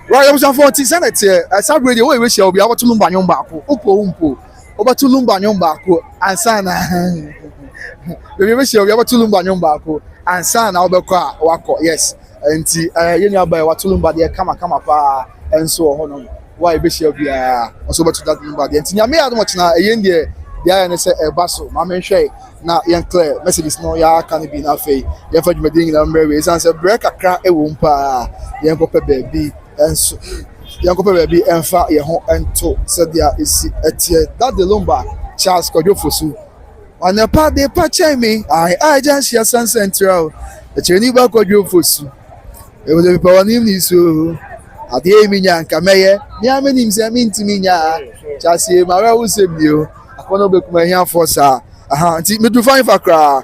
Right, I was on 40 Senate here. I said, radio, we wish you'll be able to Lumba Nyomba, Upo, over to Lumba Nyomba, and Sana. We wish you'll be able to Lumba Nyomba, and Sana, Albert Wako, yes. And you know, by what Lumba, they come up, and so on. Why wish you'll be also to that Lumba, and Tinia, I don't watch now, a India, the iron say a basso, Mamma Shay, now young Claire, messages no, ya can't be enough. You have to be doing them very ways, and say, break a crack a wompa, young baby. And so young baby and far your home and to said there is at that the Lumba Charles Kojofusu. On the part they patch me, I just hear Sun Central, the Cheniba Kojofusu. It was a power name so at the Emian Kameye, Yamin him, I mean to me, Chassi Mara will save you. I can't look my hand for sir. Me to find for cry.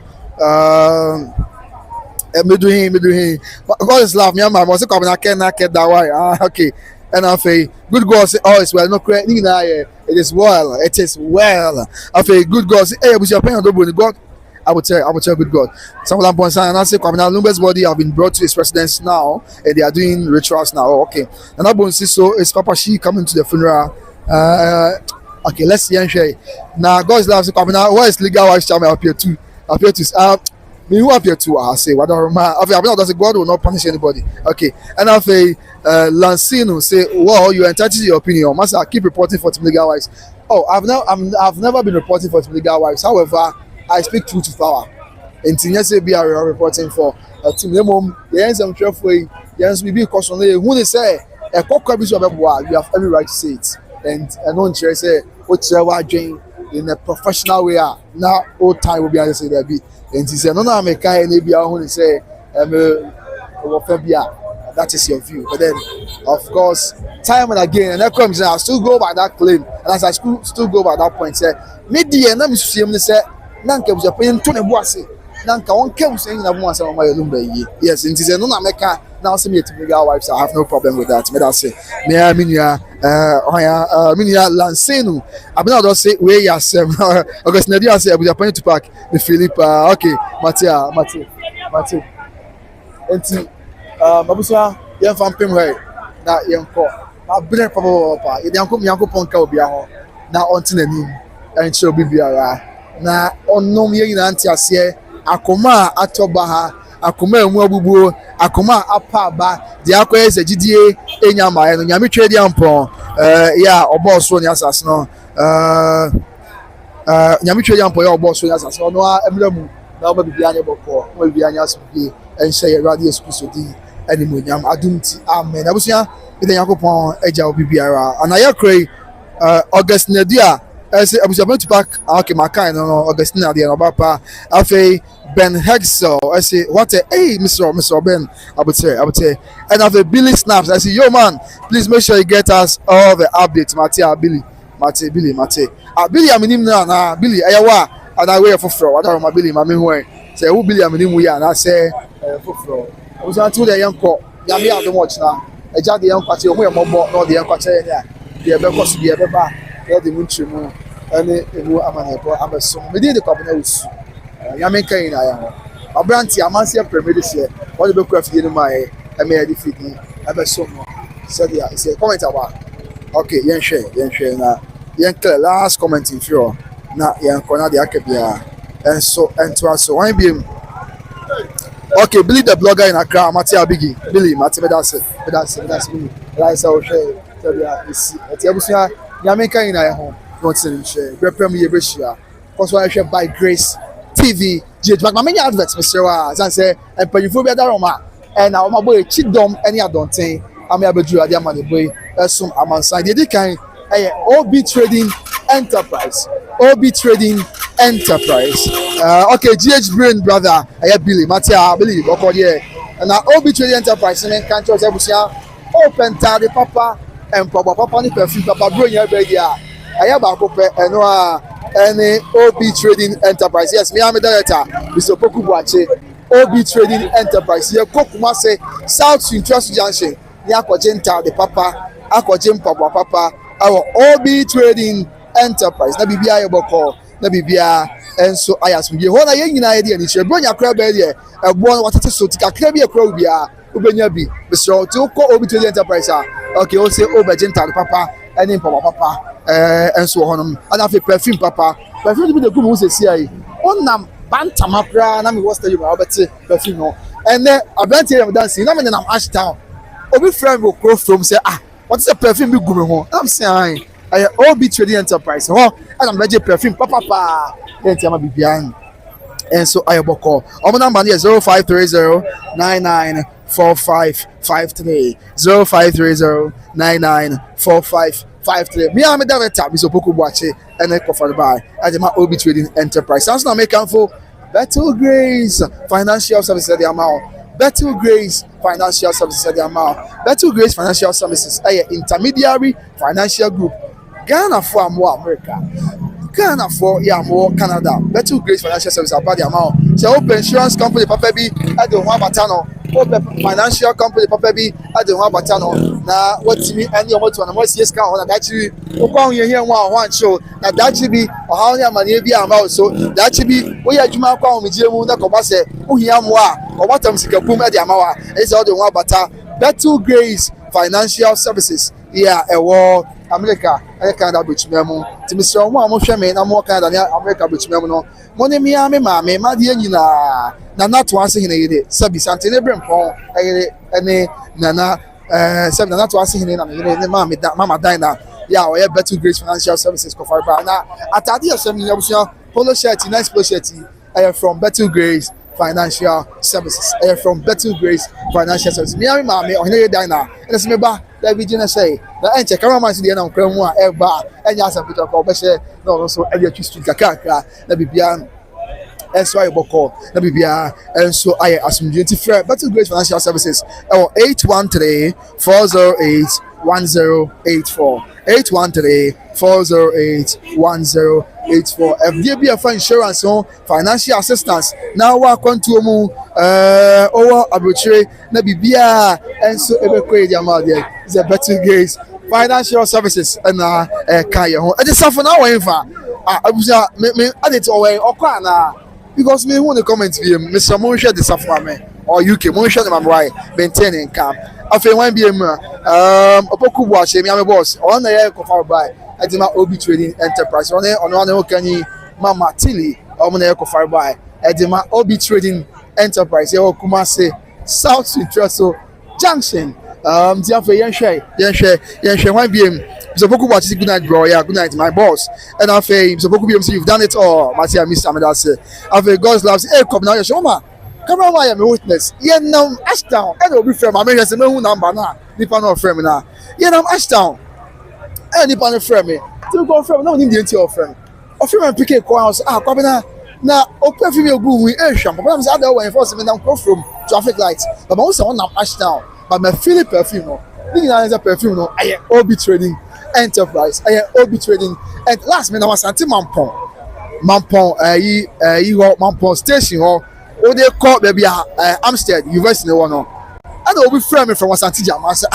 Me do him. But God is love me. I must come. I cannot get that way. Okay. And I say, good God say, oh, it's well. No correct. It is well. It is well. I say, good God say, hey, was your pen Odobroni? God, I would tell good God. Some of them point and I say, come now. Lumba's body have been brought to his residence now, and they are doing rituals now. Oh, okay. And I want to see so is Papa She coming to the funeral. Okay, let's see and share. Now God's love say, come now. What is legal wife shall appear to? Me who appear to I say what I say God will not punish anybody. Okay. And I say Lancino say, well, you are entitled to your opinion. Master, I keep reporting for legal wives. Oh, I've never been reporting for legal wives. However, I speak truth to power. And Tinya be reporting for a team. The ends I'm sure for yes, we be caution. Who they say a cock you have every right to say it. And don't say what's your dream in a professional way. Now old time will be able to say that be. And he said, no, I'm a guy and maybe I want to say, that is your view. But then, of course, time and again, and that comes, I still go by that claim. And as I still go by that point, say, maybe and I'm say, Nanka was a pain to the bossy. Nanka one came saying that once on my Lumba. Yes, and he said, no, I'm a car. Now, see me to legal wives. I have no problem with that. But I say, Minia Lanceno. I'm not say where you are, Sam. August Nadia said, we are going to pack the Philippa. Okay, Matia. And Mabusa, young fan Pim, that young call. I've been a papa. You don't come, Yanko Ponka will be now on to the name and she'll be now on no me in Antiasia. Akoma Atobaha. Akoma Mwabubu, Akoma Apaba, the Aqua is a GDA, Enyama, and Yami Trade Yampon, or boss one as no, Yami Trade Yampon, or boss one as no, Emblem, now maybe the animal core, will be an answer and say a radius custody, and Yam Adumti, Amen. I was here with the Yakopon, Eja Bibiara, and I cray August Nadia. I was about to pack okay, my kind of Augustine at the end of Papa. I say Ben Hexel. I say what a hey, Mr. Ben. I would say, and I have Billy Snaps. I say, yo man, please make sure you get us all the updates. Billy. Billy, I'm in him now. Billy, Ayawa, and I wear for floor. I don't know my Billy, my main way. Say who Billy, I'm in him. We are. And I say for floor. I was until the young cop. Yami out the watch now. I just the young party. We are more not the young party. The because we are better. The Munchimu and the Amanapo Amazon. We did the Cabinets. Yamenka in Iron. A brandy, Amasia Premiers here. What the craft in my Amaya defeating Amazon. Said, yeah, it's a comment about. Okay, Yanshe, Yanka, last comment in fear. Not Yankona the Akabia. And so, and to us, so I be. Okay, Billy the blogger in Accra, Matia Biggie. Billy, Matia, that's me. That's our share. Tell you, it's Yabusia. Yamenka in our home, not selling share. Repremi Yebrishia. Because I share by Grace TV. But my many adverts, Mr. Serwaa, as I say, and Pennyphobia Daroma. And now my boy Chidom, any other thing. I'm able to do a dear money boy. As soon as I'm signed, they can OB Trading Enterprise. OB Trading Enterprise. Okay, GH Brain brother. I have Billy, Matia, Billy, okay, and now OB Trading Enterprise. And then can't you open the Papa. And Papa ni perfume Papa bro yen be dia ayaba akopɛ ɛno a ɛne OB Trading Enterprise. Yes, me am director Mr. Poku Buache. OB Trading Enterprise ye kokuma say South Trust Junction ni akɔgye the Papa akɔgye mpabwa Papa our OB Trading Enterprise na bibia ye bɔkɔ na bibia enso ayasumdie ho na yen nyina ye de ani hye bronya kra ba de ebo watete so tika kra bi ekra bia ubenya bi so to ko obi to the enterprise okay o say obergental papa eni papa enso honom ana fe perfume papa perfume bi de gum wo se si ai onam bantama kra na me was tell you about perfume no and then abranti am dancing na me na Ashtown obi friend go crow from say what is a perfume be gum ho I'm saying I obi trading enterprise ho and I'm legit perfume papa then tiama bibian and so ayoboko omo number is 0530994553 0530994553 me am director bisopoku buache and ekofar by adema obi trading enterprise sounds now make for Battle Grace Financial Services the amount Battle Grace Financial Services the amount Battle Grace Financial Services intermediary financial group Ghana for more America Ghana for more Canada Battle Grace Financial Services about the amount so open insurance company papa bi at the one batano open financial company papa bi at the one batano na what me any of what one more CS can on that actually ukwan here one show na that be how ya mani bi amount so that be we adwuma kwa o meje mu na ko ba se uhia mo a o batam sika pum at the amount is all the one bata Battle Grace Financial Services ewo America Canada between Timisi omo amohwe me na mo Canada na America between no mo ne me maame ma de nyina na nato ase hene yede sabi sante ne brempon ene nana sabi na nato ase hene na ne maame da mama dina oye Battle Grace Financial Services ko far ba na atade asem ni abusia polo shirt nice polo shirt from Battle Grace Financial Services from Battle Grace Financial Services me maame o hene dina ene se me ba that we just say the enche cameraman si dey na nkran mu a eba enya asapito ko be share no so e dey twist kakaka na bibia enso aye boko na bibia enso aye asumdwenti frɛ Battle Grace Financial Services 813-408-1084 813-408-1084 FDB for insurance financial assistance now wa kwantuo mu over abuchire na bibia enso ebekwe di amade is a Battle Grace Financial Services na kaya ho e dey suffer now when fa abuja me adit owe okwa na because me who the comment be Mr. Mo share the suffer me or UK Mo share the mamrai maintaining camp afi wan bi mu opoku bu ahye me am boss on na ye ko far by adima obi trading enterprise on no kanyi mama tili o na ye ko far by adima obi trading enterprise ye Kumasi South Central Junction ti afi yen hwe wan bi so poku bu ahye good night bro yeah good night my boss and afi so poku bi say you've done it all Matia Mr. Amedase afi God's loves come now your ma come on my witness ye nam Ashtown and obi frame am here say me hu number na nipa no frame na ye nam Ashtown and nipa no frame me to go frame na onim dey enti of frame pick ko house kwabena na open fi me ogu wi ehwam papa am say ada we enforce me na go from traffic lights but we say one nam Ashtown but my feel perfume no ni na is perfume no aye obi trading enterprise obi trading and last me na wasante mampon mampon station ho o dey call baby Amstead University one no and obi friend me from wasante jam I say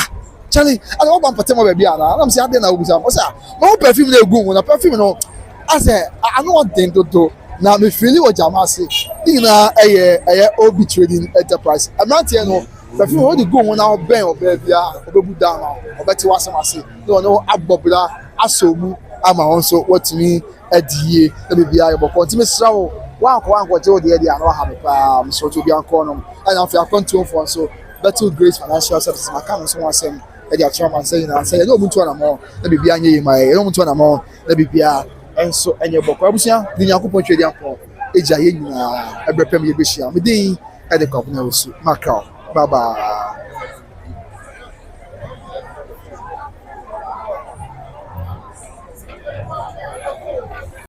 Charlie I don't want to baby na am say ade na obi say no perfume na egu na perfume no I say I no want them to na me feel o jam say ni na obi trading enterprise amante no perfume o dey go na oben obia obebu down na obeti wasamase no agbobra asomu ama won so watimi adie na bibia ye boko ntimi srawo wanko je ode ade ana ha me pa so to bia nko no and after control for so Battle Grace Financial Services makam so wasem e dia chairman say na say no muntu na mo na bibia nye mai no muntu na mo na bibia enso enye boko abusia ni yakopon twedi anko eja ye nyina ebrepem ye behia me din e de company osu makao bye bye.